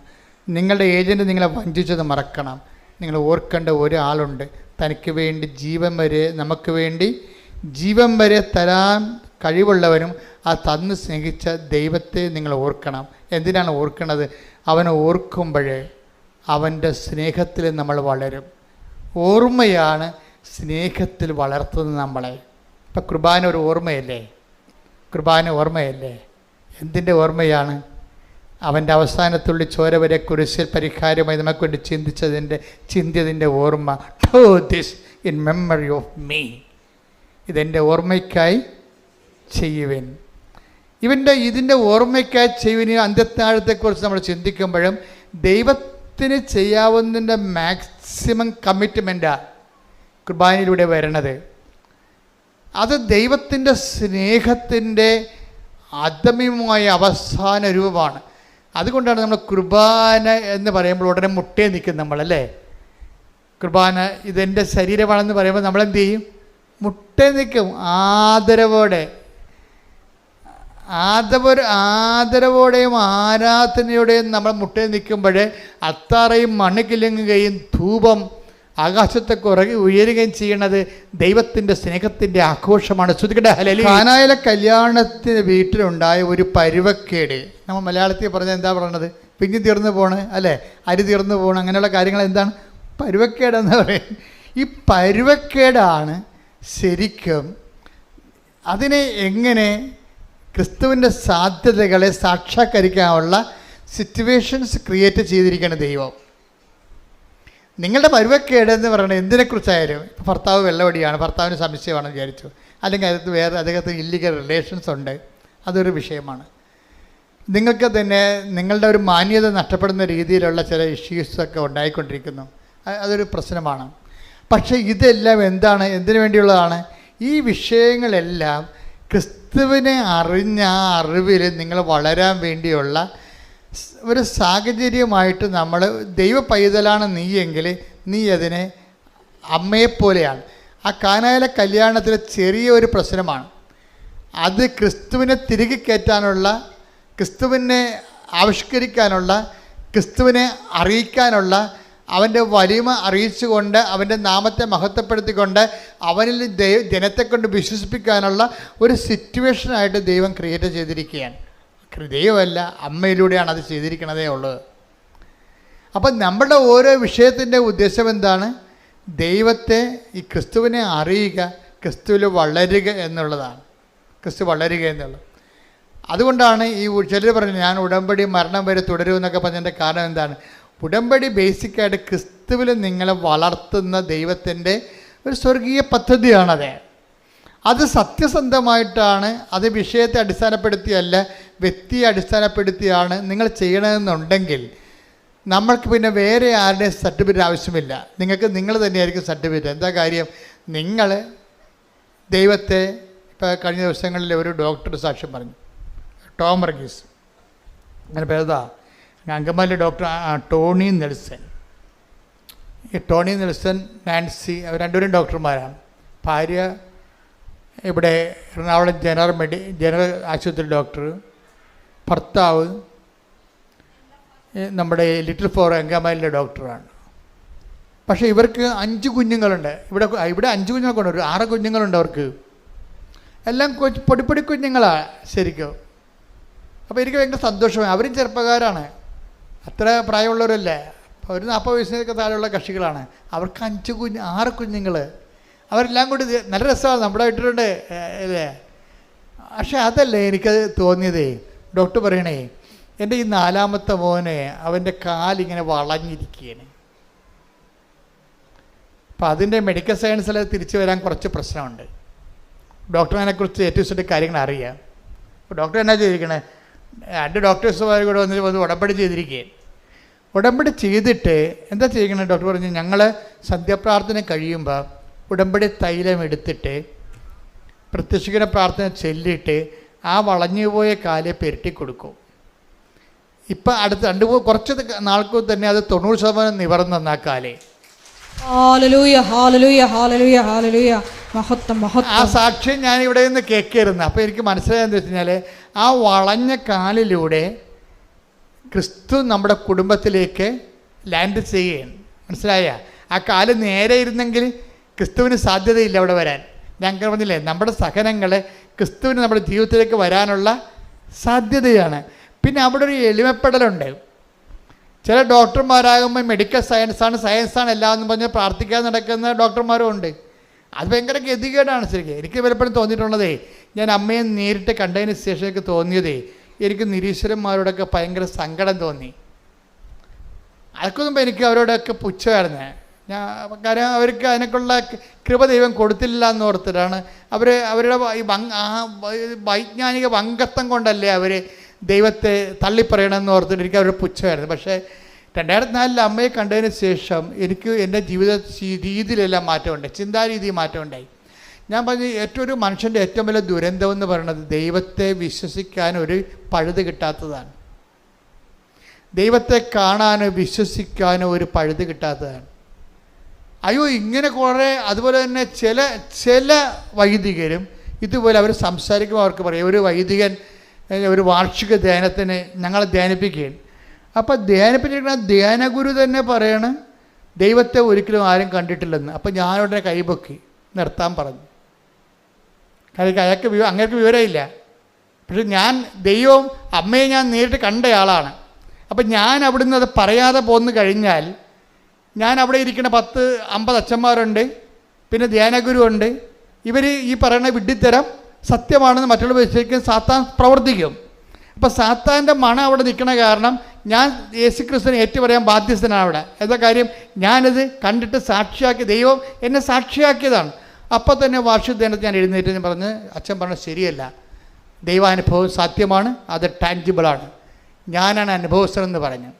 നിങ്ങളുടെ ഏജൻറ്റ് നിങ്ങളെ വഞ്ചിച്ചത് മറക്കണം. നിങ്ങൾ ഓർക്കേണ്ട ഒരാളുണ്ട്, തനിക്ക് വേണ്ടി ജീവൻ വരെ, നമുക്ക് വേണ്ടി ജീവൻ വരെ തരാൻ കഴിവുള്ളവനും ആ തന്ന് സ്നേഹിച്ച ദൈവത്തെ നിങ്ങൾ ഓർക്കണം. എന്തിനാണ് ഓർക്കുന്നത്? അവനെ ഓർക്കുമ്പോഴേ അവൻ്റെ സ്നേഹത്തിൽ നമ്മൾ വളരും. ഓർമ്മയാണ് സ്നേഹത്തിൽ വളർത്തുന്നത് നമ്മളെ. ഇപ്പം കുർബാന ഒരു ഓർമ്മയല്ലേ? കുർബാന ഓർമ്മയല്ലേ? എന്തിൻ്റെ ഓർമ്മയാണ്? അവൻ്റെ അവസാനത്തുള്ളി ചോര വരെ കുരിശിൽ പരിഹാരമായി നമുക്ക് വേണ്ടി ചിന്തിയതിൻ്റെ ഓർമ്മ. Do this in memory of me. ഇതെൻ്റെ ഓർമ്മയ്ക്കായി ചെയ്യുവിൻ. ഇതിൻ്റെ ഓർമ്മയ്ക്കായി ചെയ്യുവിന് അന്ത്യത്താഴത്തെക്കുറിച്ച് നമ്മൾ ചിന്തിക്കുമ്പോഴും ദൈവത്തിന് ചെയ്യാവുന്നതിൻ്റെ മാക്സിമം കമ്മിറ്റ്മെൻറ്റാണ് കുർബാനയിലൂടെ വരണത്. അത് ദൈവത്തിൻ്റെ സ്നേഹത്തിൻ്റെ അദമ്യമായ അവസാന രൂപമാണ്. അതുകൊണ്ടാണ് നമ്മൾ കുർബാന എന്ന് പറയുമ്പോൾ ഉടനെ മുട്ടേ നിൽക്കും നമ്മളല്ലേ. കുർബാന ഇതെൻ്റെ ശരീരമാണെന്ന് പറയുമ്പോൾ നമ്മളെന്ത് ചെയ്യും? മുട്ടേ നിൽക്കും. ആദരവോടെയും ആരാധനയോടെയും നമ്മൾ മുട്ടേ നിൽക്കുമ്പോൾ അത്താറയും മണ്ണിക്കിലുങ്ങുകയും ധൂപം ആകാശത്തെ ഉയരുകയും ചെയ്യണത് ദൈവത്തിൻ്റെ സ്നേഹത്തിൻ്റെ ആഘോഷമാണ്. കാനായിലെ കല്യാണത്തിന് വീട്ടിലുണ്ടായ ഒരു പരുവക്കേട്, നമ്മൾ മലയാളത്തിൽ പറഞ്ഞാൽ എന്താ പറയണത്? പിഞ്ഞി തീർന്നു പോണ് അല്ലേ, അരി തീർന്നു പോകണം, അങ്ങനെയുള്ള കാര്യങ്ങൾ എന്താണ് പരുവക്കേടെന്ന് പറയും. ഈ പരുവക്കേടാണ് ശരിക്കും അതിനെ എങ്ങനെ ക്രിസ്തുവിൻ്റെ സാധ്യതകളെ സാക്ഷാത്കരിക്കാനുള്ള സിറ്റുവേഷൻസ് ക്രിയേറ്റ് ചെയ്തിരിക്കുകയാണ് ദൈവം. നിങ്ങളുടെ പരുവക്കേട് എന്ന് പറയുന്നത് എന്തിനെക്കുറിച്ചായാലും, ഇപ്പോൾ ഭർത്താവ് വെള്ളവടിയാണ്, ഭർത്താവിന് സംശയമാണെന്ന് വിചാരിച്ചു, അല്ലെങ്കിൽ അദ്ദേഹത്തിന് ഇല്ലീഗൽ റിലേഷൻസ് ഉണ്ട്, അതൊരു വിഷയമാണ്. നിങ്ങൾക്ക് തന്നെ നിങ്ങളുടെ ഒരു മാന്യത നഷ്ടപ്പെടുന്ന രീതിയിലുള്ള ചില ഇഷ്യൂസൊക്കെ ഉണ്ടായിക്കൊണ്ടിരിക്കുന്നു, അതൊരു പ്രശ്നമാണ്. പക്ഷേ ഇതെല്ലാം എന്താണ്, എന്തിനു വേണ്ടിയുള്ളതാണ്? ഈ വിഷയങ്ങളെല്ലാം ക്രിസ്തുവിനെ അറിഞ്ഞ ആ അറിവിൽ നിങ്ങൾ വളരാൻ വേണ്ടിയുള്ള ഒരു സാഹചര്യമായിട്ട് നമ്മൾ ദൈവ പൈതലാണ് നീയെങ്കിൽ നീ അതിനെ അമ്മയെപ്പോലെയാണ്. ആ കാനായിലെ കല്യാണത്തിലെ ചെറിയൊരു പ്രശ്നമാണ് അത്. ക്രിസ്തുവിനെ തിരികെ കയറ്റാനുള്ള, ക്രിസ്തുവിനെ ആവിഷ്കരിക്കാനുള്ള, ക്രിസ്തുവിനെ അറിയിക്കാനുള്ള, അവൻ്റെ വലിമ അറിയിച്ചുകൊണ്ട് അവൻ്റെ നാമത്തെ മഹത്വപ്പെടുത്തിക്കൊണ്ട് അവനിൽ ജനത്തെക്കൊണ്ട് വിശ്വസിപ്പിക്കാനുള്ള ഒരു സിറ്റുവേഷനായിട്ട് ദൈവം ക്രിയേറ്റ് ചെയ്തിരിക്കുകയാണ്. ദൈവമല്ല, അമ്മയിലൂടെയാണ് അത് ചെയ്തിരിക്കണതേ ഉള്ളത്. അപ്പം നമ്മുടെ ഓരോ വിഷയത്തിൻ്റെ ഉദ്ദേശം എന്താണ്? ദൈവത്തെ, ഈ ക്രിസ്തുവിനെ അറിയുക, ക്രിസ്തുവിൽ വളരുക എന്നുള്ളതാണ്. ക്രിസ്തു വളരുക എന്നുള്ളത്. അതുകൊണ്ടാണ് ഈ ചിലർ പറഞ്ഞു ഞാൻ ഉടമ്പടി മരണം വരെ തുടരുമെന്നൊക്കെ പറഞ്ഞതിൻ്റെ കാരണം എന്താണ്? ഉടമ്പടി ബേസിക്കായിട്ട് ക്രിസ്തുവിൽ നിങ്ങളെ വളർത്തുന്ന ദൈവത്തിൻ്റെ ഒരു സ്വർഗീയ പദ്ധതിയാണത്. അത് സത്യസന്ധമായിട്ടാണ്, അത് വിഷയത്തെ അടിസ്ഥാനപ്പെടുത്തിയല്ല, വ്യക്തിയെ അടിസ്ഥാനപ്പെടുത്തിയാണ് നിങ്ങൾ ചെയ്യണമെന്നുണ്ടെങ്കിൽ നമ്മൾക്ക് പിന്നെ വേറെ ആരുടെയും സർട്ടിഫിക്കറ്റ് ആവശ്യമില്ല. നിങ്ങൾ തന്നെയായിരിക്കും സർട്ടിഫിക്കറ്റ്. എന്താ കാര്യം? നിങ്ങൾ ദൈവത്തെ, ഇപ്പോൾ കഴിഞ്ഞ ദിവസങ്ങളിൽ ഒരു ഡോക്ടർ സാക്ഷ്യം പറഞ്ഞു, ടോം വർഗീസ്, അങ്ങനെ പേരുതാ, അങ്കമാലി ഡോക്ടർ ടോണി നെൽസൺ. ഈ ടോണി നെൽസൺ, നാൻസി, അവർ രണ്ടുപേരും ഡോക്ടർമാരാണ്. ഭാര്യ ഇവിടെ എറണാകുളം ജനറൽ ആശുപത്രി ഡോക്ടർ, ഭർത്താവ് നമ്മുടെ ലിറ്റിൽ ഫോർ അങ്കമാലിയിലെ ഡോക്ടറാണ്. പക്ഷേ ഇവർക്ക് 5 കുഞ്ഞുങ്ങളുണ്ട്. ഇവിടെ 5 കുഞ്ഞുങ്ങളുണ്ട്, ഒരു 6 കുഞ്ഞുങ്ങളുണ്ട് അവർക്ക്. എല്ലാം പൊടിപ്പൊടി കുഞ്ഞുങ്ങളാണ് ശരിക്കും. അപ്പോൾ എനിക്ക് ഭയങ്കര സന്തോഷമായി. അവരും ചെറുപ്പക്കാരാണ്, അത്ര പ്രായമുള്ളവരല്ലേ, ഒരു 40 വയസ്സിനൊക്കെ താഴെയുള്ള കക്ഷികളാണ്. അവർക്ക് 6 കുഞ്ഞുങ്ങൾ. അവരെല്ലാം കൂടി നല്ല രസമാണ്, നമ്മുടെ വീട്ടിലുണ്ട് അല്ലേ. പക്ഷെ അതല്ലേ എനിക്കത് തോന്നിയതേ. ഡോക്ടർ പറയണേ, എൻ്റെ ഈ 4ാമത്തെ മോനെ അവൻ്റെ കാലിങ്ങനെ വളഞ്ഞിരിക്കുകയാണ്. അപ്പോൾ അതിൻ്റെ മെഡിക്കൽ സയൻസിൽ തിരിച്ചു വരാൻ കുറച്ച് പ്രശ്നമുണ്ട്. ഡോക്ടറിനെക്കുറിച്ച് ഏറ്റവും കൂടുതൽ കാര്യങ്ങൾ അറിയാം. അപ്പോൾ ഡോക്ടർ എന്നാ ചെയ്തിരിക്കണേ, 2 ഡോക്ടേഴ്സുമാർ കൂടെ വന്ന് ഉടമ്പടി ചെയ്തിരിക്കുകയും ഉടമ്പടി ചെയ്തിട്ട് എന്താ ചെയ്യിക്കണേ, ഡോക്ടർ പറഞ്ഞു ഞങ്ങൾ സന്ധ്യാപ്രാർത്ഥന കഴിയുമ്പോൾ ഉടമ്പടി തൈലം എടുത്തിട്ട് പ്രത്യക്ഷീകരണ പ്രാർത്ഥന ചൊല്ലിയിട്ട് ആ വളഞ്ഞുപോയ കാലെ പെരട്ടി കൊടുക്കും. ഇപ്പം അടുത്ത് കുറച്ച് നാൾക്ക് തന്നെ അത് 90% നിവർന്നെന്ന് ആ കാലേ. Hallelujah hallelujah hallelujah hallelujah. മഹത്വം മഹത്വം. ആ സാക്ഷ്യം ഞാൻ ഇവിടെ നിന്ന് കേൾക്കായിരുന്നു. അപ്പോൾ എനിക്ക് മനസ്സിലായെന്ന് വെച്ച് കഴിഞ്ഞാൽ ആ വളഞ്ഞ കാലിലൂടെ ക്രിസ്തു നമ്മുടെ കുടുംബത്തിലേക്ക് ലാൻഡ് ചെയ്യുകയാണ്. മനസ്സിലായ? ആ കാല് നേരെ ഇരുന്നെങ്കിൽ ക്രിസ്തുവിന് സാധ്യതയില്ല അവിടെ വരാൻ. ഞാൻ പറഞ്ഞില്ലേ, നമ്മുടെ സഹനങ്ങൾ ക്രിസ്തുവിന് നമ്മുടെ ജീവിതത്തിലേക്ക് വരാനുള്ള സാധ്യതയാണ്. പിന്നെ അവിടെ ഒരു എളിമപ്പെടലുണ്ട്. ചില ഡോക്ടർമാരാകുമ്പോൾ മെഡിക്കൽ സയൻസാണ് എല്ലാം എന്ന് പറഞ്ഞ് പ്രാർത്ഥിക്കാൻ നടക്കുന്ന ഡോക്ടർമാരും ഉണ്ട്. അത് ഭയങ്കര ഗതികേടാണ് ശരിക്കും. എനിക്ക് പലപ്പോഴും തോന്നിയിട്ടുള്ളതേ, ഞാൻ അമ്മയെ നേരിട്ട് കണ്ടതിന് ശേഷം എനിക്ക് തോന്നിയതേ, എനിക്ക് നിരീശ്വരന്മാരോടൊക്കെ ഭയങ്കര സങ്കടം തോന്നി. അതൊക്കെ മുമ്പ് എനിക്ക് അവരോടൊക്കെ പുച്ഛമായിരുന്നു. കാരണം അവർക്ക് അതിനൊക്കെയുള്ള കൃപ ദൈവം കൊടുത്തില്ല എന്ന് ഓർത്തിട്ടാണ് അവരുടെ വൈജ്ഞാനിക വങ്കത്വം കൊണ്ടല്ലേ അവർ ദൈവത്തെ തള്ളിപ്പറയണമെന്ന് ഓർത്തിട്ട് എനിക്ക് അവരുടെ പുച്ഛമായിരുന്നു. പക്ഷേ 2004 അമ്മയെ കണ്ടതിന് ശേഷം എനിക്ക് എൻ്റെ ജീവിത രീതിയിലെല്ലാം മാറ്റമുണ്ടായി, ചിന്താരീതി മാറ്റമുണ്ടായി. ഞാൻ പറഞ്ഞു, ഒരു മനുഷ്യൻ്റെ ഏറ്റവും വലിയ ദുരന്തം എന്ന് പറയുന്നത് ദൈവത്തെ വിശ്വസിക്കാൻ ഒരു പഴുത് കിട്ടാത്തതാണ്. ദൈവത്തെ കാണാനോ വിശ്വസിക്കാനോ ഒരു പഴുത് കിട്ടാത്തതാണ്. അയ്യോ, ഇങ്ങനെ കുറേ. അതുപോലെ തന്നെ ചില വൈദികരും ഇതുപോലെ അവർ സംസാരിക്കുമ്പോൾ അവർക്ക് പറയും, ഒരു വൈദികൻ ഒരു വാർഷിക ധ്യാനത്തിന് ഞങ്ങളെ ധ്യാനിപ്പിക്കുകയാണ്. അപ്പോൾ ധ്യാനിപ്പിച്ചിരിക്കുന്ന ധ്യാനഗുരു തന്നെ പറയണം ദൈവത്തെ ഒരിക്കലും ആരും കണ്ടിട്ടില്ലെന്ന്. അപ്പോൾ ഞാനുടനെ കൈപൊക്കി നിർത്താൻ പറഞ്ഞു. കാരണം അങ്ങേർക്ക് വിവരമില്ല. പക്ഷെ ഞാൻ ദൈവവും അമ്മയെ ഞാൻ നേരിട്ട് കണ്ടയാളാണ്. അപ്പം ഞാൻ അവിടുന്ന് അത് പറയാതെ പോന്നു കഴിഞ്ഞാൽ, ഞാൻ അവിടെ ഇരിക്കുന്ന 10-50 അച്ഛന്മാരുണ്ട്, പിന്നെ ധ്യാനഗുരു ഉണ്ട്. ഇവർ ഈ പറയുന്ന വിഡ്ഢിത്തരം സത്യമാണെന്ന് മറ്റുള്ളവർ വിശ്വസിക്കും. സാത്താൻ പ്രവർത്തിക്കും. അപ്പോൾ സാത്താൻ്റെ മണം അവിടെ നിൽക്കണ കാരണം ഞാൻ യേശുക്രിസ്തുവിനെ ഏറ്റുപറയാൻ ബാധ്യസ്ഥനാണ് അവിടെ. എന്താ കാര്യം, ഞാനിത് കണ്ടിട്ട് സാക്ഷിയാക്കി, ദൈവം എന്നെ സാക്ഷിയാക്കിയതാണ്. അപ്പോൾ തന്നെ വാർഷികദിനത്തിൽ ഞാൻ എഴുന്നേറ്റ് പറഞ്ഞ്, അച്ഛൻ പറഞ്ഞത് ശരിയല്ല, ദൈവാനുഭവം സത്യമാണ്, അത് ടാൻജിബിളാണ്, ഞാനാണ് അനുഭവസ്ഥനെന്ന് പറഞ്ഞു.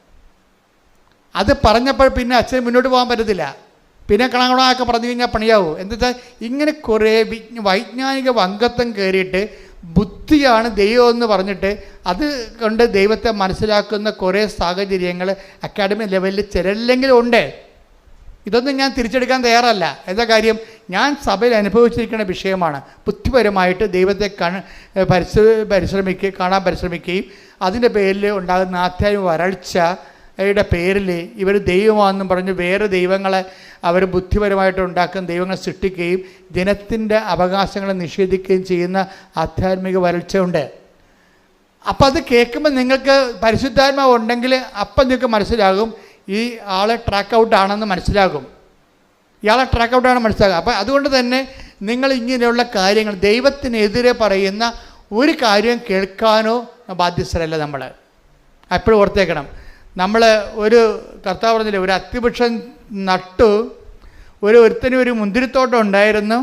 അത് പറഞ്ഞപ്പോൾ പിന്നെ അച്ഛന് മുന്നോട്ട് പോകാൻ പറ്റത്തില്ല. പിന്നെ കണക്കണമൊക്കെ പറഞ്ഞു കഴിഞ്ഞാൽ പണിയാവും. എന്താ വെച്ചാൽ ഇങ്ങനെ കുറേ വൈജ്ഞാനിക വങ്കത്വം കയറിയിട്ട് ബുദ്ധിയാണ് ദൈവം എന്ന് പറഞ്ഞിട്ട് അത് കൊണ്ട് ദൈവത്തെ മനസ്സിലാക്കുന്ന കുറേ സാഹചര്യങ്ങൾ അക്കാഡമി ലെവലിൽ ചിലരില്ലെങ്കിലും ഉണ്ട്. ഇതൊന്നും ഞാൻ തിരിച്ചെടുക്കാൻ തയ്യാറല്ല. എന്താ കാര്യം, ഞാൻ സഭയിൽ അനുഭവിച്ചിരിക്കുന്ന വിഷയമാണ്. ബുദ്ധിപരമായിട്ട് ദൈവത്തെ കാണാൻ പരിശ്രമിക്കുകയും അതിൻ്റെ പേരിൽ ഉണ്ടാകുന്ന ആധ്യാത്മിക വരൾച്ചയുടെ പേരിൽ ഇവർ ദൈവമാണെന്നും പറഞ്ഞ് വേറെ ദൈവങ്ങളെ അവർ ബുദ്ധിപരമായിട്ട് ഉണ്ടാക്കുന്ന ദൈവങ്ങളെ സൃഷ്ടിക്കുകയും ജനത്തിൻ്റെ അവകാശങ്ങളെ നിഷേധിക്കുകയും ചെയ്യുന്ന ആധ്യാത്മിക വരൾച്ചയുണ്ട്. അപ്പം അത് കേൾക്കുമ്പോൾ നിങ്ങൾക്ക് പരിശുദ്ധാത്മാവ് ഉണ്ടെങ്കിൽ അപ്പം നിങ്ങൾക്ക് മനസ്സിലാകും ഈ ആളെ ട്രാക്ക് ഔട്ടാണെന്ന് മനസ്സിലാകും. ഇയാളെ ട്രാക്ക് ഔട്ടാണെന്ന് മനസ്സിലാകും. അപ്പം അതുകൊണ്ട് തന്നെ നിങ്ങൾ ഇങ്ങനെയുള്ള കാര്യങ്ങൾ, ദൈവത്തിനെതിരെ പറയുന്ന ഒരു കാര്യം കേൾക്കാനോ ബാധ്യസ്ഥരല്ല നമ്മൾ. എപ്പോഴും ഓർത്തേക്കണം. നമ്മൾ ഒരു കർത്താവ് പറഞ്ഞില്ലേ, ഒരു അത്തിവൃക്ഷം നട്ടു, ഒരുത്തന് ഒരു മുന്തിരിത്തോട്ടം ഉണ്ടായിരുന്നു.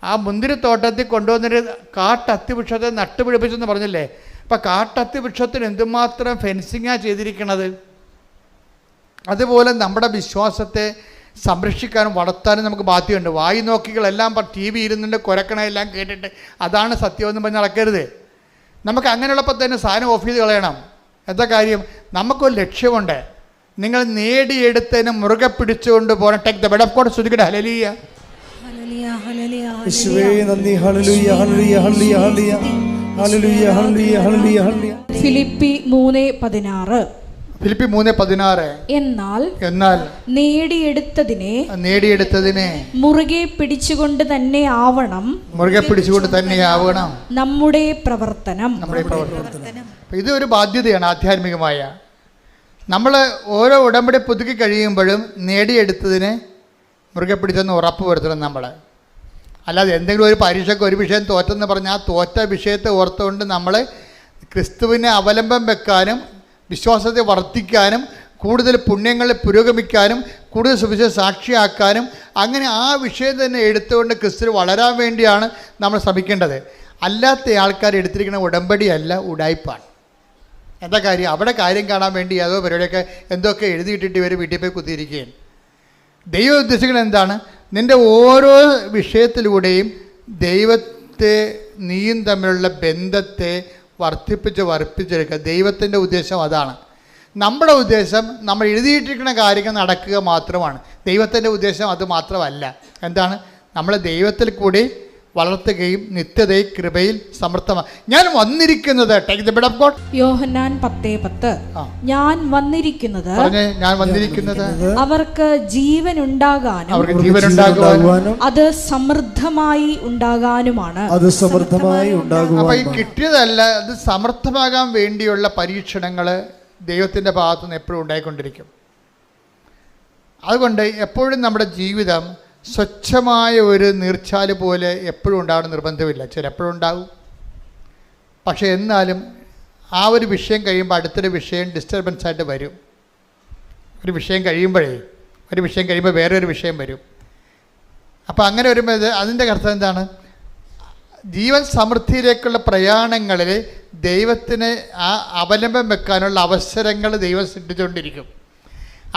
ആ മുന്തിരിത്തോട്ടത്തിൽ കൊണ്ടുവന്നൊരു കാട്ടത്തിവൃക്ഷത്തെ നട്ടുപിടിപ്പിച്ചെന്ന് പറഞ്ഞില്ലേ. അപ്പം കാട്ടത്തിവൃക്ഷത്തിന് എന്തുമാത്രം ഫെൻസിങ്ങാണ് ചെയ്തിരിക്കണത്. അതുപോലെ നമ്മുടെ വിശ്വാസത്തെ സംരക്ഷിക്കാനും വളർത്താനും നമുക്ക് ബാധ്യതയുണ്ട്. വായി നോക്കികളെല്ലാം TV ഇരുന്നുണ്ട് കുരക്കണമെല്ലാം കേട്ടിട്ട് അതാണ് സത്യമെന്ന് പറഞ്ഞ് നടക്കരുത്. നമുക്ക് അങ്ങനെയുള്ളപ്പോൾ തന്നെ സാധനം ഓഫ് ചെയ്ത് കളയണം. എന്താ കാര്യം, നമുക്കൊരു ലക്ഷ്യമുണ്ട്. നിങ്ങൾ നേടിയെടുത്തതിന് മുറുകെ പിടിച്ചുകൊണ്ട് പോകണം. Take the bed of God. ശ്രദ്ധിക്കട്ടെ. ഹല്ലേലൂയ യേശുവേ നന്ദി. Hallelujah hallelujah hallelujah hallelujah hallelujah hallelujah hallelujah. Philippi 3:16. Philippi 3:16. എന്നാൽ നേടിയെടുത്തതിനെ മുറുകെ പിടിച്ചുകൊണ്ട് തന്നെ ആവണം നമ്മുടെ പ്രവർത്തനം. ഇതൊരു ബാധ്യതയാണ് ആധ്യാത്മികമായ. നമ്മൾ ഓരോ ഉടമ്പടി പുതുക്കി കഴിയുമ്പോഴും നേടിയെടുത്തതിനെ മുറുകെ പിടിച്ചെന്ന് ഉറപ്പ് വരുത്തണം നമ്മൾ. അല്ലാതെ എന്തെങ്കിലും ഒരു പരീക്ഷയ്ക്ക് ഒരു വിഷയം തോറ്റെന്ന് പറഞ്ഞാൽ ആ തോറ്റ വിഷയത്തെ ഓർത്തുകൊണ്ട് നമ്മൾ ക്രിസ്തുവിനെ അവലംബം വെക്കാനും വിശ്വാസത്തെ വർദ്ധിക്കാനും കൂടുതൽ പുണ്യങ്ങളിൽ പുരോഗമിക്കാനും കൂടുതൽ സുവിശേഷം സാക്ഷിയാക്കാനും അങ്ങനെ ആ വിഷയം തന്നെ എടുത്തുകൊണ്ട് ക്രിസ്തു വളരാൻ വേണ്ടിയാണ് നമ്മൾ ശ്രമിക്കേണ്ടത്. അല്ലാത്ത ആൾക്കാർ എടുത്തിരിക്കുന്ന ഉടമ്പടിയല്ല, ഉടായ്പാണ്. എന്താ കാര്യം? അവിടെ കാര്യം കാണാൻ വേണ്ടി അതോ പരിപാടിയൊക്കെ എന്തൊക്കെ എഴുതിയിട്ടിട്ട് ഇവർ വീട്ടിൽ പോയി കുത്തിയിരിക്കുകയാണ്. ദൈവം ഉദ്ദേശിക്കുന്നത് എന്താണ്? നിൻ്റെ ഓരോ വിഷയത്തിലൂടെയും ദൈവത്തെ നീയും തമ്മിലുള്ള ബന്ധത്തെ വർദ്ധിപ്പിച്ചെടുക്കുക. ദൈവത്തിൻ്റെ ഉദ്ദേശം അതാണ്. നമ്മുടെ ഉദ്ദേശം നമ്മൾ എഴുതിയിട്ടിരിക്കുന്ന കാര്യങ്ങൾ നടക്കുക മാത്രമാണ്. ദൈവത്തിൻ്റെ ഉദ്ദേശം അത് മാത്രമല്ല. എന്താണ്? നമ്മളെ ദൈവത്തിൽ കൂടി വളർത്തുകയും നിത്യതയിൽ കൃപയിൽ സമൃദ്ധമാണ്. ഞാൻ വന്നിരിക്കുന്നത് യോഹന്നാൻ 10:10 ഞാൻ വന്നിരിക്കുന്നത് അവർക്ക് ജീവൻ ഉണ്ടാകാനും അത് സമൃദ്ധമായി ഉണ്ടാകാനുമാണ്. അപ്പൊ ഈ കിട്ടിയതല്ല, അത് സമൃദ്ധമാകാൻ വേണ്ടിയുള്ള പരീക്ഷണങ്ങൾ ദൈവത്തിൻ്റെ ഭാഗത്തു നിന്ന് എപ്പോഴും ഉണ്ടായിക്കൊണ്ടിരിക്കും. അതുകൊണ്ട് എപ്പോഴും നമ്മുടെ ജീവിതം സ്വച്ഛമായ ഒരു നീർച്ചാല് പോലെ എപ്പോഴും ഉണ്ടാകണം നിർബന്ധമില്ല. ചിലപ്പോഴും ഉണ്ടാകും. പക്ഷേ എന്നാലും ആ ഒരു വിഷയം കഴിയുമ്പോൾ അടുത്തൊരു വിഷയം ഡിസ്റ്റർബൻസ് ആയിട്ട് വരും. ഒരു വിഷയം കഴിയുമ്പോൾ വേറൊരു വിഷയം വരും. അപ്പോൾ അങ്ങനെ വരുമ്പോൾ അതിൻ്റെ അർത്ഥം എന്താണ്? ജീവൻ സമൃദ്ധിയിലേക്കുള്ള പ്രയാണങ്ങളിൽ ദൈവത്തിന് ആ അവലംബം വെക്കാനുള്ള അവസരങ്ങൾ ദൈവം സൃഷ്ടിച്ചുകൊണ്ടിരിക്കും.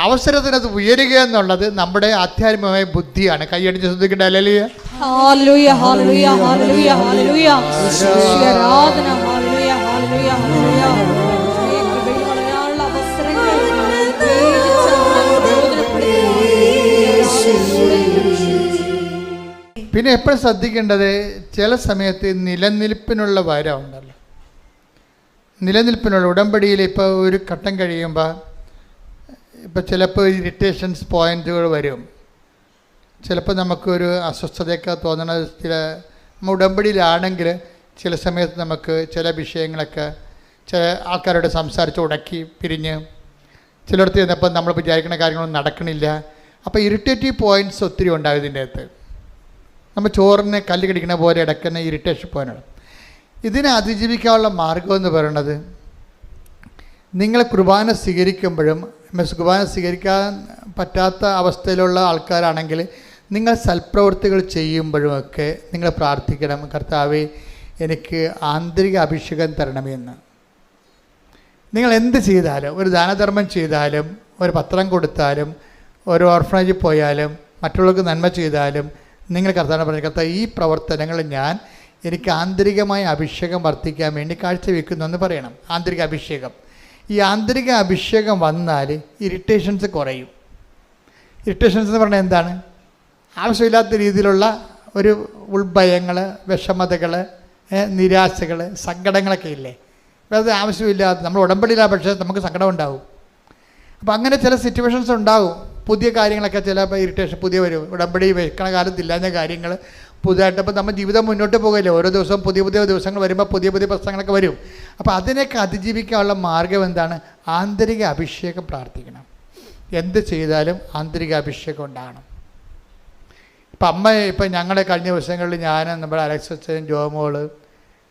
അവസരത്തിനത് ഉയരുക എന്നുള്ളത് നമ്മുടെ ആധ്യാത്മികമായ ബുദ്ധിയാണ്. കൈയടിച്ച് ശ്രദ്ധിക്കേണ്ട. Hallelujah, hallelujah, hallelujah, hallelujah, hallelujah. ആരാധന, ഹല്ലേലൂയ, ഹല്ലേലൂയ, ഹല്ലേലൂയ. കൃപയിൽ വളരാനുള്ള അവസരങ്ങൾ പിന്നെ എപ്പോഴും ശ്രദ്ധിക്കേണ്ടത് ചില സമയത്ത് നിലനിൽപ്പിനുള്ള വരം ഉണ്ടല്ലോ. നിലനിൽപ്പിനുള്ള ഉടമ്പടിയിൽ ഇപ്പോൾ ഒരു ഘട്ടം കഴിയുമ്പോൾ ഇപ്പോൾ ചിലപ്പോൾ ഇറിറ്റേഷൻസ് പോയിൻറ്റുകൾ വരും. ചിലപ്പോൾ നമുക്കൊരു അസ്വസ്ഥതയൊക്കെ തോന്നണ നമ്മൾ ഉടമ്പടിയിലാണെങ്കിൽ ചില സമയത്ത് നമുക്ക് ചില വിഷയങ്ങളൊക്കെ ചില ആൾക്കാരോട് സംസാരിച്ച് ഉടക്കി പിരിഞ്ഞ് ചിലയിടത്ത് ചെന്നപ്പോൾ നമ്മൾ വിചാരിക്കുന്ന കാര്യങ്ങളൊന്നും നടക്കണില്ല. അപ്പോൾ ഇറിറ്റേറ്റീവ് പോയിൻറ്റ്സ് ഒത്തിരി ഉണ്ടാകും ഇതിൻ്റെ അകത്ത്. നമ്മൾ ചോറിനെ കല്ല് കടിക്കുന്ന പോലെ ഇടയ്ക്കുന്ന ഇറിറ്റേഷൻ പോയിൻ്റാണ്. ഇതിനെ അതിജീവിക്കാനുള്ള മാർഗമെന്ന് പറയുന്നത്, നിങ്ങൾ കുർബാന സ്വീകരിക്കുമ്പോഴും കുർബാന സ്വീകരിക്കാൻ പറ്റാത്ത അവസ്ഥയിലുള്ള ആൾക്കാരാണെങ്കിൽ നിങ്ങൾ സൽപ്രവൃത്തികൾ ചെയ്യുമ്പോഴുമൊക്കെ നിങ്ങൾ പ്രാർത്ഥിക്കണം, കർത്താവേ എനിക്ക് ആന്തരിക അഭിഷേകം തരണമെന്ന്. നിങ്ങൾ എന്ത് ചെയ്താലും, ഒരു ദാനധർമ്മം ചെയ്താലും, ഒരു പത്രം കൊടുത്താലും, ഒരു ഓർഫനേജിൽ പോയാലും, മറ്റുള്ളവർക്ക് നന്മ ചെയ്താലും നിങ്ങൾ കർത്താവിനെ പറഞ്ഞു, കർത്താവ് ഈ പ്രവർത്തനങ്ങൾ ഞാൻ എനിക്ക് ആന്തരികമായ അഭിഷേകം വർദ്ധിക്കാൻ വേണ്ടി കാഴ്ചവെക്കുന്നു എന്ന് പറയണം. ആന്തരിക അഭിഷേകം. ഈ ആന്തരിക അഭിഷേകം വന്നാൽ ഇറിറ്റേഷൻസ് കുറയും. ഇറിറ്റേഷൻസ് എന്ന് പറഞ്ഞാൽ എന്താണ്? ആവശ്യമില്ലാത്ത രീതിയിലുള്ള ഒരു ഉൾഭയങ്ങൾ, വിഷമതകൾ, നിരാശകൾ, സങ്കടങ്ങളൊക്കെ ഇല്ലേ? അത് ആവശ്യമില്ലാത്ത, നമ്മൾ ഉടമ്പടിയില്ല, പക്ഷേ നമുക്ക് സങ്കടം ഉണ്ടാവും. അപ്പോൾ അങ്ങനെ ചില സിറ്റുവേഷൻസ് ഉണ്ടാകും. പുതിയ കാര്യങ്ങളൊക്കെ ചിലപ്പോൾ ഇറിറ്റേഷൻ പുതിയ വരും. ഉടമ്പടി വെക്കണ കാലത്തില്ലാത്ത കാര്യങ്ങൾ പുതുതായിട്ട്, അപ്പോൾ നമ്മൾ ജീവിതം മുന്നോട്ട് പോകില്ലേ, ഓരോ ദിവസവും പുതിയ പുതിയ ദിവസങ്ങൾ വരുമ്പോൾ പുതിയ പുതിയ പ്രശ്നങ്ങളൊക്കെ വരും. അപ്പോൾ അതിനൊക്കെ അതിജീവിക്കാനുള്ള മാർഗം എന്താണ്? ആന്തരിക അഭിഷേകം പ്രാർത്ഥിക്കണം. എന്ത് ചെയ്താലും ആന്തരിക അഭിഷേകം ഉണ്ടാകണം. ഇപ്പം ഞങ്ങളുടെ കഴിഞ്ഞ ദിവസങ്ങളിൽ ഞാൻ, നമ്മുടെ അലക്സ് അച്ഛൻ, ജോമോള്,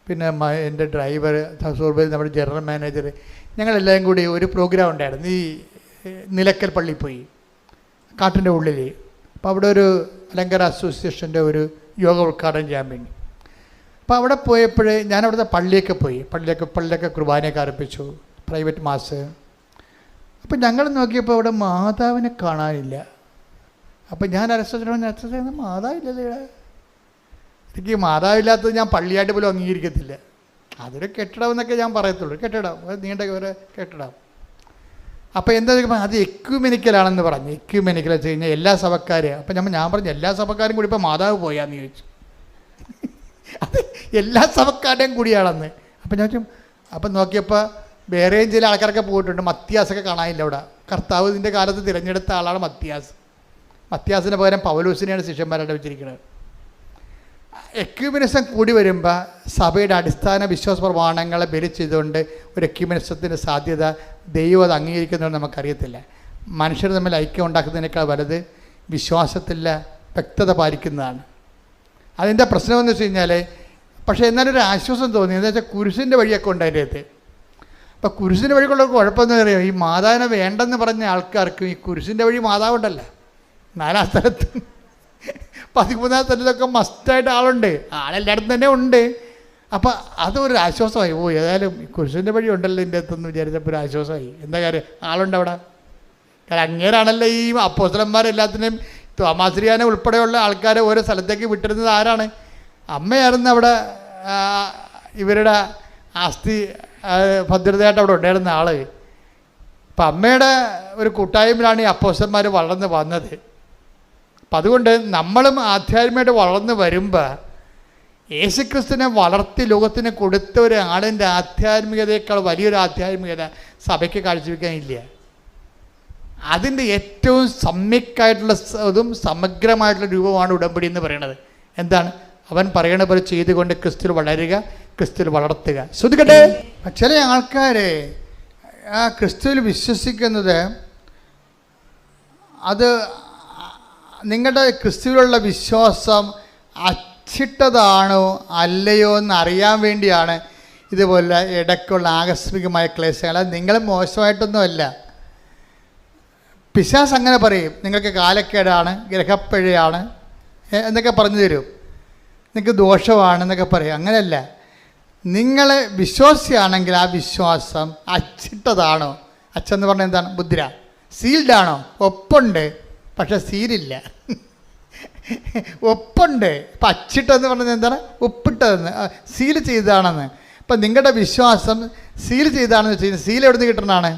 പിന്നെ എൻ്റെ ഡ്രൈവർ സൂർബൽ, നമ്മുടെ ജനറൽ മാനേജർ, ഞങ്ങളെല്ലാവരും കൂടി ഒരു പ്രോഗ്രാം ഉണ്ടായിരുന്നു. ഈ നിലക്കൽ പള്ളി പോയി, കാട്ടിൻ്റെ ഉള്ളിൽ. അപ്പോൾ അവിടെ ഒരു അലങ്കര അസോസിയേഷൻ്റെ ഒരു യോഗ ഉദ്ഘാടനം ചെയ്യാൻ വേണ്ടി. അപ്പോൾ അവിടെ പോയപ്പോൾ ഞാൻ അവിടുത്തെ പള്ളിയൊക്കെ പോയി. പള്ളിയൊക്കെ കുർബാനയൊക്കെ ആരംഭിച്ചു, പ്രൈവറ്റ് മാസ്. അപ്പം ഞങ്ങൾ നോക്കിയപ്പോൾ അവിടെ മാതാവിനെ കാണാനില്ല. അപ്പം ഞാൻ അരസ്വചന മാതാവില്ലല്ലേ? എനിക്ക് മാതാവില്ലാത്തത് ഞാൻ പള്ളിയായിട്ട് പോലും അംഗീകരിക്കത്തില്ല. അതൊരു കെട്ടിടം എന്നൊക്കെ ഞാൻ പറയത്തുള്ളൂ. കെട്ടിടം, നീണ്ട ഒരു കെട്ടിടം. അപ്പോൾ എന്താ ചോദിക്കുമ്പോൾ അത് എക്യുമെനിക്കലാണെന്ന് പറഞ്ഞു. എക്യുമെനിക്കൽ വെച്ച് കഴിഞ്ഞാൽ എല്ലാ സഭക്കാരും. അപ്പം ഞാൻ പറഞ്ഞു എല്ലാ സഭക്കാരും കൂടി ഇപ്പോൾ മാതാവ് പോയാന്ന് ചോദിച്ചു. അത് എല്ലാ സഭക്കാരുടെയും കൂടിയാണെന്ന്. അപ്പം ഞാൻ ചോദിച്ചു. അപ്പം നോക്കിയപ്പോൾ വേറെയും ചില ആൾക്കാരൊക്കെ പോയിട്ടുണ്ട്. മത്തിയാസൊക്കെ കാണാനില്ല അവിടെ. കർത്താവ് ഇതിൻ്റെ കാലത്ത് തിരഞ്ഞെടുത്ത ആളാണ് മത്തിയാസ്. മത്തിയാസിന് പകരം പൗലോസിനെയാണ് ശിഷ്യന്മാരായിട്ട് വെച്ചിരിക്കുന്നത്. എക്യുമെനിസം കൂടി വരുമ്പോൾ സഭയുടെ അടിസ്ഥാന വിശ്വാസ പ്രമാണങ്ങളെ ബലി ചെയ്തുകൊണ്ട് ഒരു എക്യുമെനിസത്തിൻ്റെ സാധ്യത ദൈവം അത് അംഗീകരിക്കുന്നതെന്ന് നമുക്കറിയത്തില്ല. മനുഷ്യർ തമ്മിൽ ഐക്യം ഉണ്ടാക്കുന്നതിനേക്കാൾ വലുത് വിശ്വാസത്തില്ല വ്യക്തത പാലിക്കുന്നതാണ്. അതിൻ്റെ പ്രശ്നമെന്ന് വെച്ച് കഴിഞ്ഞാൽ, പക്ഷേ എന്നാലൊരു ആശ്വാസം തോന്നി. എന്താ വെച്ചാൽ കുരിശിൻ്റെ വഴിയൊക്കെ ഉണ്ട് അതിൻ്റെ അകത്ത്. ഇപ്പം കുരിശിൻ്റെ വഴിക്കുള്ള കുഴപ്പമെന്ന് അറിയാം, ഈ മാതാവിനെ വേണ്ടെന്ന് പറഞ്ഞ ആൾക്കാർക്ക് ഈ കുരിശിൻ്റെ വഴി മാതാവുണ്ടല്ലോ 4 സ്ഥലത്ത് 13 സ്ഥലത്തൊക്കെ മസ്റ്റായിട്ട് ആളുണ്ട്, ആളെല്ലായിടത്തും തന്നെ ഉണ്ട്. അപ്പം അതൊരു ആശ്വാസമായി. ഏതായാലും ഈ കുരിശിൻ്റെ വഴി ഉണ്ടല്ലോ എൻ്റെ അടുത്തെന്ന് വിചാരിച്ചപ്പോൾ ഒരു ആശ്വാസമായി. എന്താ കാര്യം, ആളുണ്ട് അവിടെ. കാരണം അങ്ങേരാണല്ലോ ഈ അപ്പോസ്തലന്മാരെല്ലാത്തിനെയും തോമാശ്രീയാനെ ഉൾപ്പെടെയുള്ള ആൾക്കാരെ ഓരോ സ്ഥലത്തേക്ക് വിട്ടിരുന്നത് ആരാണ്? അമ്മയായിരുന്നു അവിടെ ഇവരുടെ ആസ്തി ഭദ്രതയായിട്ട് അവിടെ ഉണ്ടായിരുന്ന ആൾ. അപ്പം അമ്മയുടെ ഒരു കൂട്ടായ്മയിലാണ് ഈ അപ്പോസ്തലന്മാർ വളർന്ന് വന്നത്. അപ്പം അതുകൊണ്ട് നമ്മളും ആധ്യാത്മികമായിട്ട് വളർന്ന് വരുമ്പോൾ യേശുക്രിസ്തുവിനെ വളർത്തി ലോകത്തിന് കൊടുത്ത ഒരു ആളിൻ്റെ ആധ്യാത്മികതയേക്കാൾ വലിയൊരു ആധ്യാത്മികത സഭയ്ക്ക് കാഴ്ചവെക്കാനില്ല. അതിൻ്റെ ഏറ്റവും സമ്യക്കായിട്ടുള്ള ഇതും സമഗ്രമായിട്ടുള്ള രൂപമാണ് ഉടമ്പടി എന്ന് പറയുന്നത്. എന്താണ്? അവൻ പറയണ പോലെ ചെയ്തുകൊണ്ട് ക്രിസ്തുവിൽ വളരുക, ക്രിസ്തുവിൽ വളർത്തുക. ശ്രദ്ധിക്കട്ടെ, ചില ആൾക്കാർ ആ ക്രിസ്തുവിൽ വിശ്വസിക്കുന്നത് അത് നിങ്ങളുടെ ക്രിസ്തുവിലുള്ള വിശ്വാസം അച്ചിട്ടതാണോ അല്ലയോ എന്നറിയാൻ വേണ്ടിയാണ് ഇതുപോലെ ഇടയ്ക്കുള്ള ആകസ്മികമായ ക്ലേശങ്ങൾ. അത് നിങ്ങൾ മോശമായിട്ടൊന്നുമല്ല. പിശാസ് അങ്ങനെ പറയും, നിങ്ങൾക്ക് കാലക്കേടാണ്, ഗ്രഹപ്പിഴയാണ് എന്നൊക്കെ പറഞ്ഞു തരും, നിങ്ങൾക്ക് ദോഷമാണെന്നൊക്കെ പറയും. അങ്ങനെയല്ല, നിങ്ങൾ വിശ്വാസിയാണെങ്കിൽ ആ വിശ്വാസം അച്ചിട്ടതാണോ? അച്ചെന്ന് പറഞ്ഞാൽ എന്താണ്? മുദ്ര. സീൽഡാണോ? ഒപ്പുണ്ട്, പക്ഷെ സീലില്ല. ഒപ്പുണ്ട്, ഇപ്പം അച്ചിട്ടെന്ന് പറഞ്ഞത് എന്താണ്? ഒപ്പിട്ടതെന്ന്, സീൽ ചെയ്തതാണെന്ന്. ഇപ്പം നിങ്ങളുടെ വിശ്വാസം സീൽ ചെയ്താണെന്ന് വെച്ച് കഴിഞ്ഞാൽ സീൽ എവിടെ നിന്ന് കിട്ടണതാണ്?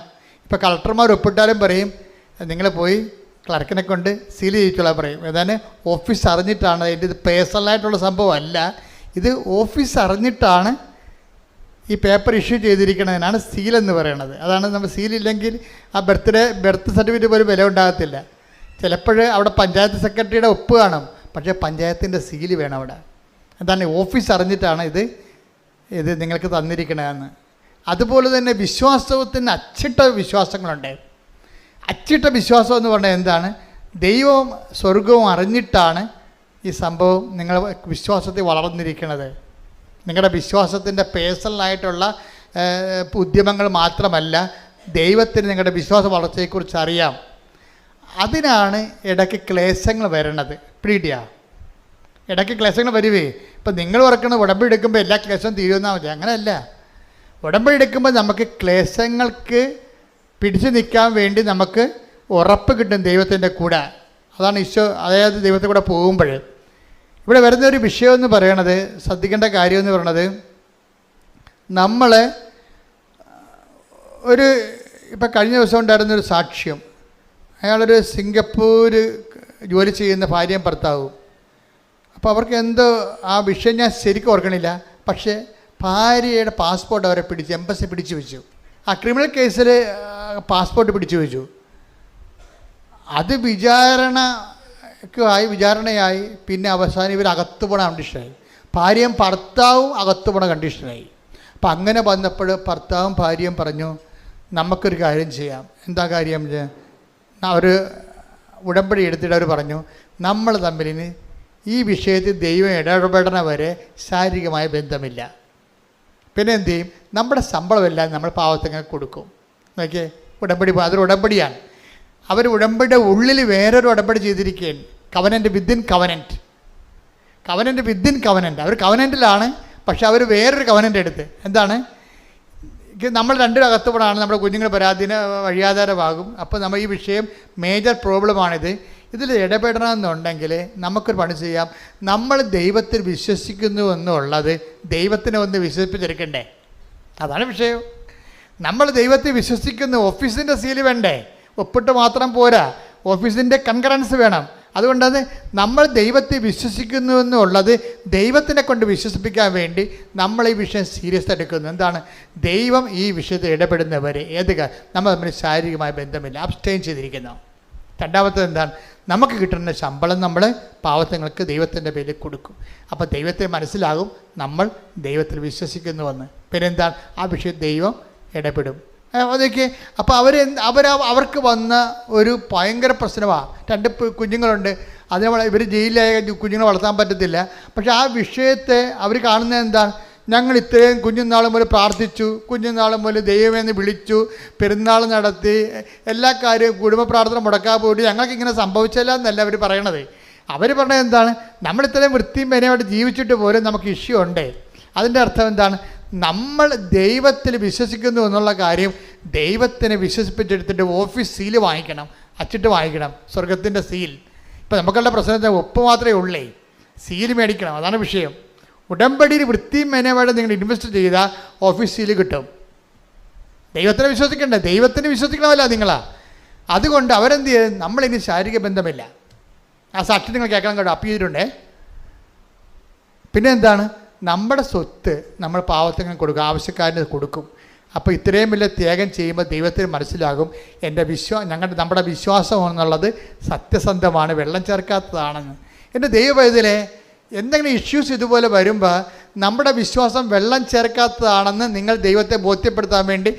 ഇപ്പം കളക്ടർമാർ ഒപ്പിട്ടാലും പറയും നിങ്ങൾ പോയി ക്ലർക്കിനെ കൊണ്ട് സീൽ ചെയ്യിച്ചോളാൻ പറയും. ഏതാണ്ട് ഓഫീസ് അറിഞ്ഞിട്ടാണ്, അതിൻ്റെ ഇത് പേഴ്സണലായിട്ടുള്ള സംഭവമല്ല, ഇത് ഓഫീസ് അറിഞ്ഞിട്ടാണ് ഈ പേപ്പർ ഇഷ്യൂ ചെയ്തിരിക്കുന്നതിനാണ് സീലെന്ന് പറയണത്. അതാണ് നമ്മൾ സീലില്ലെങ്കിൽ ആ ബർത്ത് സർട്ടിഫിക്കറ്റ് പോലും വില ഉണ്ടാകത്തില്ല. ചിലപ്പോൾ അവിടെ പഞ്ചായത്ത് സെക്രട്ടറിയുടെ ഒപ്പ് കാണും, പക്ഷേ പഞ്ചായത്തിൻ്റെ സീല് വേണം അവിടെ. എന്താണ്? ഓഫീസ് അറിഞ്ഞിട്ടാണ് ഇത് നിങ്ങൾക്ക് തന്നിരിക്കണതെന്ന്. അതുപോലെ തന്നെ വിശ്വാസത്തിന് അച്ചിട്ട വിശ്വാസങ്ങളുണ്ട്. അച്ചിട്ട വിശ്വാസം എന്ന് പറഞ്ഞാൽ എന്താണ്? ദൈവവും സ്വർഗവും അറിഞ്ഞിട്ടാണ് ഈ സംഭവം നിങ്ങൾ വിശ്വാസത്തിൽ വളർന്നിരിക്കുന്നത്. നിങ്ങളുടെ വിശ്വാസത്തിൻ്റെ പേഴ്സണലായിട്ടുള്ള ഉദ്യമങ്ങൾ മാത്രമല്ല, ദൈവത്തിന് നിങ്ങളുടെ വിശ്വാസ വളർച്ചയെക്കുറിച്ച് അറിയാം. അതിനാണ് ഇടയ്ക്ക് ക്ലേശങ്ങൾ വരണത്. പിടിയാ, ഇടയ്ക്ക് ക്ലേശങ്ങൾ വരുവേ. ഇപ്പം നിങ്ങൾ ഓർക്കണം ഉടമ്പടി എടുക്കുമ്പോൾ എല്ലാ ക്ലേശവും തീരുമെന്നാൽ മതി. അങ്ങനെയല്ല. ഉടമ്പടി എടുക്കുമ്പോൾ നമുക്ക് ക്ലേശങ്ങൾക്ക് പിടിച്ചു നിൽക്കാൻ വേണ്ടി നമുക്ക് ഉറപ്പ് കിട്ടും ദൈവത്തിൻ്റെ കൂടെ. അതാണ് ഈശോ, അതായത് ദൈവത്തെ കൂടെ പോകുമ്പോൾ ഇവിടെ വരുന്നൊരു വിഷയമെന്ന് പറയണത്, ശ്രദ്ധിക്കേണ്ട കാര്യമെന്ന് പറയണത്, നമ്മൾ ഇപ്പം കഴിഞ്ഞ ദിവസം ഉണ്ടായിരുന്നൊരു സാക്ഷ്യം. അയാളൊരു സിംഗപ്പൂർ ജോലി ചെയ്യുന്ന ഭാര്യയും ഭർത്താവും. അപ്പോൾ അവർക്ക് എന്തോ ആ വിഷയം ഞാൻ ശരിക്കും ഓർക്കണില്ല, പക്ഷേ ഭാര്യയുടെ പാസ്പോർട്ട് അവരെ എംബസി പിടിച്ചു വെച്ചു. ആ ക്രിമിനൽ കേസിൽ പാസ്പോർട്ട് പിടിച്ചു വെച്ചു. അത് വിചാരണയായി പിന്നെ അവസാനം ഇവർ അകത്തു പോണ കണ്ടീഷനായി. ഭാര്യയും ഭർത്താവും അകത്തു പോണ കണ്ടീഷനായി. അപ്പം അങ്ങനെ വന്നപ്പോൾ ഭർത്താവും ഭാര്യയും പറഞ്ഞു, നമുക്കൊരു കാര്യം ചെയ്യാം. എന്താ കാര്യം? അവർ ഉടമ്പടി എടുത്തിട്ട് അവർ പറഞ്ഞു, നമ്മൾ തമ്മിലിന് ഈ വിഷയത്തിൽ ദൈവം ഇടപെടണ വരെ ശാരീരികമായ ബന്ധമില്ല. പിന്നെ എന്തു ചെയ്യും? നമ്മുടെ ശമ്പളമെല്ലാം നമ്മൾ പാവത്തിങ്ങനെ കൊടുക്കും. നോക്കിയേ, ഉടമ്പടി, അതൊരു ഉടമ്പടിയാണ്. അവർ ഉടമ്പടിയുടെ ഉള്ളിൽ വേറൊരു ഉടമ്പടി ചെയ്തിരിക്കുകയാണ്. Covenant within covenant. അവർ കവനൻ്റിലാണ്, പക്ഷെ അവർ വേറൊരു കവനൻ്റ് എടുത്ത്. എന്താണ്? നമ്മൾ രണ്ടിനും അകത്തുപോടാണ് നമ്മുടെ കുഞ്ഞുങ്ങൾ പരാതിന് വഴിയാധാരമാകും. അപ്പോൾ നമ്മൾ ഈ വിഷയം മേജർ പ്രോബ്ലമാണിത്. ഇതിൽ ഇടപെടണമെന്നുണ്ടെങ്കിൽ നമുക്കൊരു പണി ചെയ്യാം. നമ്മൾ ദൈവത്തിൽ വിശ്വസിക്കുന്നു എന്നുള്ളത് ദൈവത്തിനെ ഒന്ന് വിശ്വസിപ്പിച്ചെടുക്കണ്ടേ? അതാണ് വിഷയം. നമ്മൾ ദൈവത്തിൽ വിശ്വസിക്കുന്നു, ഓഫീസിൻ്റെ സീല് വേണ്ടേ? ഒപ്പിട്ട് മാത്രം പോരാ, ഓഫീസിൻ്റെ കൺകറൻസ് വേണം. അതുകൊണ്ടത് നമ്മൾ ദൈവത്തെ വിശ്വസിക്കുന്നു എന്നുള്ളത് ദൈവത്തിനെ കൊണ്ട് വിശ്വസിപ്പിക്കാൻ വേണ്ടി നമ്മൾ ഈ വിഷയം സീരിയസ് എടുക്കുന്നു. എന്താണ്? ദൈവം ഈ വിഷയത്തിൽ ഇടപെടുന്നവരെ നമ്മൾ തമ്മിൽ ശാരീരികമായ ബന്ധമില്ല, അബ്സ്റ്റെയിൻ ചെയ്തിരിക്കുന്നു. രണ്ടാമത്തത് എന്താണ്? നമുക്ക് കിട്ടുന്ന ശമ്പളം നമ്മൾ പാവത്തങ്ങൾക്ക് ദൈവത്തിൻ്റെ പേരിൽ കൊടുക്കും. അപ്പോൾ ദൈവത്തെ മനസ്സിലാകും നമ്മൾ ദൈവത്തിൽ വിശ്വസിക്കുന്നുവെന്ന്. പിന്നെ എന്താണ്? ആ വിഷയം ദൈവം ഇടപെടും. അതൊക്കെ അപ്പോൾ അവർക്ക് വന്ന ഒരു ഭയങ്കര പ്രശ്നമാണ്. 2 കുഞ്ഞുങ്ങളുണ്ട്. അതിനെ ഇവർ ജയിലിലായ കുഞ്ഞുങ്ങളെ വളർത്താൻ പറ്റത്തില്ല. പക്ഷെ ആ വിഷയത്തെ അവർ കാണുന്നത് എന്താണ്? ഞങ്ങൾ ഇത്രയും കുഞ്ഞുനാൾ മുതൽ പ്രാർത്ഥിച്ചു, കുഞ്ഞുനാൾ മുതൽ ദൈവമെന്ന് വിളിച്ചു, പെരുന്നാൾ നടത്തി, എല്ലാ കാര്യവും കുടുംബ പ്രാർത്ഥന മുടക്കാൻ പോയിട്ട് ഞങ്ങൾക്ക് ഇങ്ങനെ സംഭവിച്ചില്ല എന്നല്ല അവർ പറയണത്. അവർ പറഞ്ഞത് എന്താണ്? നമ്മൾ ഇത്രയും വൃത്തിയും മെനയായിട്ട് ജീവിച്ചിട്ട് പോലും നമുക്ക് ഇഷ്യൂ ഉണ്ട്. അതിൻ്റെ അർത്ഥം എന്താണ്? നമ്മൾ ദൈവത്തിൽ വിശ്വസിക്കുന്നു എന്നുള്ള കാര്യം ദൈവത്തിനെ വിശ്വസിപ്പിച്ചെടുത്തിട്ട് ഓഫീസ് സീല് വാങ്ങിക്കണം, അച്ചിട്ട് വാങ്ങിക്കണം, സ്വർഗത്തിൻ്റെ സീൽ. ഇപ്പം നമുക്കുള്ള പ്രശ്നത്തെ ഒപ്പ് മാത്രമേ ഉള്ളേ, സീല് മേടിക്കണം, അതാണ് വിഷയം. ഉടമ്പടിയിൽ വൃത്തിയും മെനവായിട്ട് നിങ്ങൾ ഇൻവെസ്റ്റ് ചെയ്താൽ ഓഫീസ് സീല് കിട്ടും. ദൈവത്തിനെ വിശ്വസിക്കണ്ടേ? ദൈവത്തിന് വിശ്വസിക്കണമല്ല നിങ്ങളാ. അതുകൊണ്ട് അവരെന്ത് ചെയ്യും? നമ്മളിനി ശാരീരിക ബന്ധമില്ല. ആ സാക്ഷി നിങ്ങൾ കേൾക്കണം കേട്ടോ, അപ്പീൽ ചെയ്തിട്ടുണ്ടേ. പിന്നെ എന്താണ്? നമ്മുടെ സ്വത്ത് നമ്മൾ പാവത്തിന് കൊടുക്കും, ആവശ്യക്കാരന് കൊടുക്കും. അപ്പോൾ ഇത്രയും വലിയ ത്യാഗം ചെയ്യുമ്പോൾ ദൈവത്തിന് മനസ്സിലാകും നമ്മുടെ വിശ്വാസം എന്നുള്ളത് സത്യസന്ധമാണ്, വെള്ളം ചേർക്കാത്തതാണെന്ന്. എൻ്റെ ദൈവവേദനെ എന്തെങ്കിലും ഇഷ്യൂസ് ഇതുപോലെ വരുമ്പോൾ നമ്മുടെ വിശ്വാസം വെള്ളം ചേർക്കാത്തതാണെന്ന് നിങ്ങൾ ദൈവത്തെ ബോധ്യപ്പെടുത്താൻ വേണ്ടി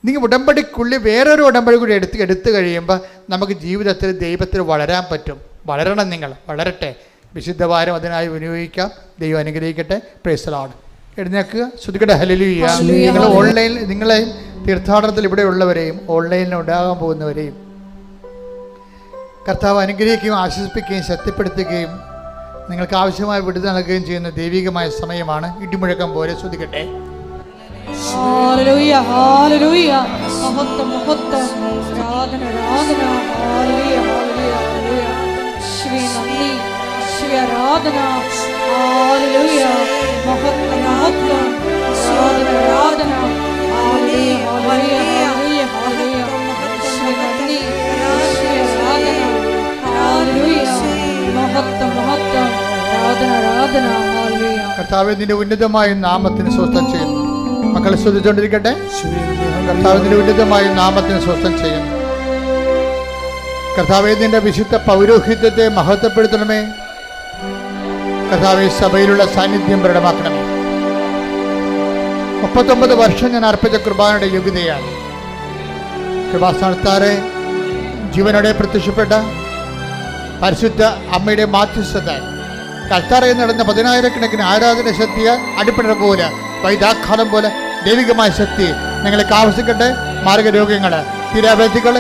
നിങ്ങൾ ഉടമ്പടിക്കുള്ളിൽ വേറൊരു ഉടമ്പടി കൂടി എടുത്ത് കഴിയുമ്പോൾ നമുക്ക് ജീവിതത്തിൽ ദൈവത്തിൽ വളരാൻ പറ്റും. വളരണം, നിങ്ങൾ വളരട്ടെ. വിശുദ്ധവാരം അതിനായി വിനിയോഗിക്കാം. ദൈവം അനുഗ്രഹിക്കട്ടെ. Praise the Lord. എഴുന്നേൽക്കുക, ശ്രുതിക്കട്ടെ ഹല്ലേലൂയ. നിങ്ങൾ ഓൺലൈനിൽ, നിങ്ങളെയും തീർത്ഥാടനത്തിൽ ഇവിടെ ഉള്ളവരെയും ഓൺലൈനിൽ ഉണ്ടാകാൻ പോകുന്നവരെയും കർത്താവ് അനുഗ്രഹിക്കുകയും ആശ്വസിപ്പിക്കുകയും ശക്തിപ്പെടുത്തുകയും നിങ്ങൾക്ക് ആവശ്യമായ വിടുതൽ നൽകുകയും ചെയ്യുന്ന ദൈവികമായ സമയമാണ്. ഇടിമുഴക്കം പോലെ ശ്രുതിക്കട്ടെ. ഹല്ലേലൂയ, ഹല്ലേലൂയ, മഹത്വം, മഹത്വം, ആരാധന, ആരാധന, ഹല്ലേലൂയ, ഹല്ലേലൂയ, ഹല്ലേലൂയ. യേശുവേ നന്ദി, യേശുവേ ആരാധന, ഹല്ലേലൂയ, മഹത്വം, മഹത്വം, ആരാധന, ആരാധന, ഹല്ലേലൂയ, ഹല്ലേലൂയ, ഹല്ലേലൂയ, ഹല്ലേലൂയ. യേശുവേ നന്ദി, യേശുവേ ആരാധന, ഹല്ലേലൂയ, മഹത്വം, മഹത്വം, ആരാധന, ആരാധന, ഹല്ലേലൂയ. കർത്താവേ, നിന്റെ ഉന്നതമായ നാമത്തിന് സ്വസ്ഥം ചെയ്യുന്നു. മക്കളെ ശ്രദ്ധിച്ചുകൊണ്ടിരിക്കട്ടെ. കർത്താവിന്റെ ഉന്നതമായ നാമത്തിന് സ്വസ്ഥം ചെയ്യുന്നു. കർത്താവേ, നിന്റെ വിശുദ്ധ പൗരോഹിത്യത്തെ മഹത്വപ്പെടുത്തണമേ. കർത്താവേ, സഭയിലുള്ള സാന്നിധ്യം പ്രകടമാക്കണമേ. 39 വർഷം ഞാൻ അർപ്പിച്ച കൃപാനയുടെ യോഗ്യതയാണ്. കൃപാസ്ഥാനത്താറെ ജീവനോടെ പ്രത്യക്ഷപ്പെട്ട പരിശുദ്ധ അമ്മയുടെ മാധ്യസ്ഥത കൽത്താറയിൽ നടന്ന 10,000-കണക്കിന് ആരാധന ശക്തിയ അടിപ്പിണർ പോലെ, വൈദാഘാതം പോലെ ദൈവികമായ ശക്തി നിങ്ങൾക്ക് ആവശ്യിക്കട്ടെ. മാർഗരോഗങ്ങൾ, തീരാവേദികൾ,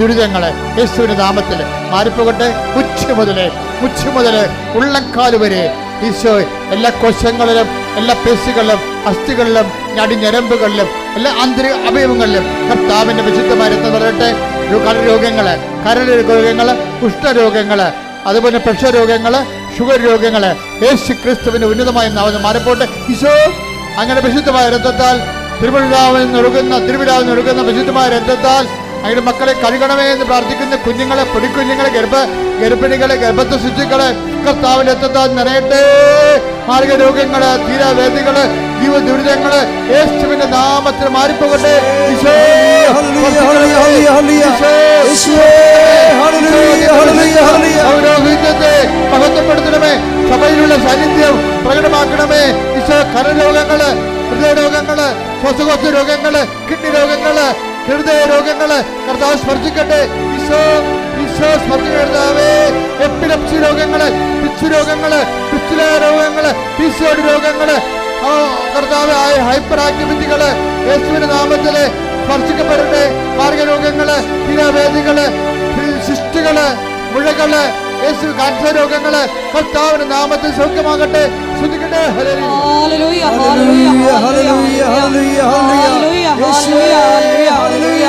ദുരിതങ്ങൾ യേശുവിന്റെ നാമത്തിൽ മാറിപ്പോകട്ടെ. ഉച്ച മുതൽ ഉള്ളക്കാല് വരെ ഈശോ എല്ലാ കോശങ്ങളിലും, എല്ലാ പേശികളിലും, അസ്ഥികളിലും, ഞരമ്പുകളിലും, എല്ലാ ആന്തരിക അവയവങ്ങളിലും കർത്താവിന്റെ വിശുദ്ധമായ രക്തം വരട്ടെ. കരൾ രോഗങ്ങൾ, കുഷ്ഠരോഗങ്ങൾ, അതുപോലെ പ്രഷർ രോഗങ്ങൾ, ഷുഗർ രോഗങ്ങൾ യേശു ക്രിസ്തുവിന്റെ ഉന്നതമായ നാമത്തിൽ മാറിപ്പോട്ടെ. ഈശോ അങ്ങനെ വിശുദ്ധമായ രക്തത്താൽ തിരുവിഴാവിൽ നിറങ്ങുന്ന വിശുദ്ധമായ രക്തത്താൽ അങ്ങനെ മക്കളെ കഴുകണമേ എന്ന് പ്രാർത്ഥിക്കുന്ന കുഞ്ഞുങ്ങളെ, പൊടിക്കുഞ്ഞുങ്ങളെ, ഗർഭിണികളെ, ഗർഭത്തെ ശുചികളെ കർത്താവിന്റെ രക്തത്താൽ നിറയട്ടെ. മാർഗരോഗങ്ങള്, തീരാവേദികള്, ജീവ ദുരിതങ്ങള് യേശുവിന്റെ നാമത്തിൽ മാറിപ്പോകട്ടെ. പൗരോഹിത്യത്തെ മഹത്വപ്പെടുത്തണമേ. സഭയിലുള്ള സാന്നിധ്യം പ്രകടമാക്കണമേ. ഈശോ കരരോഗങ്ങള്, ഹൃദയരോഗങ്ങള്, ശ്വാസകോശ രോഗങ്ങള്, കിഡ്നി രോഗങ്ങള്, ഹൃദയ രോഗങ്ങള് കർത്താവ് സ്പർശിക്കട്ടെ. ഈശോ സ്പർശിക്കേ. എപ്പിലെപ്സി രോഗങ്ങള്, പിച്ച് രോഗങ്ങള്, പിച്ചില രോഗങ്ങള്, പിസിയോഡ് രോഗങ്ങള്, കർത്താവ് ഹൈപ്പർ ആക്ടിവിറ്റികള് യേശുവിന്റെ നാമത്തില് സ്പർശിക്കപ്പെടട്ടെ. മാർഗരോഗങ്ങള്, തീരാവേദികള്, സിസ്റ്റുകള്, മുഴകള്, യേശു കാൻസർ രോഗങ്ങള് കർത്താവിന്റെ നാമത്തിൽ സൗഖ്യമാകട്ടെ. ശ്രദ്ധിക്കട്ടെ. Hallelujah, hallelujah, hallelujah, hallelujah, hallelujah.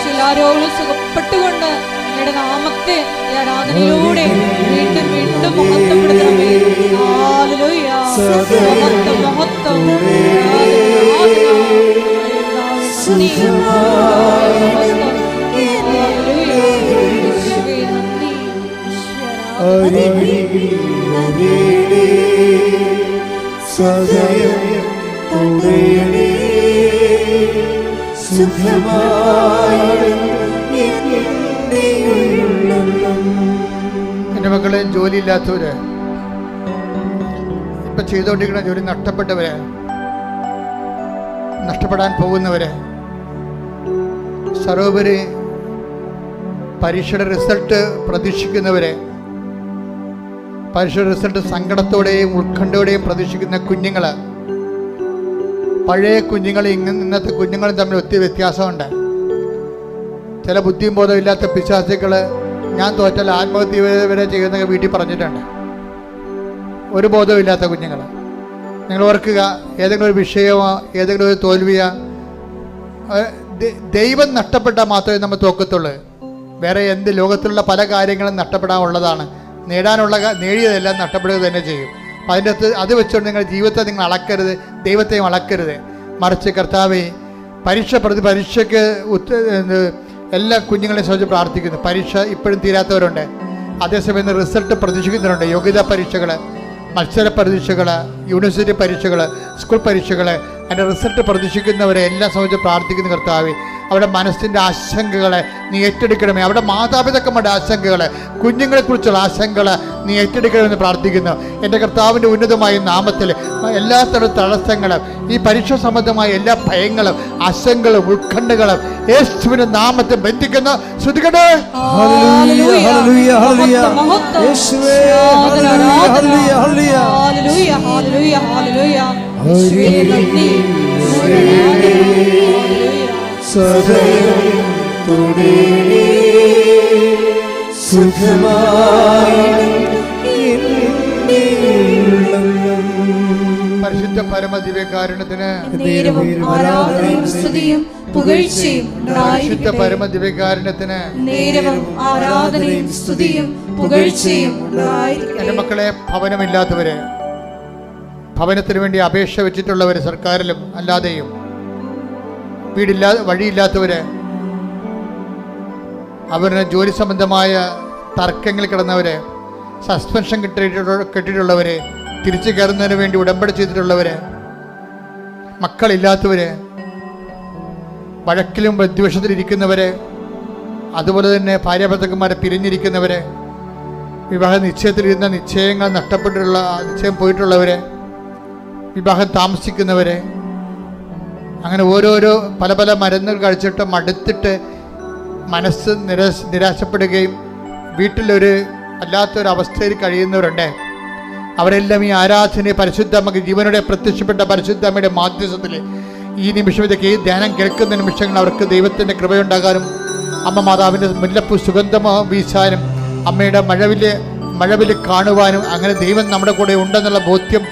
എല്ലാ രോഗങ്ങളും സുഖപ്പെട്ടുകൊണ്ട് അങ്ങയുടെ നാമത്തെ ഈ ആരാധനയിലൂടെ വീണ്ടും വീണ്ടും മഹത്വപ്പെടുത്തണമേ. ഹല്ലേലൂയ, മഹത്വം, മഹത്വം, എൻ്റെ മക്കളെ, ജോലിയില്ലാത്തവര്, ഇപ്പൊ ചെയ്തുകൊണ്ടിരിക്കുന്ന ജോലി നഷ്ടപ്പെട്ടവര്, നഷ്ടപ്പെടാൻ പോകുന്നവര്, സർവോപരി പരീക്ഷയുടെ റിസൾട്ട് പ്രതീക്ഷിക്കുന്നവരെ, പരീക്ഷയുടെ റിസൾട്ട് സങ്കടത്തോടെയും ഉത്കണ്ഠയോടെയും പ്രതീക്ഷിക്കുന്ന കുഞ്ഞുങ്ങൾ, പഴയ കുഞ്ഞുങ്ങളും ഇന്നത്തെ കുഞ്ഞുങ്ങളും തമ്മിൽ ഒത്തിരി വ്യത്യാസമുണ്ട്. ചില ബുദ്ധിയും ബോധവും ഇല്ലാത്ത പിശാചുക്കൾ ഞാൻ തോറ്റാൽ ആത്മഹത്യ വരെ ചെയ്യുന്ന വീട്ടിൽ പറഞ്ഞിട്ടുണ്ട്. ഒരു ബോധവും ഇല്ലാത്ത കുഞ്ഞുങ്ങൾ. നിങ്ങൾ ഓർക്കുക, ഏതെങ്കിലും ഒരു വിഷയമോ ഏതെങ്കിലും ഒരു തോൽവിയോ ദൈവം നഷ്ടപ്പെട്ടാൽ മാത്രമേ നമ്മൾ തോക്കത്തുള്ളൂ. വേറെ എന്ത് ലോകത്തിലുള്ള പല കാര്യങ്ങളും നഷ്ടപ്പെടാനുള്ളതാണ്. നേടിയതെല്ലാം നഷ്ടപ്പെടുക തന്നെ ചെയ്യും. അപ്പം അതിൻ്റെ അകത്ത് അത് വെച്ചുകൊണ്ട് നിങ്ങളുടെ ജീവിതത്തെ നിങ്ങൾ അളക്കരുത്, ദൈവത്തെയും അളക്കരുത്. മറിച്ച് കർത്താവേ, പരീക്ഷയ്ക്ക് എല്ലാ കുഞ്ഞുങ്ങളെയും സംബന്ധിച്ച് പ്രാർത്ഥിക്കുന്നു. പരീക്ഷ ഇപ്പോഴും തീരാത്തവരുണ്ട്. അതേസമയം റിസൾട്ട് പ്രതീക്ഷിക്കുന്നവരുണ്ട്. യോഗ്യതാ പരീക്ഷകൾ, മത്സര പരീക്ഷകൾ, യൂണിവേഴ്സിറ്റി പരീക്ഷകൾ, സ്കൂൾ പരീക്ഷകൾ, അതിൻ്റെ റിസൾട്ട് പ്രതീക്ഷിക്കുന്നവരെ എല്ലാം സംബന്ധിച്ച് പ്രാർത്ഥിക്കുന്ന കർത്താവേ, അവരുടെ മനസ്സിൻ്റെ ആശങ്കകളെ നീ ഏറ്റെടുക്കണമേ. അവരുടെ മാതാപിതാക്കന്മാരുടെ ആശങ്കകൾ, കുഞ്ഞുങ്ങളെക്കുറിച്ചുള്ള ആശങ്കകൾ നീ ഏറ്റെടുക്കണമെന്ന് പ്രാർത്ഥിക്കുന്നു. എൻ്റെ കർത്താവിൻ്റെ ഉന്നതമായ നാമത്തിൽ എല്ലാ തരം തടസ്സങ്ങളും, ഈ പരീക്ഷ സംബന്ധമായ എല്ലാ ഭയങ്ങളും ആശങ്കകളും ഉത്കണ്ഠകളും യേശുവിൻ്റെ നാമത്തിൽ ബന്ധിക്കുന്നു. ശ്രുതികട്ടെ. പരിശുദ്ധ പരമദിവ്യകാരുണ്യത്തിന് പരിശുദ്ധ പരമദിവ്യകാരുണ്യത്തിന് എൻ്റെ മക്കളെ, ഭവനമില്ലാത്തവര്, ഭവനത്തിന് വേണ്ടി അപേക്ഷ വെച്ചിട്ടുള്ളവർ സർക്കാരിലും അല്ലാതെയും, വഴിയില്ലാത്തവര്, അവരുടെ ജോലി സംബന്ധമായ തർക്കങ്ങളിൽ കിടന്നവര്, സസ്പെൻഷൻ കിട്ടിയിട്ടുള്ളവര്, തിരിച്ചു കയറുന്നതിന് വേണ്ടി ഉടമ്പടി ചെയ്തിട്ടുള്ളവര്, മക്കളില്ലാത്തവര്, വഴക്കിലും വിദ്വേഷത്തിലിരിക്കുന്നവര്, അതുപോലെ തന്നെ ഭാര്യാഭർത്താക്കന്മാരെ പിരിഞ്ഞിരിക്കുന്നവര്, വിവാഹ നിശ്ചയത്തിലിരുന്ന നിശ്ചയം പോയിട്ടുള്ളവര്, വിവാഹം താമസിക്കുന്നവര്, അങ്ങനെ ഓരോരോ പല പല മരുന്നുകൾ കഴിച്ചിട്ട് മടുത്തിട്ട് മനസ്സ് നിരാശപ്പെടുകയും വീട്ടിലൊരു വല്ലാത്തൊരവസ്ഥയിൽ കഴിയുന്നവരുണ്ട്. അവരെല്ലാം ഈ ആരാധനയെ പരിശുദ്ധമ്മക്ക് ജീവനോടെ പ്രത്യക്ഷപ്പെട്ട പരിശുദ്ധമ്മയുടെ മാധ്യസ്ഥത്തിൽ ഈ നിമിഷം ഇതൊക്കെ ഈ ധ്യാനം കേൾക്കുന്ന നിമിഷങ്ങൾ അവർക്ക് ദൈവത്തിൻ്റെ കൃപയുണ്ടാകാനും അമ്മ മാതാവിൻ്റെ മുല്ലപ്പൂ സുഗന്ധമോ വീശാനും അമ്മയുടെ മഴവില് കാണുവാനും അങ്ങനെ ദൈവം നമ്മുടെ കൂടെ ഉണ്ടെന്നുള്ള ബോധ്യം,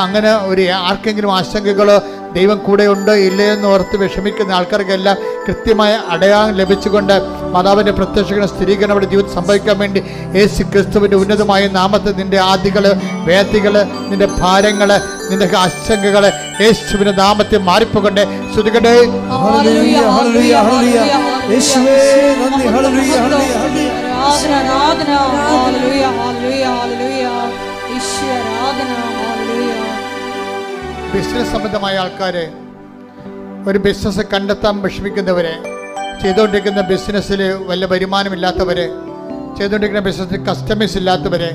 അങ്ങനെ ഒരു ആർക്കെങ്കിലും ആശങ്കകളോ ദൈവം കൂടെ ഉണ്ടോ ഇല്ലയെന്ന് ഓർത്ത് വിഷമിക്കുന്ന ആൾക്കാർക്കെല്ലാം കൃത്യമായ അടയാളം ലഭിച്ചുകൊണ്ട് മാതാവിൻ്റെ പ്രത്യക്ഷ സ്ഥിരീകരണം അവിടെ ജീവിതം സംഭവിക്കാൻ വേണ്ടി യേശു ക്രിസ്തുവിൻ്റെ ഉന്നതമായ നാമത്തിൽ നിൻ്റെ ആദികൾ, വേദികൾ, നിൻ്റെ ഭാരങ്ങൾ, നിൻ്റെ ആശങ്കകൾ യേശുവിൻ്റെ നാമത്തിൽ മാറിപ്പോകട്ടെ. ശ്രുതികട്ടെ. ബിസിനസ് സംബന്ധമായ ആൾക്കാര്, ഒരു ബിസിനസ് കണ്ടെത്താൻ വിഷമിക്കുന്നവര്, ചെയ്തുകൊണ്ടിരിക്കുന്ന ബിസിനസ്സിൽ വല്ല വരുമാനമില്ലാത്തവര്, ചെയ്തുകൊണ്ടിരിക്കുന്ന ബിസിനസ്സിൽ കസ്റ്റമേഴ്സ് ഇല്ലാത്തവര്,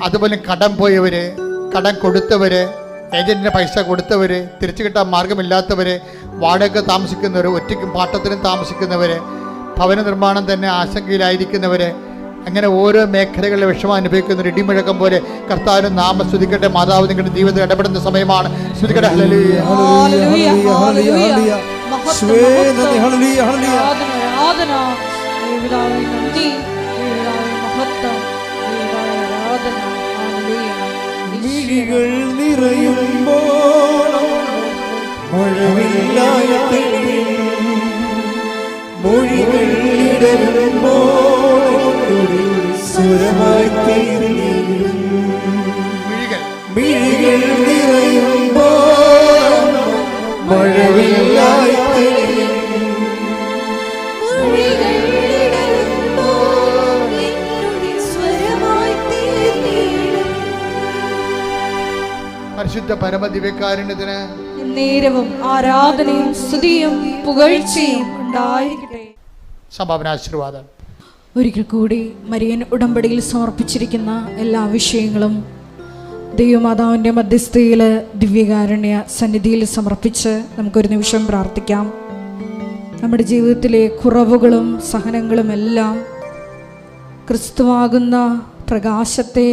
അതുപോലെ കടം പോയവര്, കടം കൊടുത്തവര്, ഏജന്റിന് പൈസ കൊടുത്തവര്, തിരിച്ചു കിട്ടാൻ മാർഗമില്ലാത്തവര്, വാടക താമസിക്കുന്നവർ, ഒറ്റയ്ക്കും പാട്ടത്തിനും താമസിക്കുന്നവര്, ഭവന നിർമ്മാണം തന്നെ ആശങ്കയിലായിരിക്കുന്നവര്, അങ്ങനെ ഓരോ മേഖലകളിലെ വിഷമം അനുഭവിക്കുന്ന ഒരു ഇടിമുഴക്കം പോലെ കർത്താവിന്റെ നാമം സ്തുതിക്കട്ടെ. മാതാവ് നിങ്ങളുടെ ജീവിതത്തിൽ ഇടപെടുന്ന സമയമാണ്. സ്തുതിക്കട്ടെ. പരിശുദ്ധ പരമദിവ്യകാരുണ്യത്തിന് നേരവും ആരാധനയും സ്തുതിയും പുകഴ്ചയും ഉണ്ടായിരിക്കട്ടെ. സമാപനാശീർവാദം. ഒരിക്കൽ കൂടി മരിയൻ ഉടമ്പടിയിൽ സമർപ്പിച്ചിരിക്കുന്ന എല്ലാ വിഷയങ്ങളും ദൈവമാതാവിൻ്റെ മധ്യസ്ഥയിൽ ദിവ്യകാരുണ്യ സന്നിധിയിൽ സമർപ്പിച്ച് നമുക്കൊരു നിമിഷം പ്രാർത്ഥിക്കാം. നമ്മുടെ ജീവിതത്തിലെ കുറവുകളും സഹനങ്ങളും എല്ലാം ക്രിസ്തുവാകുന്ന പ്രകാശത്തെ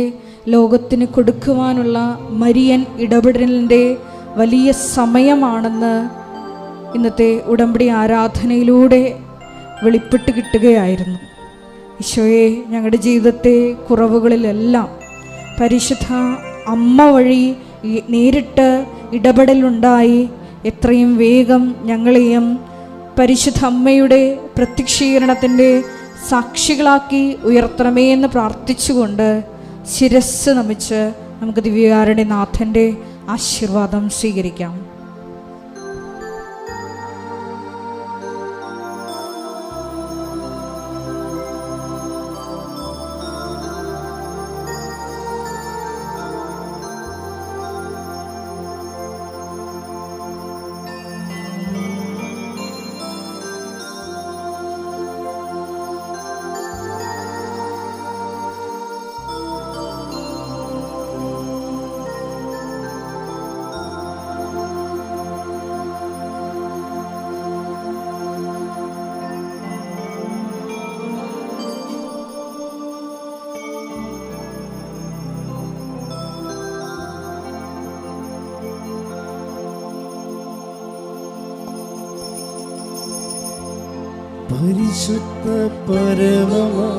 ലോകത്തിന് കൊടുക്കുവാനുള്ള മരിയൻ ഇടപെടലിൻ്റെ വലിയ സമയമാണെന്ന് ഇന്നത്തെ ഉടമ്പടി ആരാധനയിലൂടെ വെളിപ്പെട്ട് കിട്ടുകയായിരുന്നു. ഈശോയെ, ഞങ്ങളുടെ ജീവിതത്തെ കുറവുകളിലെല്ലാം പരിശുദ്ധ അമ്മ വഴി നേരിട്ട് ഇടപെടലുണ്ടായി എത്രയും വേഗം ഞങ്ങളെയും പരിശുദ്ധ അമ്മയുടെ പ്രത്യക്ഷീകരണത്തിൻ്റെ സാക്ഷികളാക്കി ഉയർത്തണമേ എന്ന് പ്രാർത്ഥിച്ചുകൊണ്ട് ശിരസ്സ് നമിച്ച് നമുക്ക് ദിവ്യകാരുണ്യനാഥൻ്റെ ആശീർവാദം സ്വീകരിക്കാം. പരിശുദ്ധ പരമമാ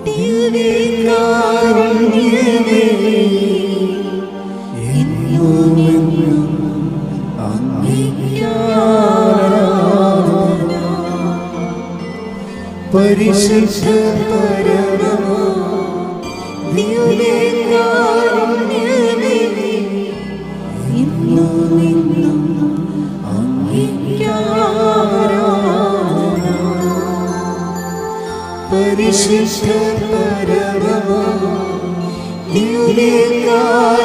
ദിവ്യകാരുണ്യമേ, എന്നുമെന്നും അങ്ങേക്ക് ആരാധന. പരിശുദ്ധ പരമമാ ദിവ്യകാരുണ്യമേ, എന്നുമെന്നും അങ്ങേക്ക് ആരാധന. പരിശുദ്ധ പരമമാ ദിവ്യകാരുണ്യമേ,